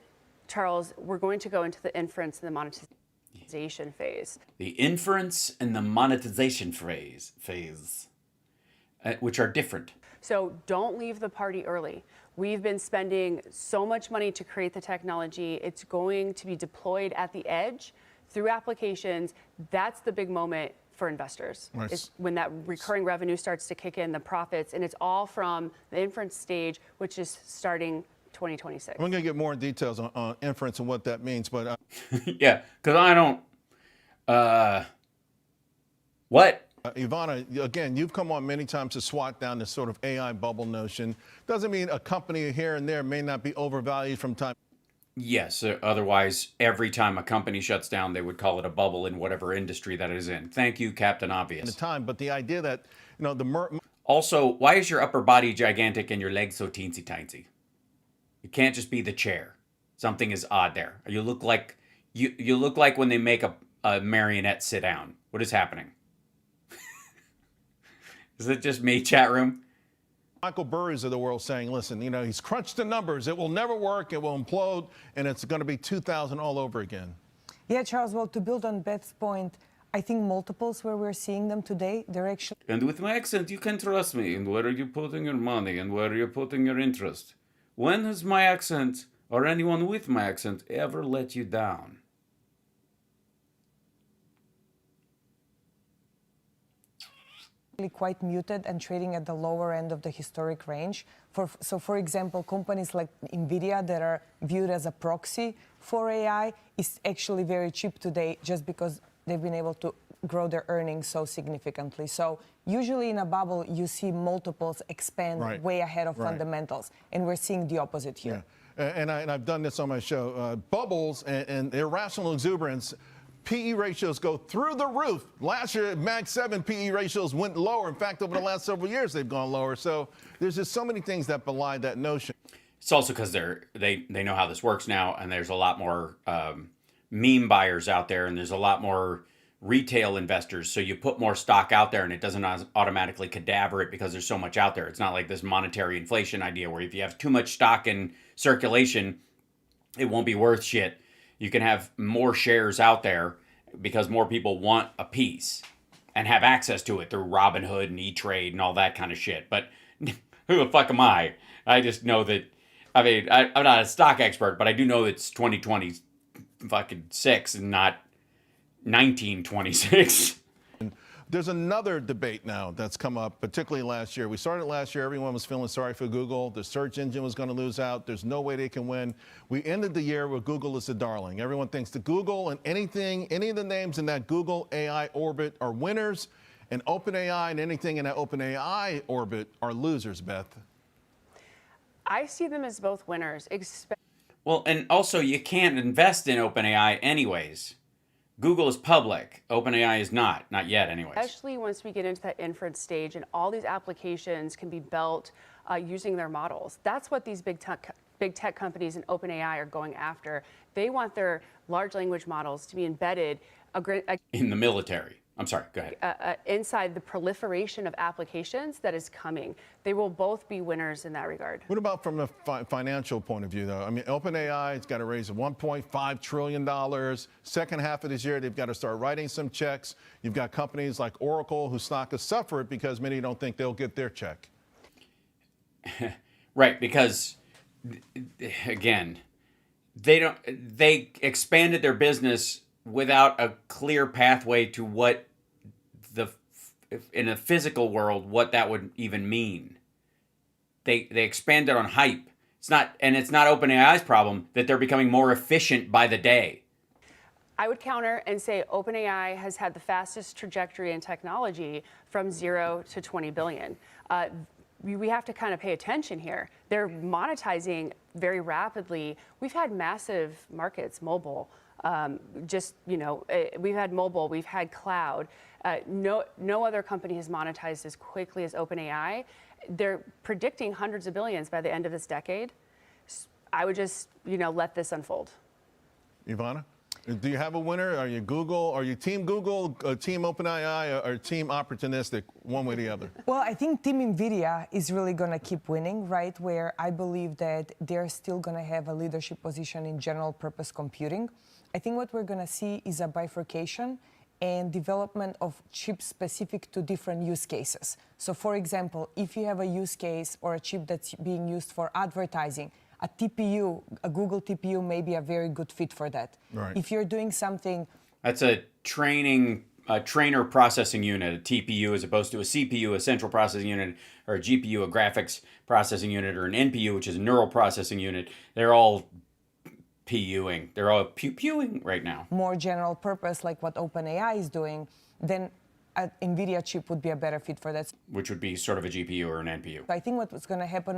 Charles, we're going to go into the inference and the monetization phase. The inference and the monetization phase, which are different. So don't leave the party early. We've been spending so much money to create the technology. It's going to be deployed at the edge through applications. That's the big moment for investors. Nice. It's when that recurring revenue starts to kick in, the profits, and it's all from the inference stage, which is starting 2026. I'm going to get more details on inference and what that means, but Yeah, because I don't. What? Ivana, again, you've come on many times to swat down this sort of AI bubble notion. Doesn't mean a company here and there may not be overvalued from time. Yes, otherwise, every time a company shuts down, they would call it a bubble in whatever industry that is in. Thank you, Captain Obvious. The time, but the idea that, you know, Also, why is your upper body gigantic and your legs so teensy-tiny? It can't just be the chair. Something is odd there. You look like you look like when they make a marionette sit down. What is happening? Is it just me, chat room? Michael Burry's of the world saying, listen, you know, he's crunched the numbers. It will never work. It will implode. And it's going to be 2000 all over again. Yeah, Charles, well, to build on Beth's point, I think multiples where we're seeing them today, they're actually... And with my accent, you can trust me. And where are you putting your money and where are you putting your interest? When has my accent or anyone with my accent ever let you down? quite muted and trading at the lower end of the historic range. For example, companies like NVIDIA that are viewed as a proxy for AI is actually very cheap today just because they've been able to grow their earnings so significantly. So usually in a bubble, you see multiples expand way ahead of fundamentals. And we're seeing the opposite here. Yeah. And I've done this on my show. Bubbles and irrational exuberance, PE ratios go through the roof. Last year, Mag 7 PE ratios went lower. In fact, over the last several years, they've gone lower. So there's just so many things that belie that notion. It's also because they know how this works now, and there's a lot more meme buyers out there, and there's a lot more retail investors. So you put more stock out there, and it doesn't automatically cadaver it because there's so much out there. It's not like this monetary inflation idea where if you have too much stock in circulation, it won't be worth shit. You can have more shares out there because more people want a piece and have access to it through Robinhood and E-Trade and all that kind of shit. But who the fuck am I? I just know that, I mean, I'm not a stock expert, but I do know it's 2026 and not 1926. There's another debate now that's come up, particularly last year. We started last year, everyone was feeling sorry for Google. The search engine was going to lose out. There's no way they can win. We ended the year where Google is the darling. Everyone thinks that Google and any of the names in that Google AI orbit are winners, and OpenAI and anything in that OpenAI orbit are losers, Beth. I see them as both winners. Well, and also you can't invest in OpenAI anyways. Google is public. OpenAI is not yet, anyways. Especially once we get into that inference stage and all these applications can be built using their models. That's what these big tech companies and OpenAI are going after. They want their large language models to be embedded in the military. I'm sorry, go ahead. Inside the proliferation of applications that is coming. They will both be winners in that regard. What about from a financial point of view, though? I mean, OpenAI has got to raise $1.5 trillion. Second half of this year, they've got to start writing some checks. You've got companies like Oracle whose stock has suffered because many don't think they'll get their check. Right, because, again, they expanded their business without a clear pathway to what in a physical world, what that would even mean. They expanded on hype. It's not OpenAI's problem that they're becoming more efficient by the day. I would counter and say OpenAI has had the fastest trajectory in technology from 0 to 20 billion. We have to kind of pay attention here. They're monetizing very rapidly. We've had massive markets, mobile. We've had mobile, we've had cloud. No other company has monetized as quickly as OpenAI. They're predicting hundreds of billions by the end of this decade. I would just, let this unfold. Ivana, do you have a winner? Are you Google? Are you Team Google, Team OpenAI, or Team Opportunistic, one way or the other? Well, I think Team NVIDIA is really going to keep winning, right? Where I believe that they're still going to have a leadership position in general purpose computing. I think what we're going to see is a bifurcation and development of chips specific to different use cases. So, for example, if you have a use case or a chip that's being used for advertising, a TPU, a Google TPU may be a very good fit for that. Right. If you're doing something... That's a trainer processing unit, a TPU, as opposed to a CPU, a central processing unit, or a GPU, a graphics processing unit, or an NPU, which is a neural processing unit. They're all PUing. They're all pew-pewing right now. More general purpose, like what OpenAI is doing, then an NVIDIA chip would be a better fit for that. Which would be sort of a GPU or an NPU. I think what's going to happen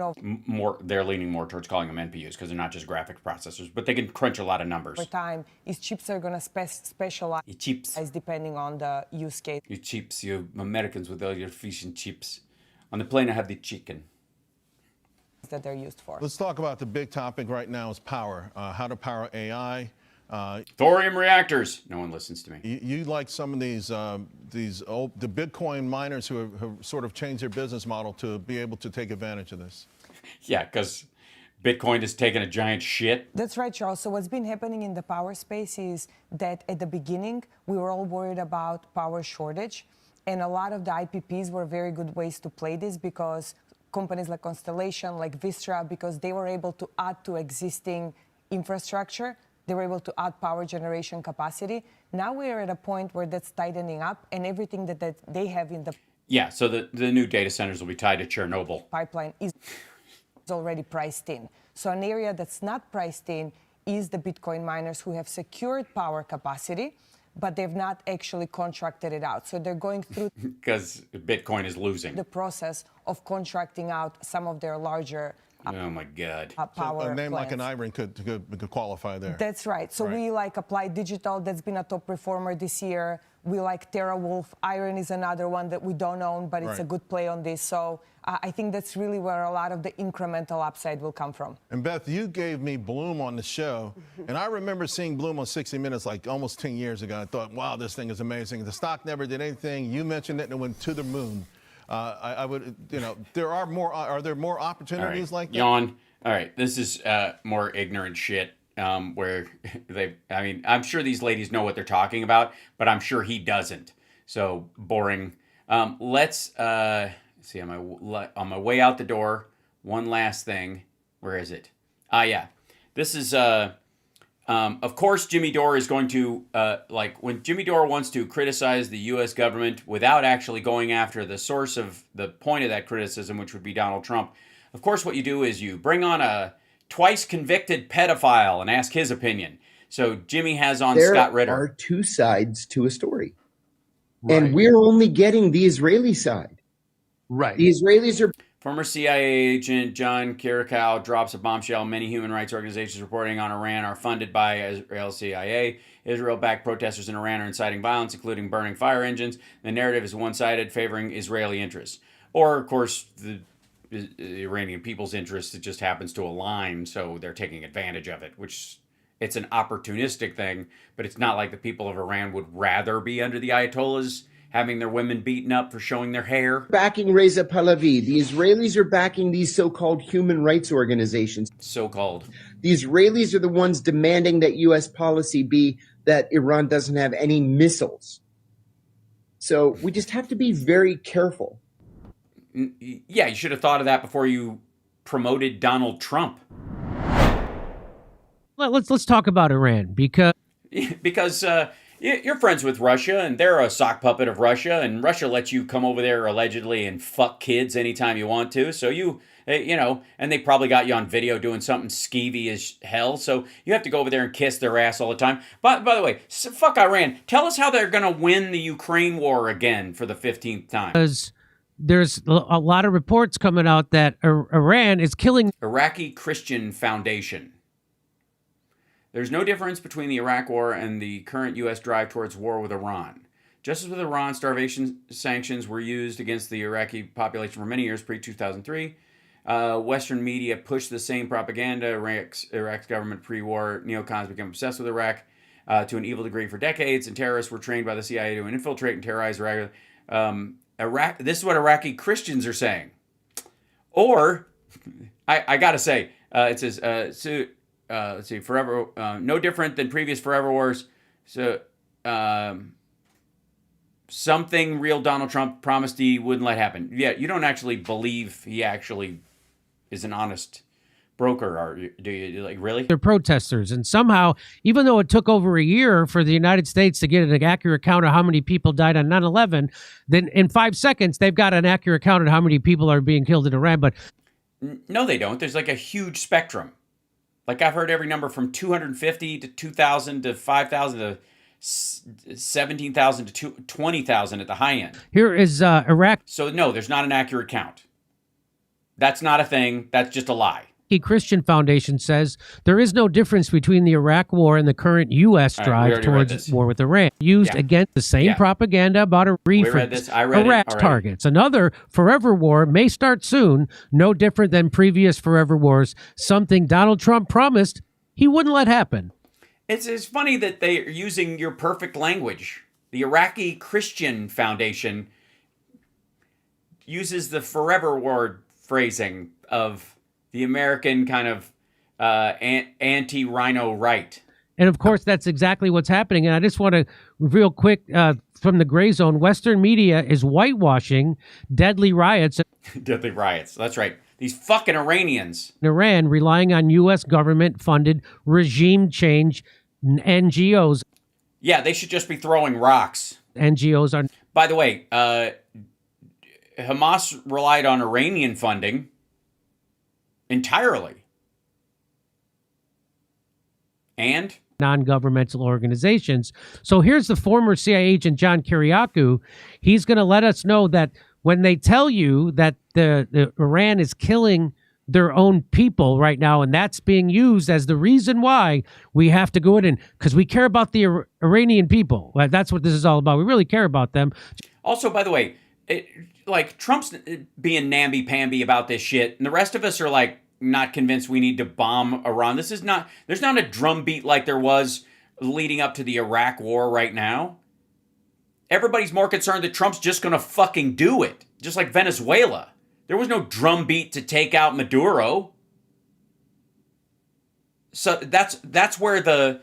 they're leaning more towards calling them NPUs because they're not just graphic processors, but they can crunch a lot of numbers. over time is chips are going to specialize depending on the use case. You chips, you Americans with all your fish and chips. On the plane, I have the chicken. That they're used for. Let's talk about the big topic right now is power, how to power AI. Thorium reactors. No one listens to me. You like some of the Bitcoin miners who have sort of changed their business model to be able to take advantage of this. Yeah, because Bitcoin has taken a giant shit. That's right, Charles. So what's been happening in the power space is that at the beginning, we were all worried about power shortage. And a lot of the IPPs were very good ways to play this because companies like Constellation, like Vistra, because they were able to add to existing infrastructure. They were able to add power generation capacity. Now we're at a point where that's tightening up and everything that they have in the Yeah, so the new data centers will be tied to Chernobyl. Pipeline is already priced in. So an area that's not priced in is the Bitcoin miners who have secured power capacity, but they've not actually contracted it out. So they're going through because Bitcoin is losing the process of contracting out some of their larger oh my God. Power so a name plants. like an Iron could qualify there. That's right. So we like Applied Digital, that's been a top performer this year. We like TeraWulf. Iron is another one that we don't own, but it's a good play on this. So I think that's really where a lot of the incremental upside will come from. And Beth, you gave me Bloom on the show, and I remember seeing Bloom on 60 Minutes like almost 10 years ago. I thought, wow, this thing is amazing. The stock never did anything. You mentioned it and it went to the moon. I would, are there more opportunities like that? Yawn. All right, this is more ignorant shit where I'm sure these ladies know what they're talking about, but I'm sure he doesn't. So boring. Let's see, on my way out the door, one last thing. Where is it? Yeah. This is, of course, Jimmy Dore is going to, when Jimmy Dore wants to criticize the U.S. government without actually going after the source of the point of that criticism, which would be Donald Trump. Of course, what you do is you bring on a twice convicted pedophile and ask his opinion. So Jimmy has on Scott Ritter. There are two sides to a story. Right. And we're only getting the Israeli side. Right. The Israelis are... Former CIA agent John Kirikow drops a bombshell. Many human rights organizations reporting on Iran are funded by Israel CIA. Israel-backed protesters in Iran are inciting violence, including burning fire engines. The narrative is one-sided, favoring Israeli interests. Or, of course, the Iranian people's interest, it just happens to align, so they're taking advantage of it, which it's an opportunistic thing, but it's not like the people of Iran would rather be under the Ayatollahs having their women beaten up for showing their hair. Backing Reza Pahlavi. The Israelis are backing these so-called human rights organizations. So-called. The Israelis are the ones demanding that U.S. policy be that Iran doesn't have any missiles. So we just have to be very careful. Yeah, you should have thought of that before you promoted Donald Trump. Let's talk about Iran because you're friends with Russia and they're a sock puppet of Russia, and Russia lets you come over there allegedly and fuck kids anytime you want to. So you know, and they probably got you on video doing something skeevy as hell. So you have to go over there and kiss their ass all the time. By the way, fuck Iran. Tell us how they're going to win the Ukraine war again for the 15th time. Because there's a lot of reports coming out that Iran is killing Iraqi Christian Foundation. There's no difference between the Iraq War and the current U.S. drive towards war with Iran. Just as with Iran, starvation sanctions were used against the Iraqi population for many years pre-2003. Western media pushed the same propaganda. Iraq's government pre-war neocons became obsessed with Iraq to an evil degree for decades, and terrorists were trained by the CIA to infiltrate and terrorize Iraq. This is what Iraqi Christians are saying. Or, I gotta say, it says, let's see, forever, no different than previous forever wars. So, something real Donald Trump promised he wouldn't let happen. Yeah, you don't actually believe he actually is an honest broker, do you? Like, really? They're protesters, and somehow, even though it took over a year for the United States to get an accurate count of how many people died on 9/11, then in 5 seconds they've got an accurate count of how many people are being killed in Iran. But no, they don't. There's like a huge spectrum. Like, I've heard every number from 250 to 2,000 to 5,000 to 17,000 to 20,000 at the high end. Here is Iraq. So no, there's not an accurate count. That's not a thing. That's just a lie. The Christian Foundation says there is no difference between the Iraq War and the current U.S. drive towards war with Iran. Used against the same propaganda about a rephrase. Iraq targets. Another forever war may start soon, no different than previous forever wars, something Donald Trump promised he wouldn't let happen. It's funny that they are using your perfect language. The Iraqi Christian Foundation uses the forever war phrasing of the American kind of anti-rhino right. And of course, that's exactly what's happening. And I just want to, real quick, from the gray zone, Western media is whitewashing deadly riots. Deadly riots. That's right. These fucking Iranians. In Iran, relying on U.S. government-funded regime change NGOs. Yeah, they should just be throwing rocks. NGOs are... By the way, Hamas relied on Iranian funding entirely. And? Non-governmental organizations. So here's the former CIA agent John Kirikow. He's going to let us know that when they tell you that the Iran is killing their own people right now, and that's being used as the reason why we have to go in and because we care about the Iranian people. That's what this is all about. We really care about them. Also, by the way, like Trump's being namby-pamby about this shit, and the rest of us are like not convinced we need to bomb Iran. There's not a drumbeat like there was leading up to the Iraq war right now. Everybody's more concerned that Trump's just going to fucking do it, just like Venezuela. There was no drumbeat to take out Maduro. So that's where the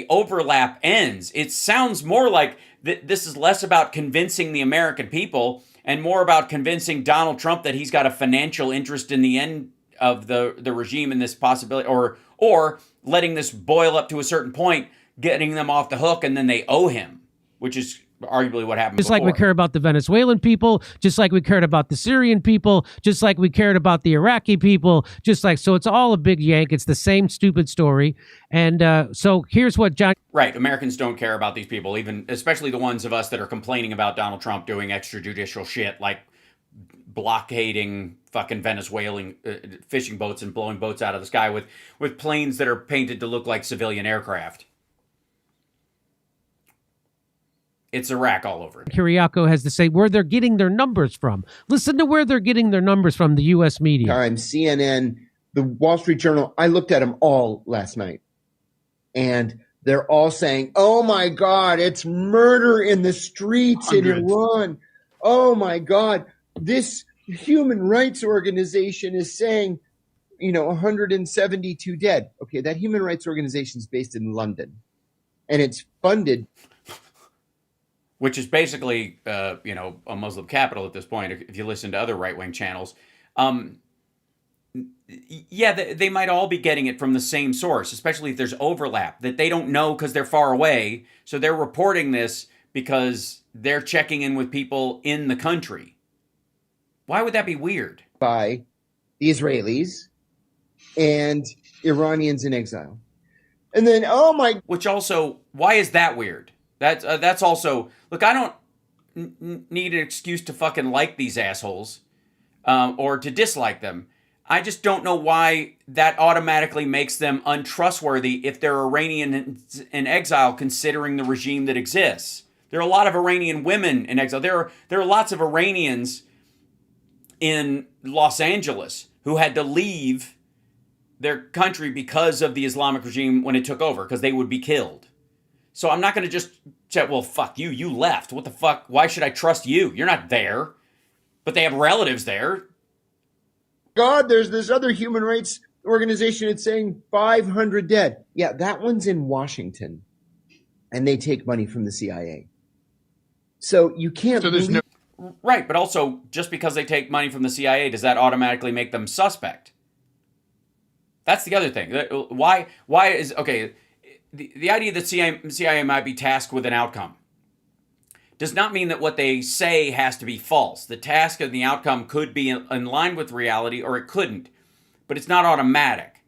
overlap ends. It sounds more like this is less about convincing the American people and more about convincing Donald Trump that he's got a financial interest in the end of the regime and this possibility, or letting this boil up to a certain point, getting them off the hook, and then they owe him, which is arguably what happened just before. Like we care about the Venezuelan people, just like we cared about the Syrian people, just like we cared about the Iraqi people, so it's all a big yank. It's the same stupid story. And so here's what John... Right, Americans don't care about these people, especially the ones of us that are complaining about Donald Trump doing extrajudicial shit like blockading fucking Venezuelan fishing boats and blowing boats out of the sky with planes that are painted to look like civilian aircraft. It's Iraq all over. Kiriakou has to say where they're getting their numbers from. Listen to where they're getting their numbers from, the U.S. media. Times, CNN, the Wall Street Journal. I looked at them all last night. And they're all saying, oh, my God, it's murder in the streets in Iran. Oh, my God. This human rights organization is saying, 172 dead. Okay, that human rights organization is based in London. And it's funded. Which is basically, a Muslim capital at this point, if you listen to other right-wing channels. They might all be getting it from the same source, especially if there's overlap that they don't know because they're far away. So they're reporting this because they're checking in with people in the country. Why would that be weird? By the Israelis and Iranians in exile. And then, Which also, why is that weird? That's also, look, I don't need an excuse to fucking like these assholes or to dislike them. I just don't know why that automatically makes them untrustworthy if they're Iranians in exile, considering the regime that exists. There are a lot of Iranian women in exile. There are lots of Iranians in Los Angeles who had to leave their country because of the Islamic regime when it took over, because they would be killed. So I'm not going to just say, well, fuck you. You left. What the fuck? Why should I trust you? You're not there. But they have relatives there. God, there's this other human rights organization that's saying 500 dead. Yeah, that one's in Washington. And they take money from the CIA. So you can't... Right, but also, just because they take money from the CIA, does that automatically make them suspect? That's the other thing. Why is... Okay... The idea that CIA might be tasked with an outcome does not mean that what they say has to be false. The task and the outcome could be in line with reality, or it couldn't. But it's not automatic.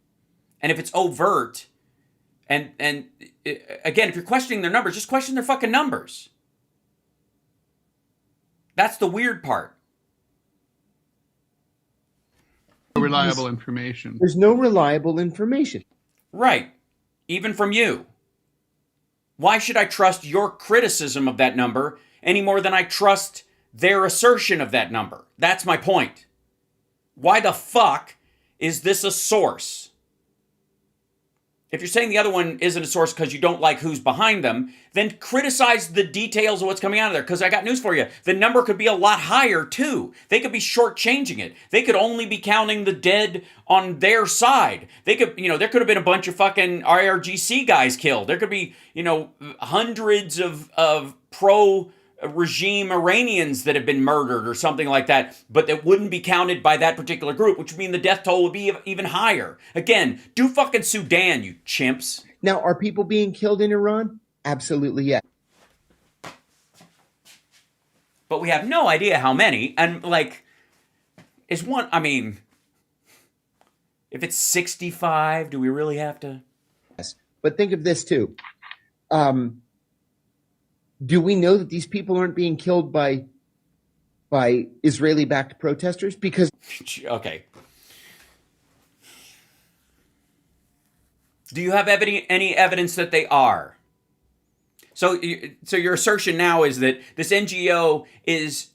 And if it's overt, and again, if you're questioning their numbers, just question their fucking numbers. That's the weird part. Reliable information. There's no reliable information. Right. Even from you. Why should I trust your criticism of that number any more than I trust their assertion of that number? That's my point. Why the fuck is this a source? If you're saying the other one isn't a source because you don't like who's behind them, then criticize the details of what's coming out of there. Because I got news for you. The number could be a lot higher, too. They could be shortchanging it. They could only be counting the dead on their side. They could, there could have been a bunch of fucking IRGC guys killed. There could be, hundreds of pro-regime Iranians that have been murdered or something like that, but that wouldn't be counted by that particular group, which would mean the death toll would be even higher. Again, do fucking Sudan, you chimps. Now, are people being killed in Iran? Absolutely, yes. But we have no idea how many. And, if it's 65, do we really have to? Yes. But think of this, too. Do we know that these people aren't being killed by Israeli-backed protesters? Because... Okay. Do you have any evidence that they are? So your assertion now is that this NGO is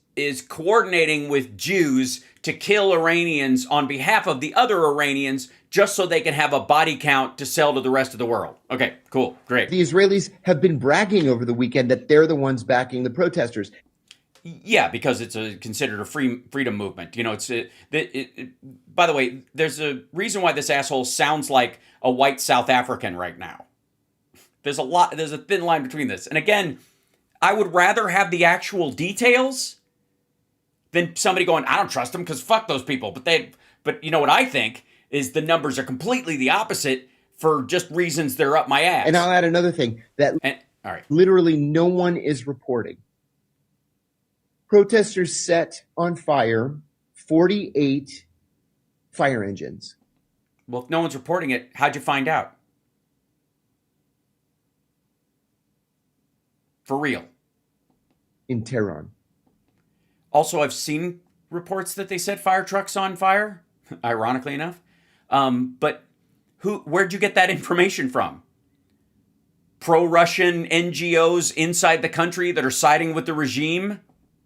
coordinating with Jews to kill Iranians on behalf of the other Iranians just so they can have a body count to sell to the rest of the world. Okay, cool, great. The Israelis have been bragging over the weekend that they're the ones backing the protesters. Yeah, because it's considered a freedom movement. By the way, there's a reason why this asshole sounds like a white South African right now. There's a thin line between this. And again, I would rather have the actual details than somebody going, I don't trust them because fuck those people. But you know what I think is the numbers are completely the opposite for just reasons they're up my ass. And I'll add another thing that all right. Literally no one is reporting. Protesters set on fire 48 fire engines. Well, if no one's reporting it, how'd you find out? For real. In Tehran. Also, I've seen reports that they set fire trucks on fire, ironically enough. But where'd you get that information from? Pro-Russian NGOs inside the country that are siding with the regime?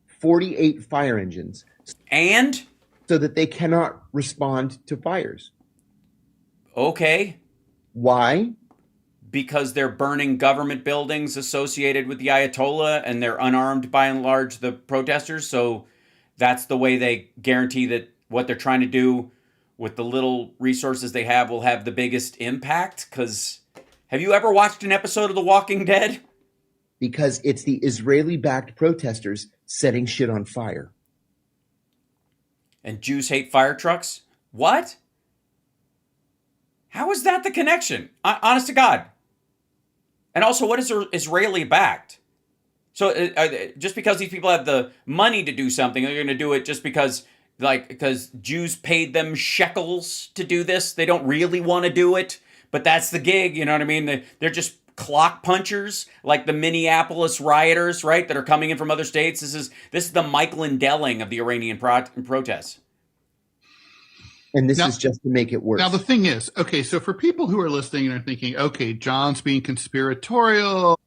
48 fire engines. And? So that they cannot respond to fires. Okay. Why? Because they're burning government buildings associated with the Ayatollah, and they're unarmed by and large, the protesters. So that's the way they guarantee that what they're trying to do with the little resources they have will have the biggest impact. Because have you ever watched an episode of The Walking Dead? Because it's the Israeli-backed protesters setting shit on fire. And Jews hate fire trucks? What? How is that the connection? Honest to God. And also, what is Israeli-backed? So just because these people have the money to do something, they're going to do it just because Jews paid them shekels to do this. They don't really want to do it, but that's the gig. You know what I mean? They're just clock punchers, like the Minneapolis rioters, right? That are coming in from other states. This is the Mike Lindelling of the Iranian protests. And this is just to make it worse. Now, the thing is, okay, so for people who are listening and are thinking, okay, John's being conspiratorial.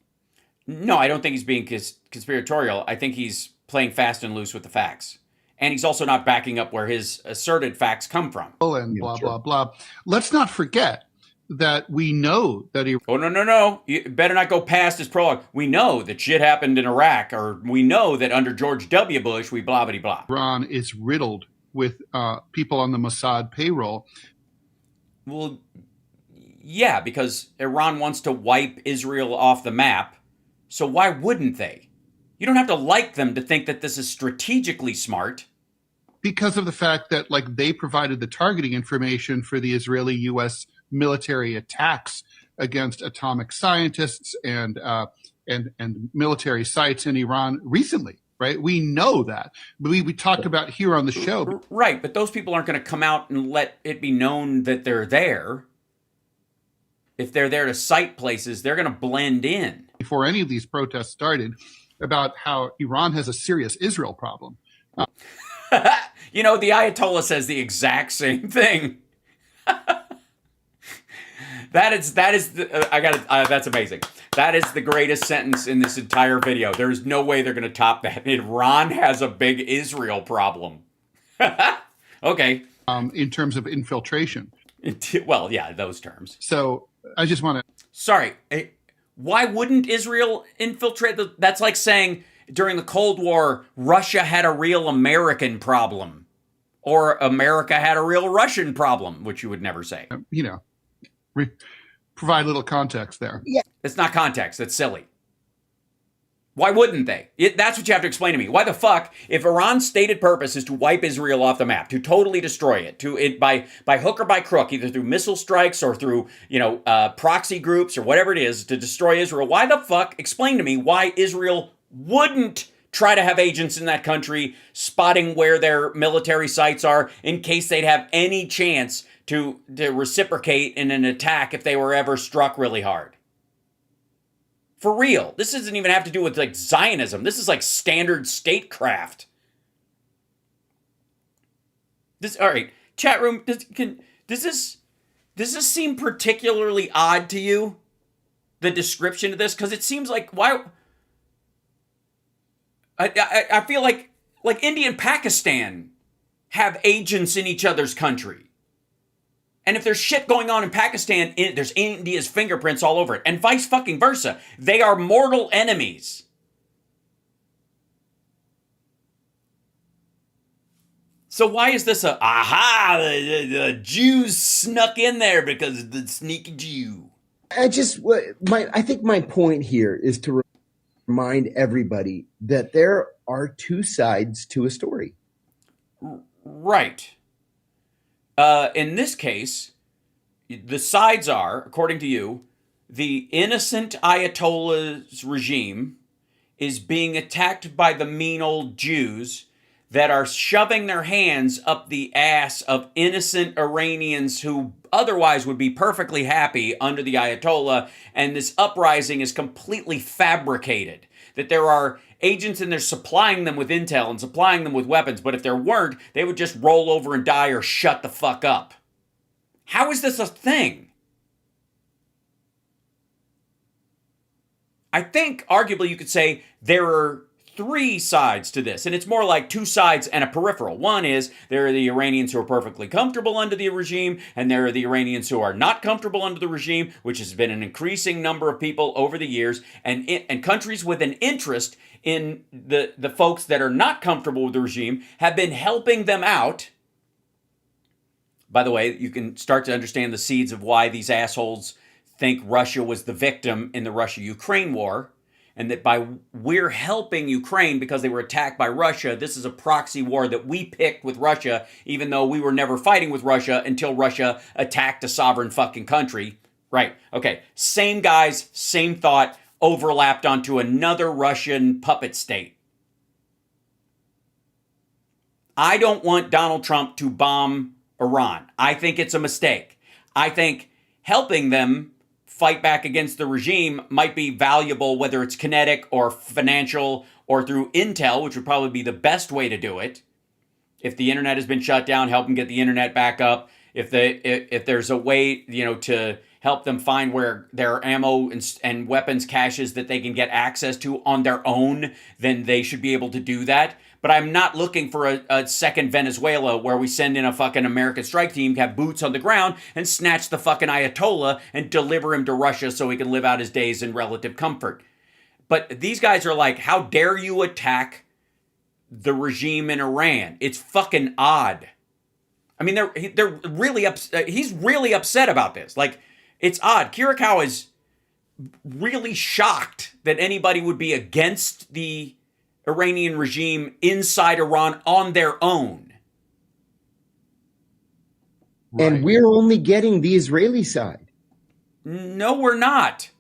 No, I don't think he's being conspiratorial. I think he's playing fast and loose with the facts. And he's also not backing up where his asserted facts come from. And blah, blah, blah. Let's not forget that we know that he... Oh, no. You better not go past his prologue. We know that shit happened in Iraq, or we know that under George W. Bush, we blah, blah, blah. Iran is riddled with people on the Mossad payroll. Well, yeah, because Iran wants to wipe Israel off the map. So why wouldn't they? You don't have to like them to think that this is strategically smart. Because of the fact that, like, they provided the targeting information for the Israeli-U.S. military attacks against atomic scientists and military sites in Iran recently. Right? We know that. We talked about here on the show. Right, but those people aren't going to come out and let it be known that they're there. If they're there to cite places, they're going to blend in. Before any of these protests started, about how Iran has a serious Israel problem. You know, the Ayatollah says the exact same thing. That's amazing. That is the greatest sentence in this entire video. There's no way they're going to top that. Iran has a big Israel problem. Okay. In terms of infiltration. Well, yeah, those terms. So I just want to... Sorry. Why wouldn't Israel infiltrate? That's like saying during the Cold War, Russia had a real American problem. Or America had a real Russian problem, which you would never say. You know, provide a little context there. Yeah. It's not context. That's silly. Why wouldn't they? That's what you have to explain to me. Why the fuck, if Iran's stated purpose is to wipe Israel off the map, to totally destroy it, by hook or by crook, either through missile strikes or through, proxy groups or whatever it is, to destroy Israel, why the fuck, explain to me why Israel wouldn't try to have agents in that country spotting where their military sites are in case they'd have any chance to reciprocate in an attack if they were ever struck really hard. For real. This doesn't even have to do with like Zionism. This is like standard statecraft. All right, chat room, does this seem particularly odd to you? The description of this? Because it seems like, why... I feel like India and Pakistan have agents in each other's country. And if there's shit going on in Pakistan, there's India's fingerprints all over it. And vice fucking versa. They are mortal enemies. So why is this the Jews snuck in there because of the sneaky Jew? I think my point here is to remind everybody that there are two sides to a story. Right. In this case, the sides are, according to you, the innocent Ayatollah's regime is being attacked by the mean old Jews that are shoving their hands up the ass of innocent Iranians who otherwise would be perfectly happy under the Ayatollah, and this uprising is completely fabricated. that there are agents in there supplying them with intel and supplying them with weapons, but if there weren't, they would just roll over and die or shut the fuck up. How is this a thing? I think, arguably, you could say there are three sides to this, and it's more like two sides and a peripheral. One is there are the Iranians who are perfectly comfortable under the regime, and there are the Iranians who are not comfortable under the regime, which has been an increasing number of people over the years, and countries with an interest in the folks that are not comfortable with the regime have been helping them out. By the way, you can start to understand the seeds of why these assholes think Russia was the victim in the Russia-Ukraine war, and that by we're helping Ukraine because they were attacked by Russia, this is a proxy war that we picked with Russia, even though we were never fighting with Russia until Russia attacked a sovereign fucking country. Right, okay, same guys, same thought, overlapped onto another Russian puppet state. I don't want Donald Trump to bomb Iran. I think it's a mistake. I think helping them fight back against the regime might be valuable, whether it's kinetic or financial or through intel, which would probably be the best way to do it. If the internet has been shut down, help them get the internet back up. If there's a way, to help them find where there are ammo and weapons caches that they can get access to on their own, then they should be able to do that. But I'm not looking for a second Venezuela where we send in a fucking American strike team, have boots on the ground, and snatch the fucking Ayatollah and deliver him to Russia so he can live out his days in relative comfort. But these guys are like, how dare you attack the regime in Iran? It's fucking odd. I mean, they're really upset. He's really upset about this. Like, it's odd. Kirikawa is really shocked that anybody would be against the Iranian regime inside Iran on their own. And we're only getting the Israeli side. No, we're not.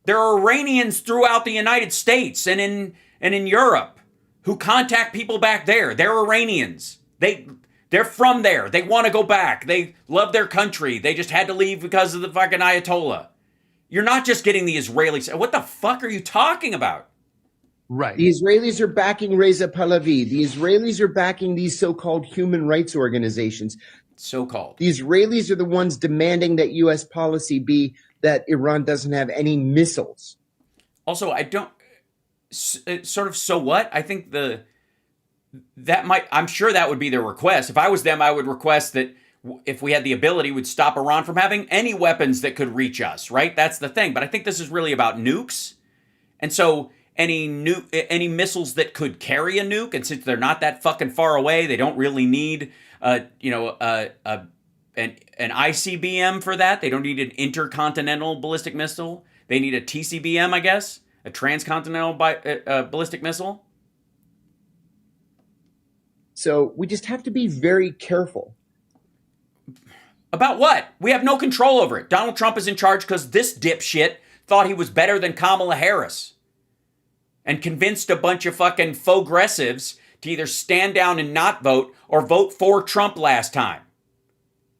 There are Iranians throughout the United States and in Europe who contact people back there. They're Iranians. They're from there. They want to go back. They love their country. They just had to leave because of the fucking Ayatollah. You're not just getting the Israelis. What the fuck are you talking about? Right. The Israelis are backing Reza Pahlavi. The Israelis are backing these so-called human rights organizations. So-called. The Israelis are the ones demanding that U.S. policy be that Iran doesn't have any missiles. Also, I don't sort of so what? I think I'm sure that would be their request. If I was them, I would request that if we had the ability, we'd stop Iran from having any weapons that could reach us, right? That's the thing. But I think this is really about nukes. And so any missiles that could carry a nuke, and since they're not that fucking far away, they don't really need an ICBM for that. They don't need an intercontinental ballistic missile. They need a TCBM, I guess, a transcontinental ballistic missile. So we just have to be very careful. About what? We have no control over it. Donald Trump is in charge because this dipshit thought he was better than Kamala Harris and convinced a bunch of fucking faux-gressives to either stand down and not vote or vote for Trump last time.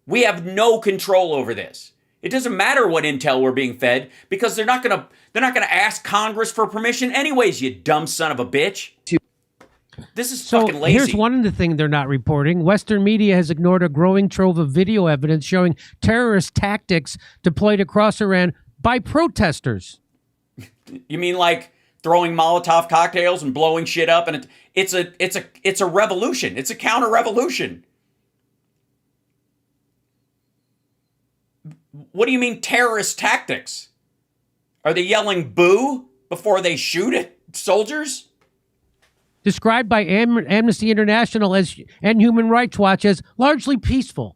We have no control over this. It doesn't matter what intel we're being fed because they're not gonna ask Congress for permission anyways, you dumb son of a bitch. This is fucking lazy. Here's one of the things they're not reporting. Western media has ignored a growing trove of video evidence showing terrorist tactics deployed across Iran by protesters. You mean like throwing Molotov cocktails and blowing shit up? And it's a revolution. It's a counter-revolution. What do you mean terrorist tactics? Are they yelling boo before they shoot at soldiers? Described by Amnesty International and Human Rights Watch as largely peaceful.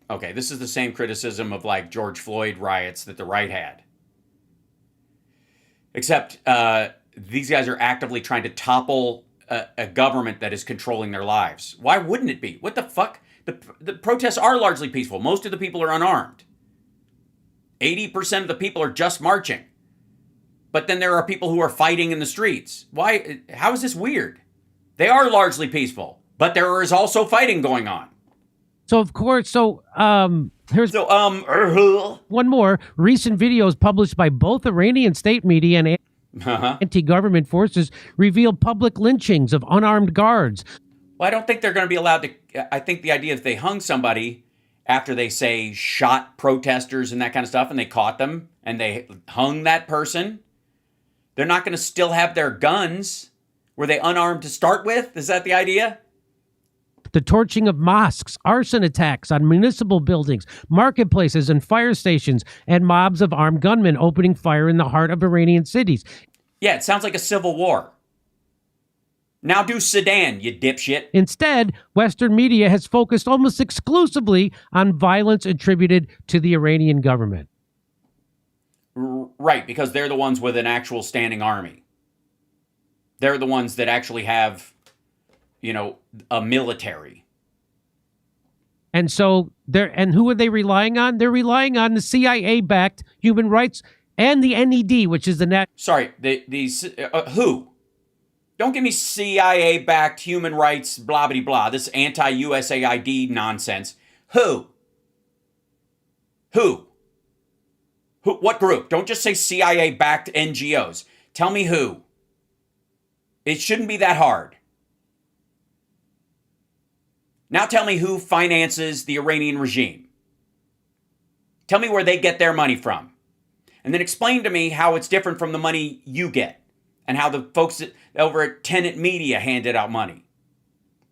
Okay, this is the same criticism of like George Floyd riots that the right had. Except these guys are actively trying to topple a government that is controlling their lives. Why wouldn't it be? What the fuck? The protests are largely peaceful. Most of the people are unarmed. 80% of the people are just marching. But then there are people who are fighting in the streets. Why? How is this weird? They are largely peaceful, but there is also fighting going on. So, of course, here's one more. Recent videos published by both Iranian state media and Anti-government forces revealed public lynchings of unarmed guards. Well, I don't think they're going to be allowed to. I think the idea is they hung somebody after they say shot protesters and that kind of stuff, and they caught them and they hung that person. They're not going to still have their guns. Were they unarmed to start with? Is that the idea? The torching of mosques, arson attacks on municipal buildings, marketplaces, and fire stations, and mobs of armed gunmen opening fire in the heart of Iranian cities. Yeah, it sounds like a civil war. Now do Sudan, you dipshit. Instead, Western media has focused almost exclusively on violence attributed to the Iranian government. Right, because they're the ones with an actual standing army. They're the ones that actually have, a military. And so who are they relying on? They're relying on the CIA-backed human rights and the NED, which is the Sorry, who? Don't give me CIA-backed human rights, blah, blah, blah. This anti-USAID nonsense. Who? What group? Don't just say CIA-backed NGOs. Tell me who. It shouldn't be that hard. Now tell me who finances the Iranian regime. Tell me where they get their money from. And then explain to me how it's different from the money you get. And how the folks over at Tenet Media handed out money.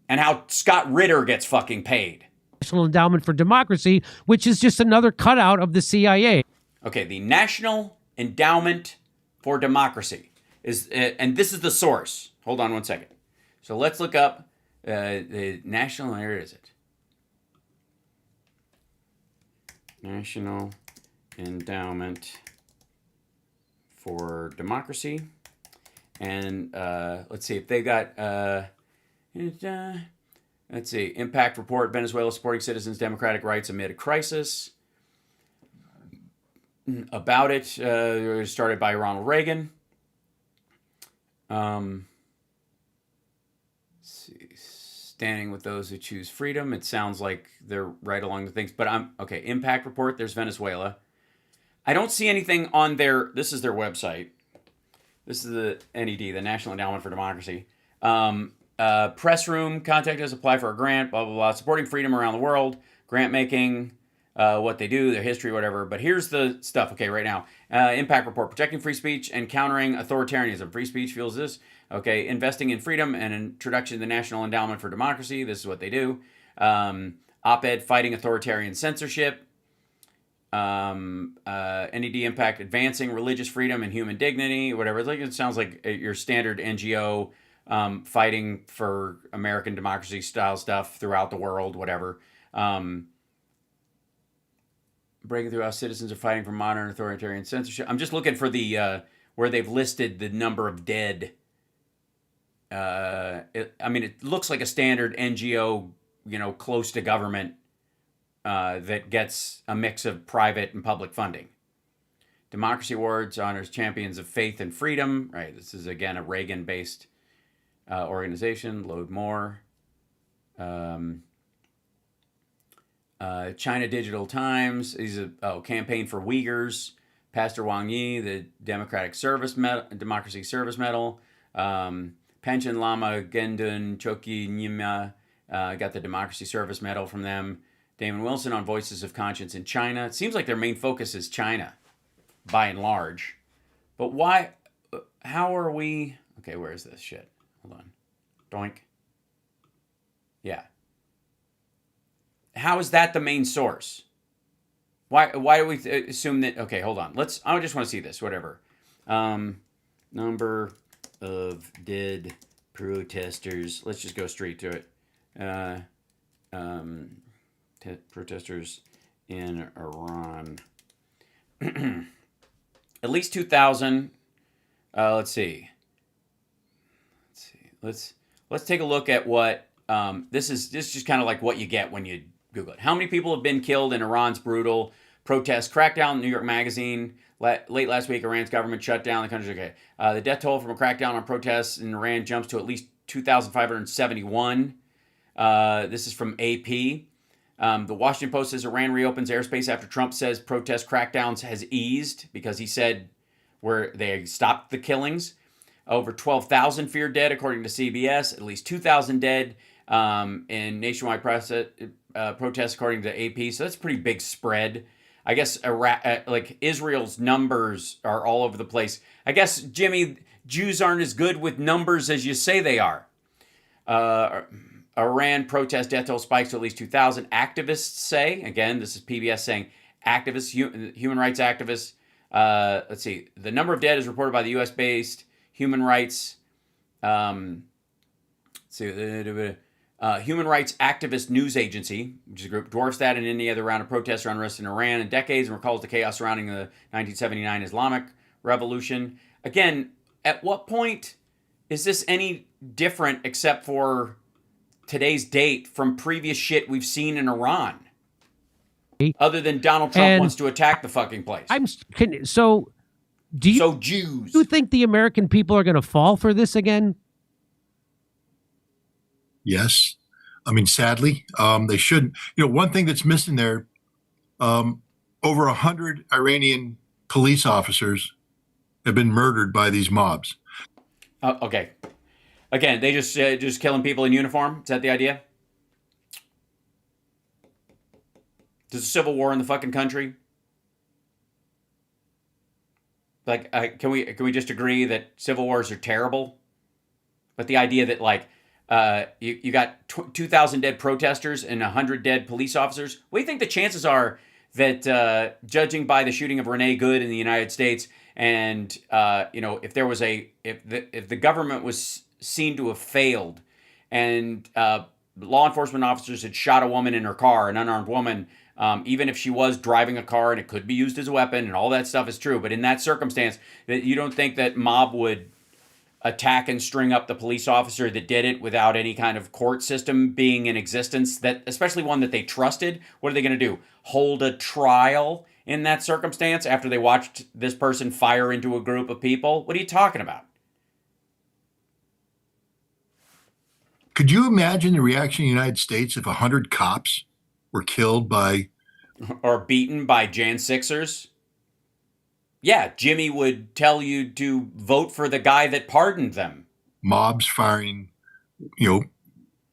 And how Scott Ritter gets fucking paid. National Endowment for Democracy, which is just another cutout of the CIA. Okay, the National Endowment for Democracy is, and this is the source. Hold on one second. So let's look up the National, where is it? National Endowment for Democracy. And let's see if they got, let's see, Impact Report, Venezuela supporting citizens' democratic rights amid a crisis. About it, started by Ronald Reagan. Standing with those who choose freedom. It sounds like they're right along the things, but okay. Impact Report, there's Venezuela. I don't see anything on this is their website. This is the NED, the National Endowment for Democracy. Press room, contact us, apply for a grant, blah, blah, blah. Supporting freedom around the world, grant making, what they do, their history, whatever. But here's the stuff, okay, right now. Impact Report, protecting free speech and countering authoritarianism. Free speech fuels this. Okay, investing in freedom and introduction to the National Endowment for Democracy. This is what they do. Op-ed, fighting authoritarian censorship. NED Impact, advancing religious freedom and human dignity, whatever. It sounds like your standard NGO fighting for American democracy style stuff throughout the world, whatever. Breaking through how citizens are fighting for modern authoritarian censorship. I'm just looking for the where they've listed the number of dead. It looks like a standard NGO, close to government. That gets a mix of private and public funding. Democracy Awards honors champions of faith and freedom. Right, this is again a Reagan-based organization. Load more. China Digital Times. He's a campaign for Uyghurs. Pastor Wang Yi, the Democratic Service Medal, Democracy Service Medal. Panchen Lama Gendun Choki Nyima got the Democracy Service Medal from them. Damon Wilson on Voices of Conscience in China. It seems like their main focus is China, by and large. But why? How are we? Okay, where is this shit? Hold on. Doink. Yeah. How is that the main source? Why do we assume that? Okay, hold on. I just want to see this. Whatever. Number of dead protesters. Let's just go straight to it. Protesters in Iran. At least 2,000. Let's see. Let's take a look at what this is just kind of like what you get when you Google it. How many people have been killed in Iran's brutal protest crackdown? New York Magazine. Late last week, Iran's government shut down the country. Okay. The death toll from a crackdown on protests in Iran jumps to at least 2,571. This is from AP. The Washington Post says Iran reopens airspace after Trump says protest crackdowns has eased because he said where they stopped the killings. Over 12,000 feared dead, according to CBS. At least 2,000 dead in nationwide protests, according to AP. So that's a pretty big spread. I guess like Israel's numbers are all over the place. I guess, Jimmy, Jews aren't as good with numbers as you say they are. Iran protest death toll spikes to at least 2,000. Activists say, again, this is PBS saying, activists, human rights activists. Let's see. The number of dead is reported by the U.S.-based human rights. Human Rights Activist News Agency, which is a group, dwarfs that in any other round of protests or unrest in Iran in decades and recalls the chaos surrounding the 1979 Islamic Revolution. Again, at what point is this any different except for today's date from previous shit we've seen in Iran? Other than Donald Trump wants to attack the fucking place. Do you, Jews. Do you think the American people are going to fall for this again? Yes. I mean, sadly, they shouldn't. One thing that's missing there, over 100 Iranian police officers have been murdered by these mobs. Okay. Again, they just killing people in uniform? Is that the idea? There's a civil war in the fucking country? Like, can we just agree that civil wars are terrible? But the idea that, like, you got 2,000 dead protesters and 100 dead police officers, what do you think the chances are that, judging by the shooting of Renee Good in the United States, and if there was if the government was seen to have failed, and law enforcement officers had shot a woman in her car, an unarmed woman, even if she was driving a car and it could be used as a weapon and all that stuff is true, but in that circumstance, that you don't think that mob would attack and string up the police officer that did it without any kind of court system being in existence, that especially one that they trusted? What are they going to do? Hold a trial in that circumstance after they watched this person fire into a group of people? What are you talking about? Could you imagine the reaction in the United States if 100 cops were killed by... or beaten by Jan 6ers? Yeah, Jimmy would tell you to vote for the guy that pardoned them. Mobs firing,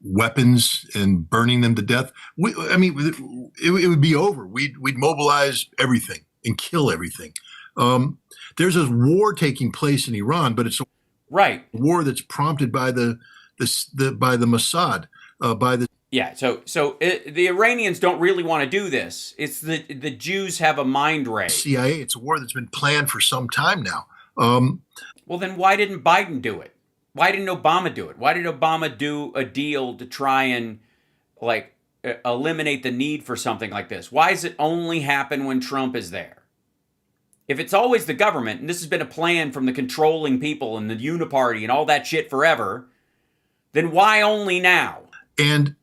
weapons and burning them to death. It would be over. We'd mobilize everything and kill everything. There's a war taking place in Iran, but it's a war that's prompted by the Mossad, Yeah, so the Iranians don't really want to do this. It's the Jews have a mind race. CIA. It's a war that's been planned for some time now. Well, then why didn't Biden do it? Why didn't Obama do it? Why did Obama do a deal to try and eliminate the need for something like this? Why does it only happen when Trump is there? If it's always the government, and this has been a plan from the controlling people and the uniparty and all that shit forever, then why only now? And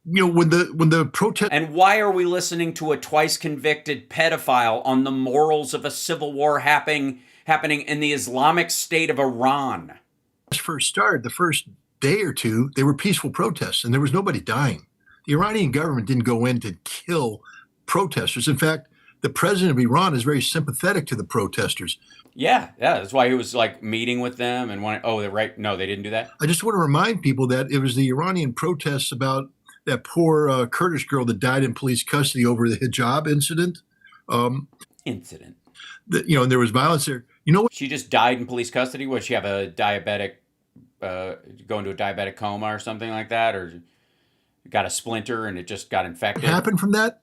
when the protest, and why are we listening to a twice convicted pedophile on the morals of a civil war happening in the Islamic State of Iran? First started, the first day or two, they were peaceful protests, and there was nobody dying. The Iranian government didn't go in to kill protesters. In fact, the president of Iran is very sympathetic to the protesters. Yeah, that's why he was meeting with them and wanted. Oh, they're right. No, they didn't do that. I just want to remind people that it was the Iranian protests about that poor Kurdish girl that died in police custody over the hijab incident. And there was violence there. You know what? She just died in police custody. Would she have a diabetic, go into a diabetic coma or something like that, or got a splinter and it just got infected? What happened from that?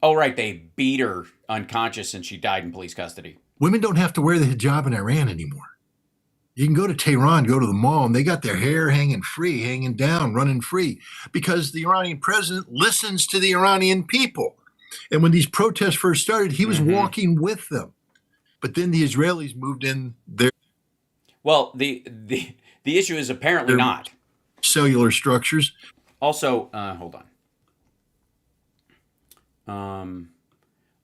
Oh, right. They beat her unconscious and she died in police custody. Women don't have to wear the hijab in Iran anymore. You can go to Tehran, go to the mall, and they got their hair hanging free, hanging down, running free, because the Iranian president listens to the Iranian people. And when these protests first started, he was walking with them. But then the Israelis moved in there. Well, the issue is apparently not. Cellular structures. Also, hold on.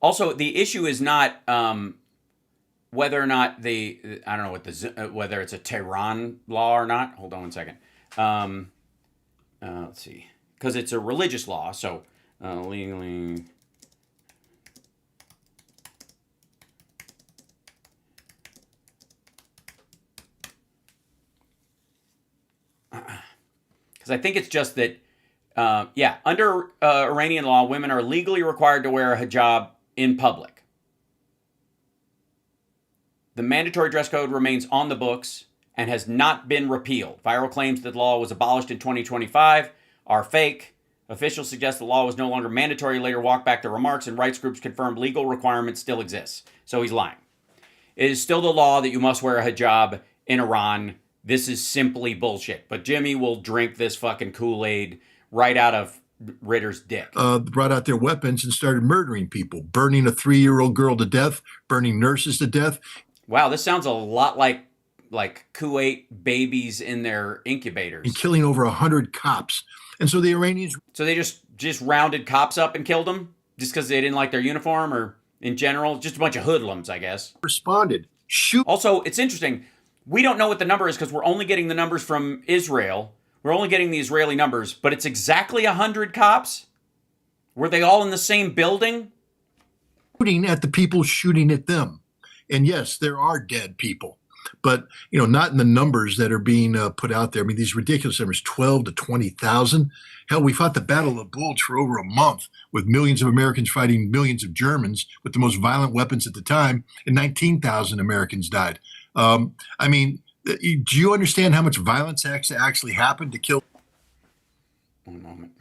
Also, the issue is not whether or not I don't know what whether it's a Tehran law or not. Hold on one second. Let's see, because it's a religious law, so legally. because I think it's just that, under Iranian law, women are legally required to wear a hijab in public. The mandatory dress code remains on the books and has not been repealed. Viral claims that the law was abolished in 2025 are fake. Officials suggest the law was no longer mandatory, later walked back their remarks, and rights groups confirmed legal requirements still exist. So he's lying. It is still the law that you must wear a hijab in Iran. This is simply bullshit. But Jimmy will drink this fucking Kool-Aid right out of Ritter's dick. Brought out their weapons and started murdering people, burning a 3-year-old girl to death, burning nurses to death. Wow, this sounds a lot like Kuwait babies in their incubators. And killing over 100 cops. And so the Iranians... So they just rounded cops up and killed them? Just because they didn't like their uniform, or in general? Just a bunch of hoodlums, I guess. Responded. Shoot. Also, it's interesting. We don't know what the number is because we're only getting the numbers from Israel. We're only getting the Israeli numbers, but it's exactly 100 cops? Were they all in the same building? Shooting at the people shooting at them. And yes, there are dead people, but not in the numbers that are being put out there. I mean, these ridiculous numbers, 12 to 20,000. Hell, we fought the Battle of the Bulge for over a month with millions of Americans fighting millions of Germans with the most violent weapons at the time, and 19,000 Americans died. I mean, do you understand how much violence actually happened to kill? One moment.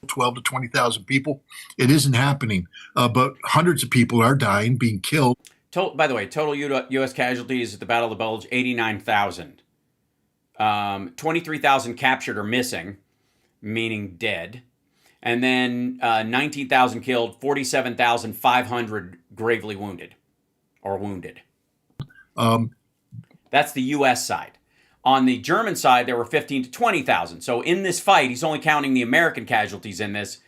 $12 to 20,000 people. It isn't happening, but hundreds of people are dying, being killed. By the way, total U.S. casualties at the Battle of the Bulge, 89,000. 23,000 captured or missing, meaning dead. And then 19,000 killed, 47,500 gravely wounded or wounded. That's the U.S. side. On the German side, there were 15 to 20,000. So in this fight, he's only counting the American casualties in this.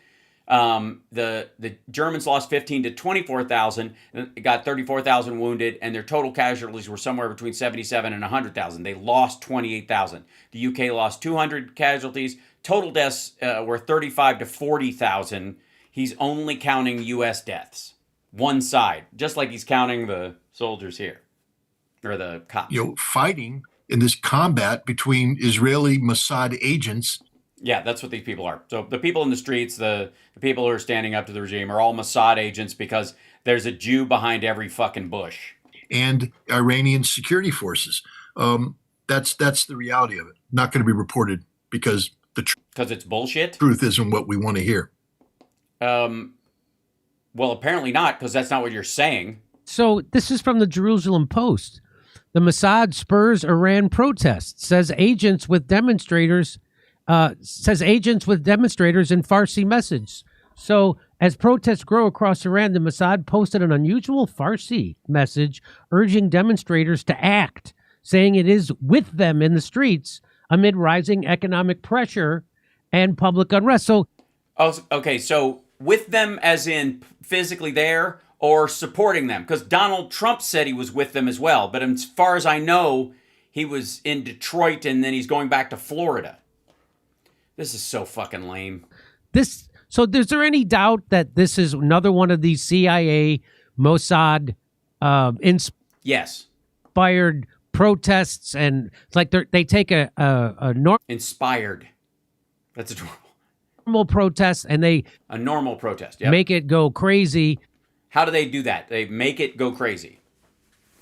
The Germans lost 15 to 24,000, got 34,000 wounded, and their total casualties were somewhere between 77 and 100,000. They lost 28,000. The UK lost 200 casualties. Total deaths were 35 to 40,000. He's only counting U.S. deaths. One side, just like he's counting the soldiers here, or the cops. Fighting in this combat between Israeli Mossad agents. Yeah, that's what these people are. So the people in the streets, the people who are standing up to the regime are all Mossad agents because there's a Jew behind every fucking bush. And Iranian security forces. That's the reality of it. Not going to be reported because it's bullshit. Truth isn't what we want to hear. Well, apparently not, because that's not what you're saying. So this is from the Jerusalem Post. The Mossad spurs Iran protests, says agents with demonstrators in Farsi message. So as protests grow across Iran, the Mossad posted an unusual Farsi message urging demonstrators to act, saying it is with them in the streets amid rising economic pressure and public unrest. So, okay, so with them as in physically there, or supporting them? Because Donald Trump said he was with them as well. But as far as I know, he was in Detroit and then he's going back to Florida. This is so fucking lame. So is there any doubt that this is another one of these CIA, Mossad inspired protests? And it's like they take a inspired. That's a normal protest and a normal protest. Yep. Make it go crazy. How do they do that? They make it go crazy.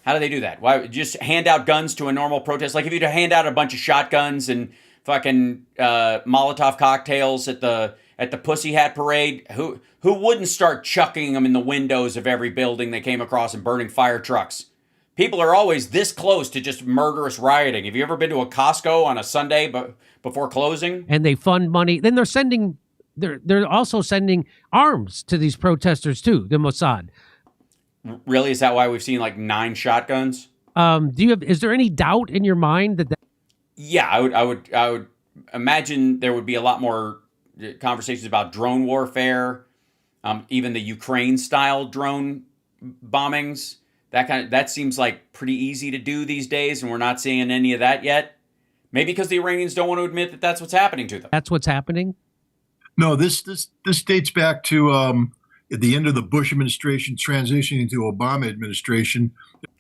How do they do that? Why just hand out guns to a normal protest? Like if you hand out a bunch of shotguns and fucking Molotov cocktails at the Pussy Hat Parade, who wouldn't start chucking them in the windows of every building they came across and burning fire trucks? People are always this close to just murderous rioting. Have you ever been to a Costco on a Sunday before closing? And they fund money. Then they're also sending arms to these protesters too, the Mossad. Really? Is that why we've seen like 9 shotguns? Is there any doubt in your mind that? Yeah, I would imagine there would be a lot more conversations about drone warfare, even the Ukraine style drone bombings. That seems like pretty easy to do these days, and we're not seeing any of that yet. Maybe because the Iranians don't want to admit that that's what's happening to them. That's what's happening? No, this dates back to at the end of the Bush administration, transitioning to Obama administration.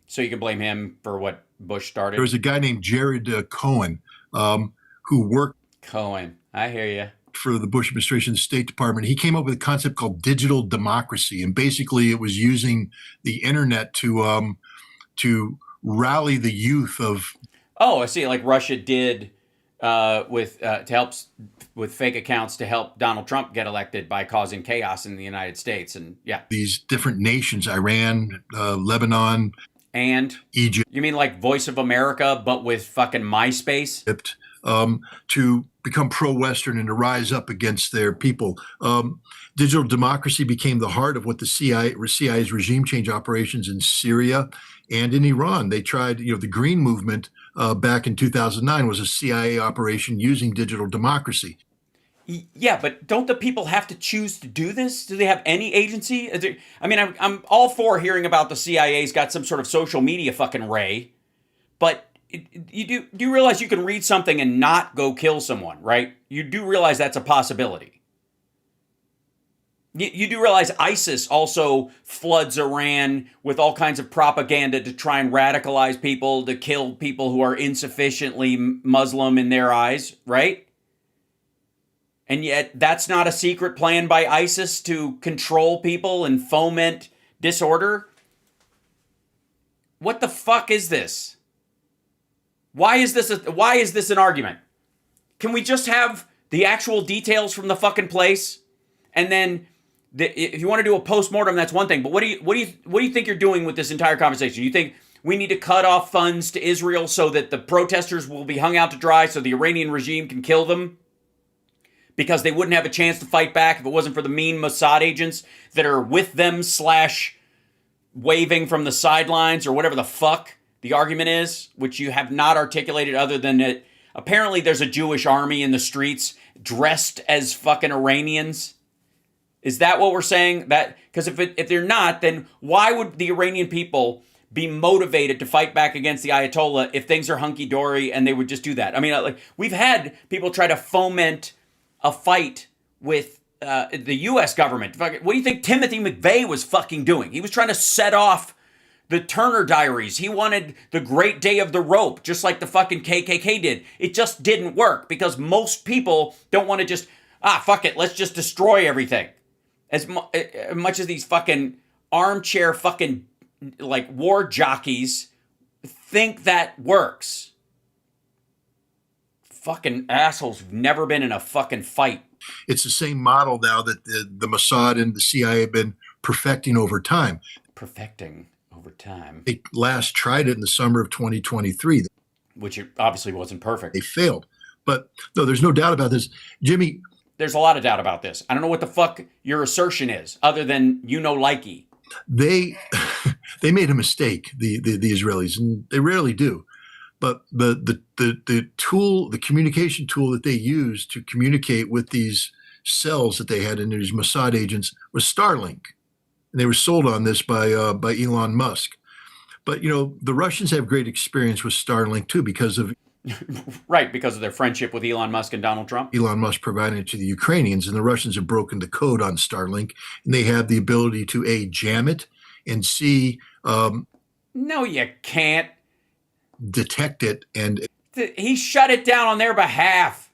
So you can blame him for what Bush started? There was a guy named Jared Cohen who worked. Cohen, I hear you. For the Bush administration, the State Department. He came up with a concept called digital democracy, and basically it was using the internet to rally the youth of. Oh, I see. Like Russia did with to help with fake accounts to help Donald Trump get elected by causing chaos in the United States, and yeah, these different nations: Iran, Lebanon, and Egypt. You mean like Voice of America, but with fucking MySpace? To become pro-Western and to rise up against their people. Digital democracy became the heart of what the CIA's regime change operations in Syria and in Iran. They tried, the Green Movement back in 2009 was a CIA operation using digital democracy. Yeah, but don't the people have to choose to do this? Do they have any agency? I mean, I'm all for hearing about the CIA's got some sort of social media fucking ray, but you do realize you can read something and not go kill someone, right? You do realize that's a possibility. You do realize ISIS also floods Iran with all kinds of propaganda to try and radicalize people, to kill people who are insufficiently Muslim in their eyes, right? And yet that's not a secret plan by ISIS to control people and foment disorder? What the fuck is this? Why is this an argument? Can we just have the actual details from the fucking place, and then if you want to do a postmortem, that's one thing. But what do you think you're doing with this entire conversation? You think we need to cut off funds to Israel so that the protesters will be hung out to dry, so the Iranian regime can kill them? Because they wouldn't have a chance to fight back if it wasn't for the mean Mossad agents that are with them / waving from the sidelines or whatever the fuck the argument is, which you have not articulated other than that apparently there's a Jewish army in the streets dressed as fucking Iranians. Is that what we're saying? That because if they're not, then why would the Iranian people be motivated to fight back against the Ayatollah if things are hunky-dory and they would just do that? I mean, like we've had people try to foment a fight with the U.S. government. What do you think Timothy McVeigh was fucking doing? He was trying to set off the Turner Diaries. He wanted the Great Day of the Rope, just like the fucking KKK did. It just didn't work because most people don't want to just, fuck it, let's just destroy everything. As much as these fucking armchair fucking, like, war jockeys think that works. Fucking assholes who've never been in a fucking fight. It's the same model now that the Mossad and the CIA have been perfecting over time. Perfecting over time. They last tried it in the summer of 2023. Which it obviously wasn't perfect. They failed. But no, there's no doubt about this. Jimmy. There's a lot of doubt about this. I don't know what the fuck your assertion is, other than likey. They made a mistake, the Israelis, and they rarely do. But the tool, the communication tool that they used to communicate with these cells that they had in these Mossad agents was Starlink. And they were sold on this by Elon Musk. But, the Russians have great experience with Starlink, too, because of... Right, because of their friendship with Elon Musk and Donald Trump. Elon Musk providing it to the Ukrainians, and the Russians have broken the code on Starlink, and they have the ability to, A, jam it, and C... no, you can't. Detect it, and... He shut it down on their behalf.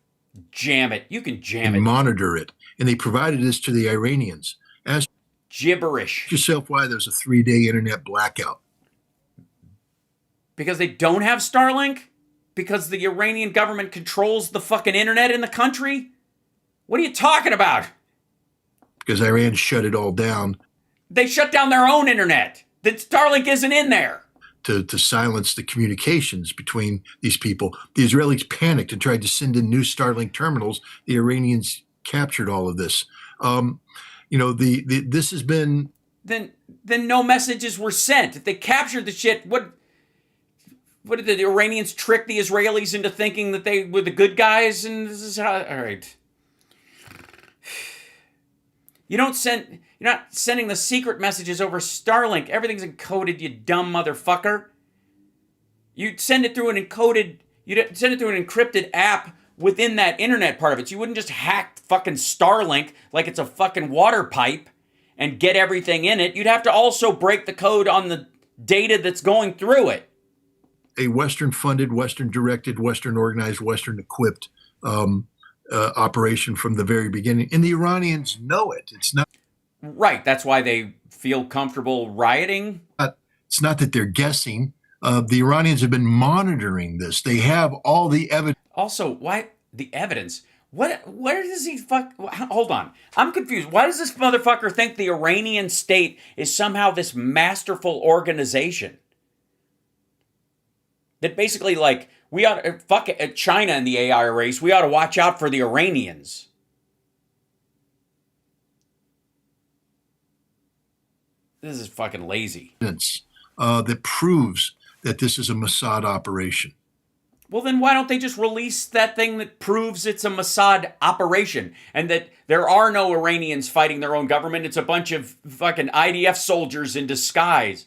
Jam it. You can jam it. Monitor it. And they provided this to the Iranians. Ask gibberish. Yourself why there's a 3-day internet blackout. Because they don't have Starlink? Because the Iranian government controls the fucking internet in the country? What are you talking about? Because Iran shut it all down. They shut down their own internet. That Starlink isn't in there. To silence the communications between these people. The Israelis panicked and tried to send in new Starlink terminals. The Iranians captured all of this. This has been... Then no messages were sent. If they captured the shit, what did the Iranians trick the Israelis into thinking that they were the good guys? And this is how... All right. You're not sending the secret messages over Starlink. Everything's encoded, you dumb motherfucker. You'd send it through an encrypted app within that internet part of it. So you wouldn't just hack fucking Starlink like it's a fucking water pipe and get everything in it. You'd have to also break the code on the data that's going through it. A Western-funded, Western-directed, Western-organized, Western-equipped operation from the very beginning. And the Iranians know it. It's not right. That's why they feel comfortable rioting. It's not that they're guessing. The Iranians have been monitoring this. They have all the evidence. Also, why the evidence? Where does he hold on. I'm confused. Why does this motherfucker think the Iranian state is somehow this masterful organization? That basically, like, we ought to fuck China in the AI race. We ought to watch out for the Iranians. This is fucking lazy. That proves that this is a Mossad operation. Well, then why don't they just release that thing that proves it's a Mossad operation and that there are no Iranians fighting their own government? It's a bunch of fucking IDF soldiers in disguise.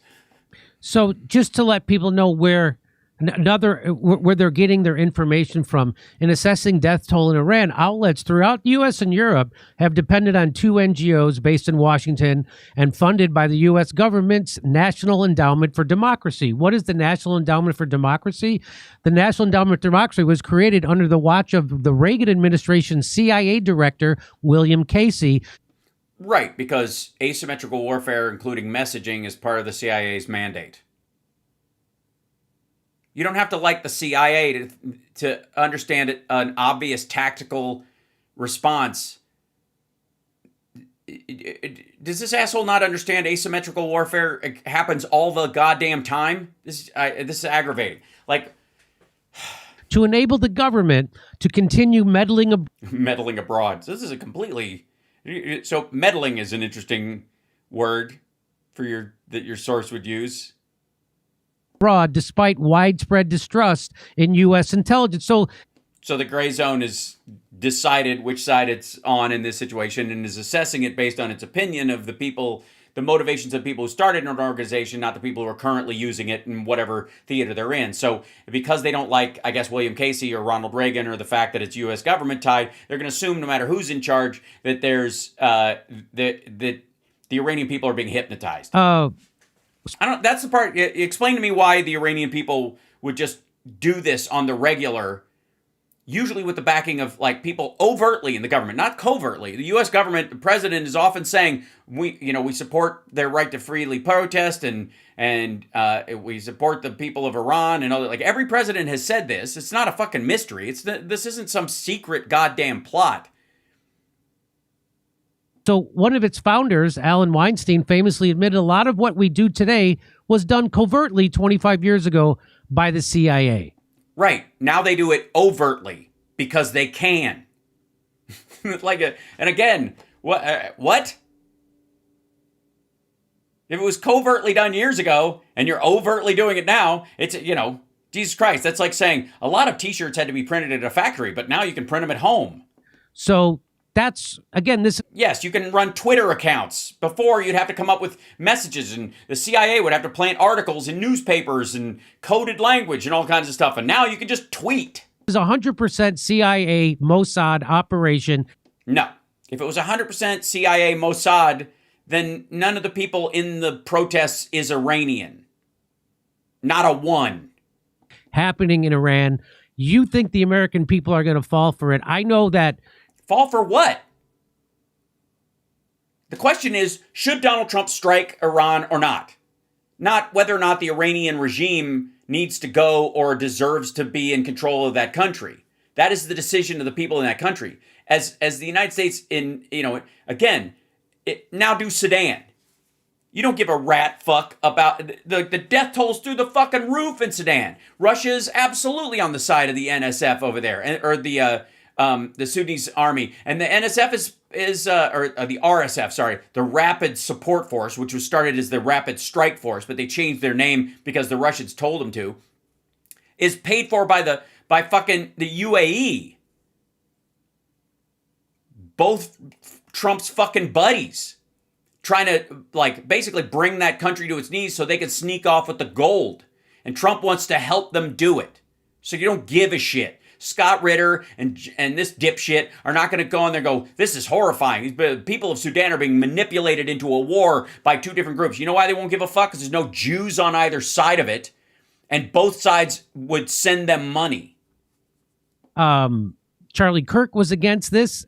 So just to let people know where they're getting their information from in assessing death toll in Iran, outlets throughout the U.S. and Europe have depended on two NGOs based in Washington and funded by the U.S. government's National Endowment for Democracy. What is the National Endowment for Democracy? The National Endowment for Democracy was created under the watch of the Reagan administration's CIA director, William Casey. Right, because asymmetrical warfare, including messaging, is part of the CIA's mandate. You don't have to like the CIA to understand an obvious tactical response. Does this asshole not understand asymmetrical warfare happens all the goddamn time? This is aggravating. Like, to enable the government to continue meddling abroad. So this is a completely... So meddling is an interesting word for that your source would use. Abroad, despite widespread distrust in U.S. intelligence. So the gray zone is decided which side it's on in this situation and is assessing it based on its opinion of the people, the motivations of people who started an organization, not the people who are currently using it in whatever theater they're in. So because they don't like, I guess, William Casey or Ronald Reagan or the fact that it's U.S. government tied, they're going to assume no matter who's in charge that there's that the Iranian people are being hypnotized. That's the part. Explain to me why the Iranian people would just do this on the regular, usually with the backing of like people overtly in the government, not covertly. The U.S. government, the president is often saying we support their right to freely protest and we support the people of Iran and all. Like every president has said this. It's not a fucking mystery. This isn't some secret goddamn plot. So one of its founders, Alan Weinstein, famously admitted a lot of what we do today was done covertly 25 years ago by the CIA. Right. Now they do it overtly because they can. And again, what? If it was covertly done years ago and you're overtly doing it now, it's, Jesus Christ. That's like saying a lot of t-shirts had to be printed at a factory, but now you can print them at home. So that's, again, this... Yes, you can run Twitter accounts. Before, you'd have to come up with messages, and the CIA would have to plant articles in newspapers and coded language and all kinds of stuff. And now you can just tweet. It was 100% CIA Mossad operation. No. If it was 100% CIA Mossad, then none of the people in the protests is Iranian. Not a one. Happening in Iran. You think the American people are going to fall for it. I know that... Fall for what? The question is, should Donald Trump strike Iran or not? Not whether or not the Iranian regime needs to go or deserves to be in control of that country. That is the decision of the people in that country. As the United States now do Sudan. You don't give a rat fuck about the death tolls through the fucking roof in Sudan. Russia is absolutely on the side of the NSF over there, or the Sudanese army, and the NSF is the RSF, sorry, the Rapid Support Force, which was started as the Rapid Strike Force, but they changed their name because the Russians told them to, is paid for by fucking the UAE. Both Trump's fucking buddies trying to basically bring that country to its knees so they can sneak off with the gold. And Trump wants to help them do it. So you don't give a shit. Scott Ritter and this dipshit are not going to go on there and go, this is horrifying. The people of Sudan are being manipulated into a war by two different groups. You know why they won't give a fuck? Because there's no Jews on either side of it. And both sides would send them money. Charlie Kirk was against this.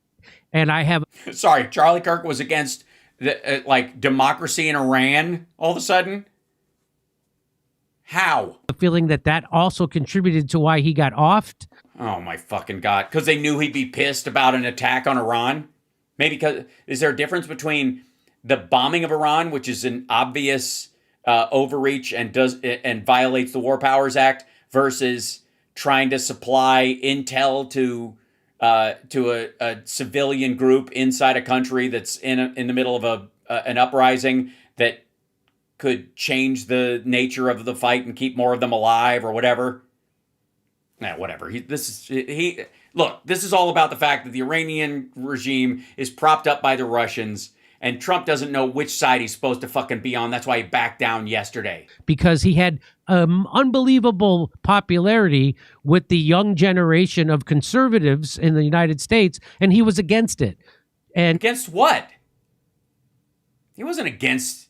And I have... Sorry, Charlie Kirk was against the, democracy in Iran all of a sudden? How? A feeling that also contributed to why he got offed. Oh my fucking God. Because they knew he'd be pissed about an attack on Iran? Maybe because... Is there a difference between the bombing of Iran, which is an obvious overreach and violates the War Powers Act, versus trying to supply intel to a civilian group inside a country that's in the middle of an uprising that could change the nature of the fight and keep more of them alive or whatever? Whatever. This is all about the fact that the Iranian regime is propped up by the Russians, and Trump doesn't know which side he's supposed to fucking be on. That's why he backed down yesterday. Because he had unbelievable popularity with the young generation of conservatives in the United States, and he was against it. And against what? He wasn't against,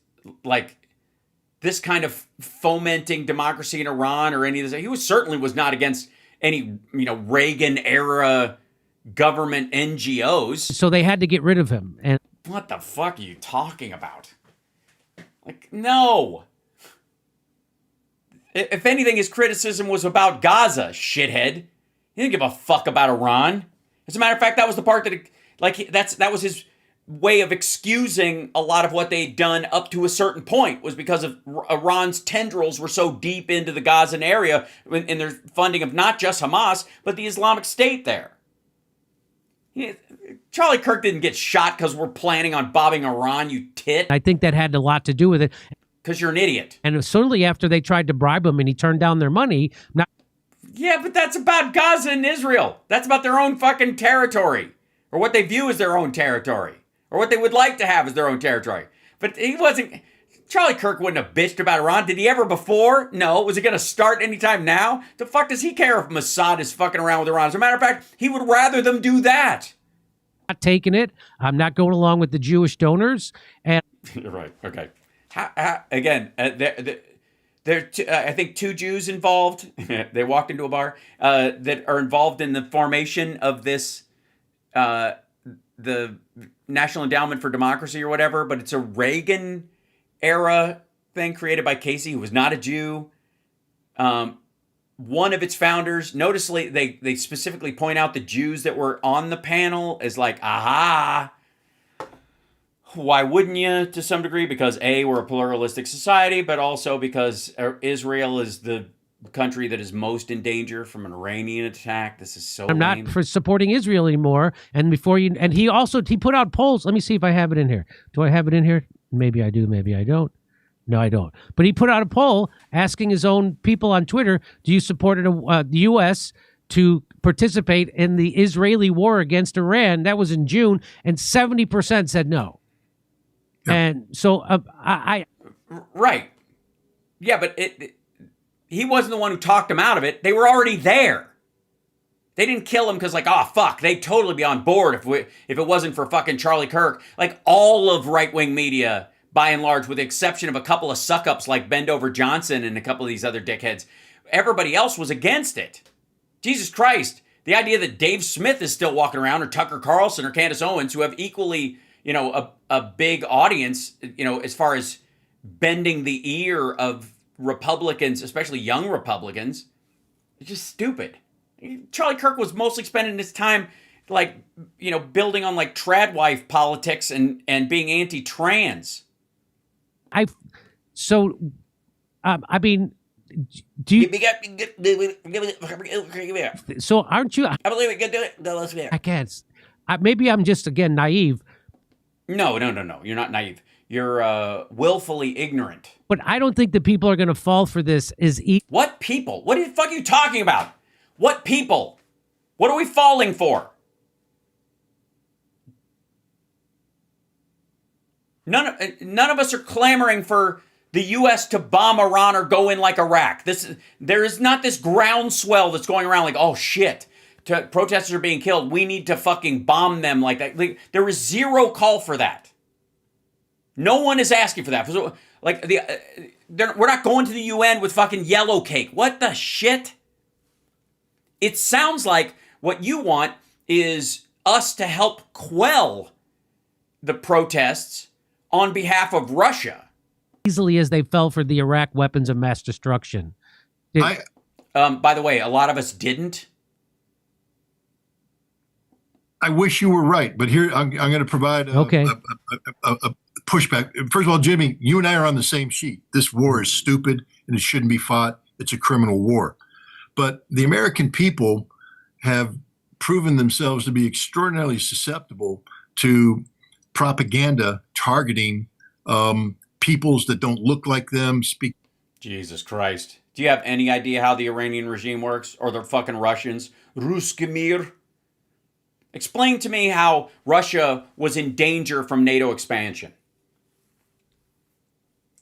this kind of fomenting democracy in Iran or any of this. He certainly was not against any, Reagan-era government NGOs. So they had to get rid of him. And what the fuck are you talking about? No. If anything, his criticism was about Gaza, shithead. He didn't give a fuck about Iran. As a matter of fact, that was the part that was his way of excusing a lot of what they'd done up to a certain point, was because of Iran's tendrils were so deep into the Gazan area in their funding of not just Hamas, but the Islamic State there. Charlie Kirk didn't get shot because we're planning on bombing Iran, you tit. I think that had a lot to do with it. Because you're an idiot. And certainly after they tried to bribe him and he turned down their money. Yeah, but that's about Gaza and Israel. That's about their own fucking territory. Or what they view as their own territory. Or what they would like to have as their own territory. But he wasn't... Charlie Kirk wouldn't have bitched about Iran. Did he ever before? No. Was it going to start anytime now? The fuck does he care if Mossad is fucking around with Iran? As a matter of fact, he would rather them do that. Not taking it. I'm not going along with the Jewish donors. And right. Okay. Again, there I think two Jews involved. They walked into a bar that are involved in the formation of this, the National Endowment for Democracy or whatever. But it's a Reagan era thing created by Casey, who was not a Jew. One of its founders, noticeably, they specifically point out the Jews that were on the panel as aha. Why wouldn't you, to some degree? Because A, we're a pluralistic society, but also because Israel is the country that is most in danger from an Iranian attack. This is so I'm lame. not for supporting Israel anymore. And he put out polls. Let me see if I have it in here. Do I have it in here? Maybe I do, maybe I don't. No, I don't. But he put out a poll asking his own people on Twitter, do you support the U.S. to participate in the Israeli war against Iran? That was in June, and 70% said no. Yeah. And so I right. Yeah, but he wasn't the one who talked him out of it. They were already there. They didn't kill him because fuck, they'd totally be on board if it wasn't for fucking Charlie Kirk. All of right-wing media, by and large, with the exception of a couple of suck-ups like Bendover Johnson and a couple of these other dickheads, everybody else was against it. Jesus Christ. The idea that Dave Smith is still walking around, or Tucker Carlson, or Candace Owens, who have equally, a big audience, as far as bending the ear of Republicans, especially young Republicans, it's just stupid. Charlie Kirk was mostly spending his time, building on trad wife politics and being anti-trans. Do you? So aren't you? I believe it. Do it. Let's do it. I can't. Maybe I'm just again naive. No. You're not naive. You're willfully ignorant. But I don't think the people are going to fall for this. What people? What the fuck are you talking about? What people? What are we falling for? None of us are clamoring for the U.S. to bomb Iran or go in like Iraq. There is not this groundswell that's going around oh shit, protesters are being killed, we need to fucking bomb them like that. Like, there is zero call for that. No one is asking for that. Like, we're not going to the UN with fucking yellow cake. What the shit? It sounds like what you want is us to help quell the protests on behalf of Russia. Easily as they fell for the Iraq weapons of mass destruction. By the way, a lot of us didn't. I wish you were right, but here I'm going to provide a pushback. First of all, Jimmy, you and I are on the same sheet. This war is stupid and it shouldn't be fought. It's a criminal war. But the American people have proven themselves to be extraordinarily susceptible to propaganda targeting peoples that don't look like them. Jesus Christ. Do you have any idea how the Iranian regime works? Or the fucking Russians? Ruski Mir? Explain to me how Russia was in danger from NATO expansion.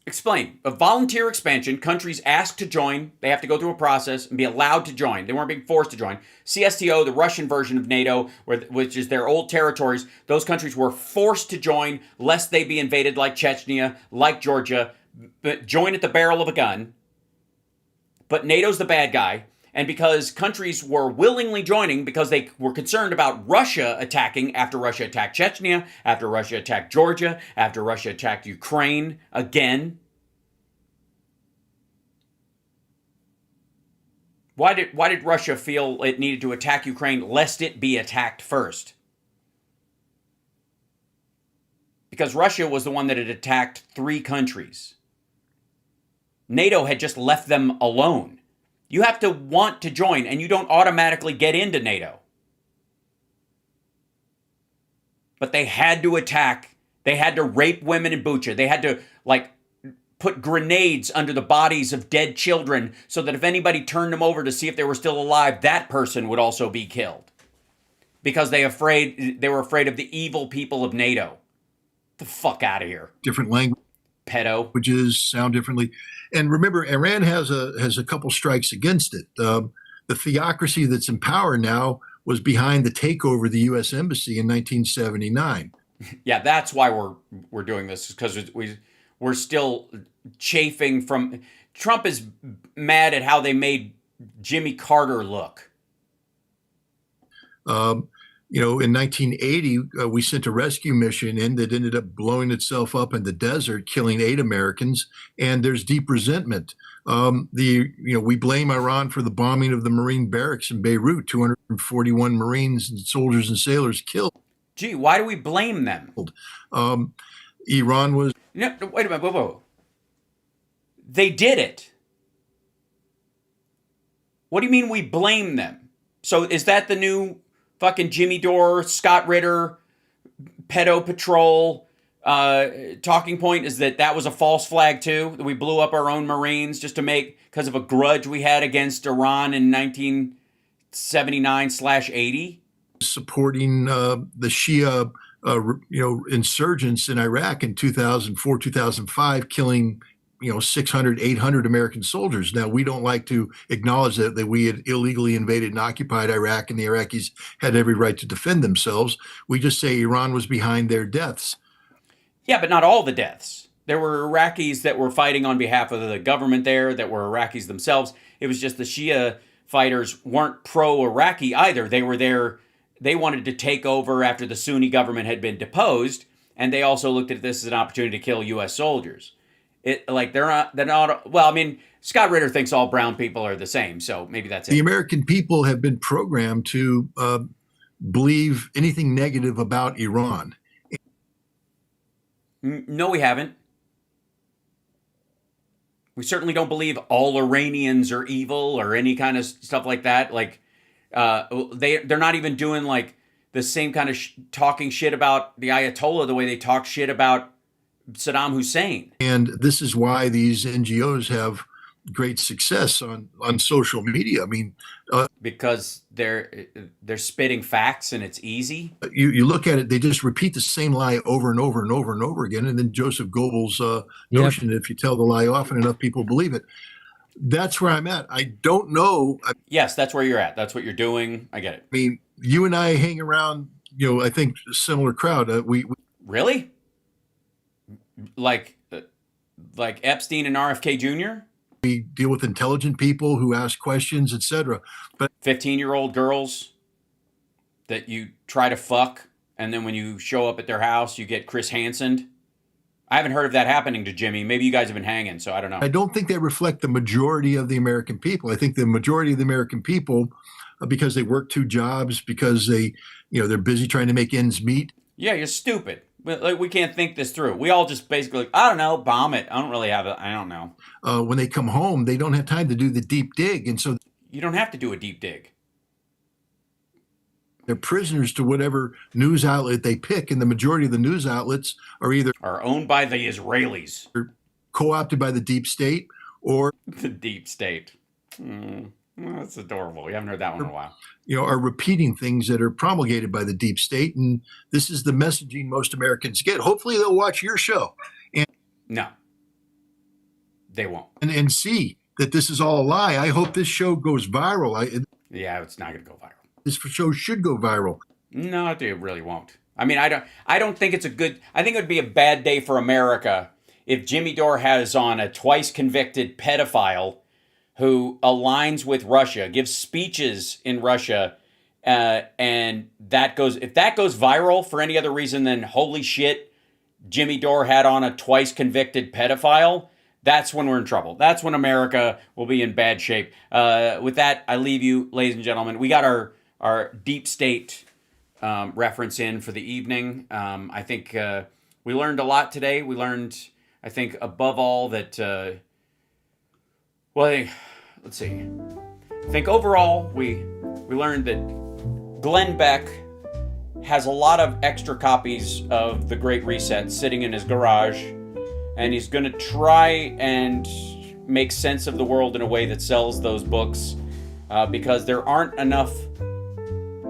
Explain. A volunteer expansion, countries asked to join, they have to go through a process and be allowed to join. They weren't being forced to join. CSTO, the Russian version of NATO, which is their old territories, those countries were forced to join lest they be invaded like Chechnya, like Georgia, but join at the barrel of a gun. But NATO's the bad guy. And because countries were willingly joining because they were concerned about Russia attacking after Russia attacked Chechnya, after Russia attacked Georgia, after Russia attacked Ukraine again. Why did Russia feel it needed to attack Ukraine lest it be attacked first? Because Russia was the one that had attacked 3 countries. NATO had just left them alone. You have to want to join, and you don't automatically get into NATO. But they had to attack. They had to rape women in Bucha. They had to, put grenades under the bodies of dead children so that if anybody turned them over to see if they were still alive, that person would also be killed. Because they were afraid of the evil people of NATO. Get the fuck out of here. Different language. Pedo. Languages sound differently. And remember, Iran has a couple strikes against it. The theocracy that's in power now was behind the takeover of the U.S. Embassy in 1979. Yeah, that's why we're doing this, because we're still chafing from... Trump is mad at how they made Jimmy Carter look. In 1980, we sent a rescue mission in that ended up blowing itself up in the desert, killing 8 Americans, and there's deep resentment. We blame Iran for the bombing of the Marine barracks in Beirut, 241 Marines and soldiers and sailors killed. Gee, why do we blame them? Iran was... No, wait a minute, whoa. They did it. What do you mean we blame them? So is that the new... fucking Jimmy Dore, Scott Ritter, Pedo Patrol talking point is that was a false flag too? That we blew up our own Marines just to because of a grudge we had against Iran in 1979/80? Supporting the Shia, insurgents in Iraq in 2004, 2005, killing 600, 800 American soldiers. Now, we don't like to acknowledge that we had illegally invaded and occupied Iraq and the Iraqis had every right to defend themselves. We just say Iran was behind their deaths. Yeah, but not all the deaths. There were Iraqis that were fighting on behalf of the government there that were Iraqis themselves. It was just the Shia fighters weren't pro-Iraqi either. They were there. They wanted to take over after the Sunni government had been deposed, and they also looked at this as an opportunity to kill U.S. soldiers. They're not. Well, I mean, Scott Ritter thinks all brown people are the same, so maybe that's it. The American people have been programmed to believe anything negative about Iran. No, we haven't. We certainly don't believe all Iranians are evil or any kind of stuff like that. They're not even doing the same kind of talking shit about the Ayatollah the way they talk shit about Saddam Hussein. And this is why these NGOs have great success on social media. I mean, because they're spitting facts and it's easy. You look at it, they just repeat the same lie over and over and over and over again. And then Joseph Goebbels' notion that if you tell the lie often enough, people believe it. That's where I'm at. I don't know. Yes, that's where you're at. That's what you're doing. I get it. I mean, you and I hang around, I think a similar crowd. We Really? Like Epstein and RFK Jr.? We deal with intelligent people who ask questions, etc. But 15-year-old girls that you try to fuck, and then when you show up at their house, you get Chris Hansen. I haven't heard of that happening to Jimmy. Maybe you guys have been hanging, so I don't know. I don't think they reflect the majority of the American people. I think the majority of the American people, because they work 2 jobs, because they're busy trying to make ends meet. Yeah, you're stupid. We can't think this through. We all just basically, I don't know, bomb it. I don't really have it. I don't know. When they come home, they don't have time to do the deep dig. And so you don't have to do a deep dig. They're prisoners to whatever news outlet they pick. And the majority of the news outlets are owned by the Israelis. Or co-opted by the deep state or the deep state. Well, that's adorable. We haven't heard that one in a while. Are repeating things that are promulgated by the deep state. And this is the messaging most Americans get. Hopefully they'll watch your show. No, they won't. And see that this is all a lie. I hope this show goes viral. Yeah, it's not going to go viral. This show should go viral. No, it really won't. I mean, I don't think it's a good, I think it would be a bad day for America if Jimmy Dore has on a twice convicted pedophile who aligns with Russia, gives speeches in Russia, and if that goes viral for any other reason than holy shit, Jimmy Dore had on a twice convicted pedophile, that's when we're in trouble. That's when America will be in bad shape. With that, I leave you, ladies and gentlemen. We got our deep state reference in for the evening. I think we learned a lot today. We learned, I think, above all that, let's see. I think overall we learned that Glenn Beck has a lot of extra copies of The Great Reset sitting in his garage, and he's going to try and make sense of the world in a way that sells those books because there aren't enough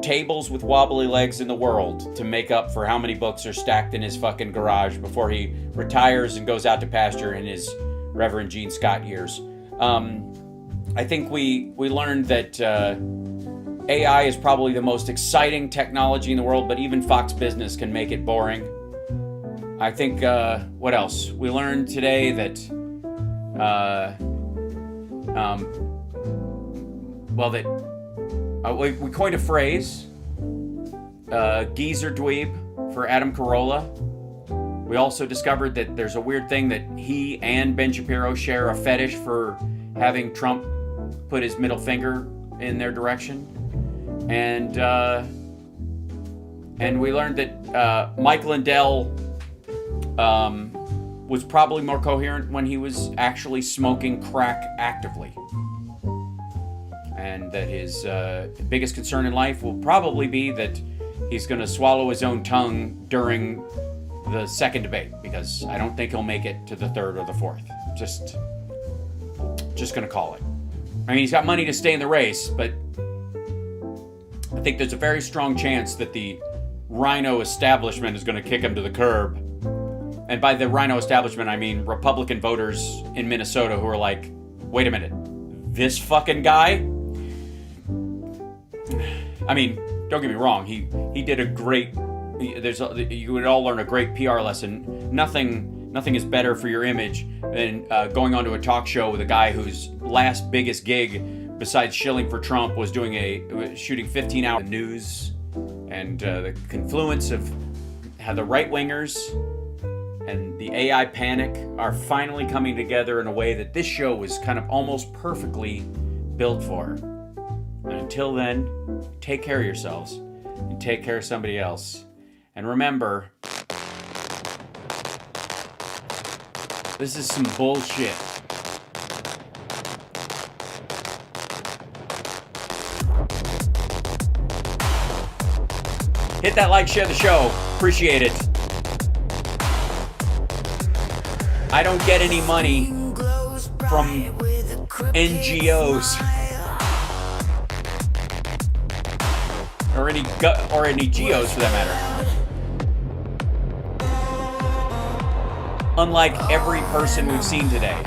tables with wobbly legs in the world to make up for how many books are stacked in his fucking garage before he retires and goes out to pasture in his Reverend Gene Scott years. I think we learned that AI is probably the most exciting technology in the world, but even Fox Business can make it boring. I think, what else? We learned today that, we coined a phrase, geezer dweeb for Adam Carolla. We also discovered that there's a weird thing that he and Ben Shapiro share a fetish for having Trump put his middle finger in their direction. And we learned that Mike Lindell was probably more coherent when he was actually smoking crack actively. And that his biggest concern in life will probably be that he's going to swallow his own tongue during the second debate, because I don't think he'll make it to the third or the fourth. Just going to call it. I mean, he's got money to stay in the race, but I think there's a very strong chance that the Rhino establishment is going to kick him to the curb. And by the Rhino establishment, I mean Republican voters in Minnesota who are like, wait a minute, this fucking guy? I mean, don't get me wrong, he did a great, you would all learn a great PR lesson. Nothing is better for your image than going onto a talk show with a guy whose last biggest gig, besides shilling for Trump, was shooting 15-hour news, and the confluence of how the right-wingers and the AI panic are finally coming together in a way that this show was kind of almost perfectly built for. And until then, take care of yourselves and take care of somebody else. And remember, this is some bullshit. Hit that like, share the show. Appreciate it. I don't get any money from NGOs or any geos for that matter. Unlike every person we've seen today.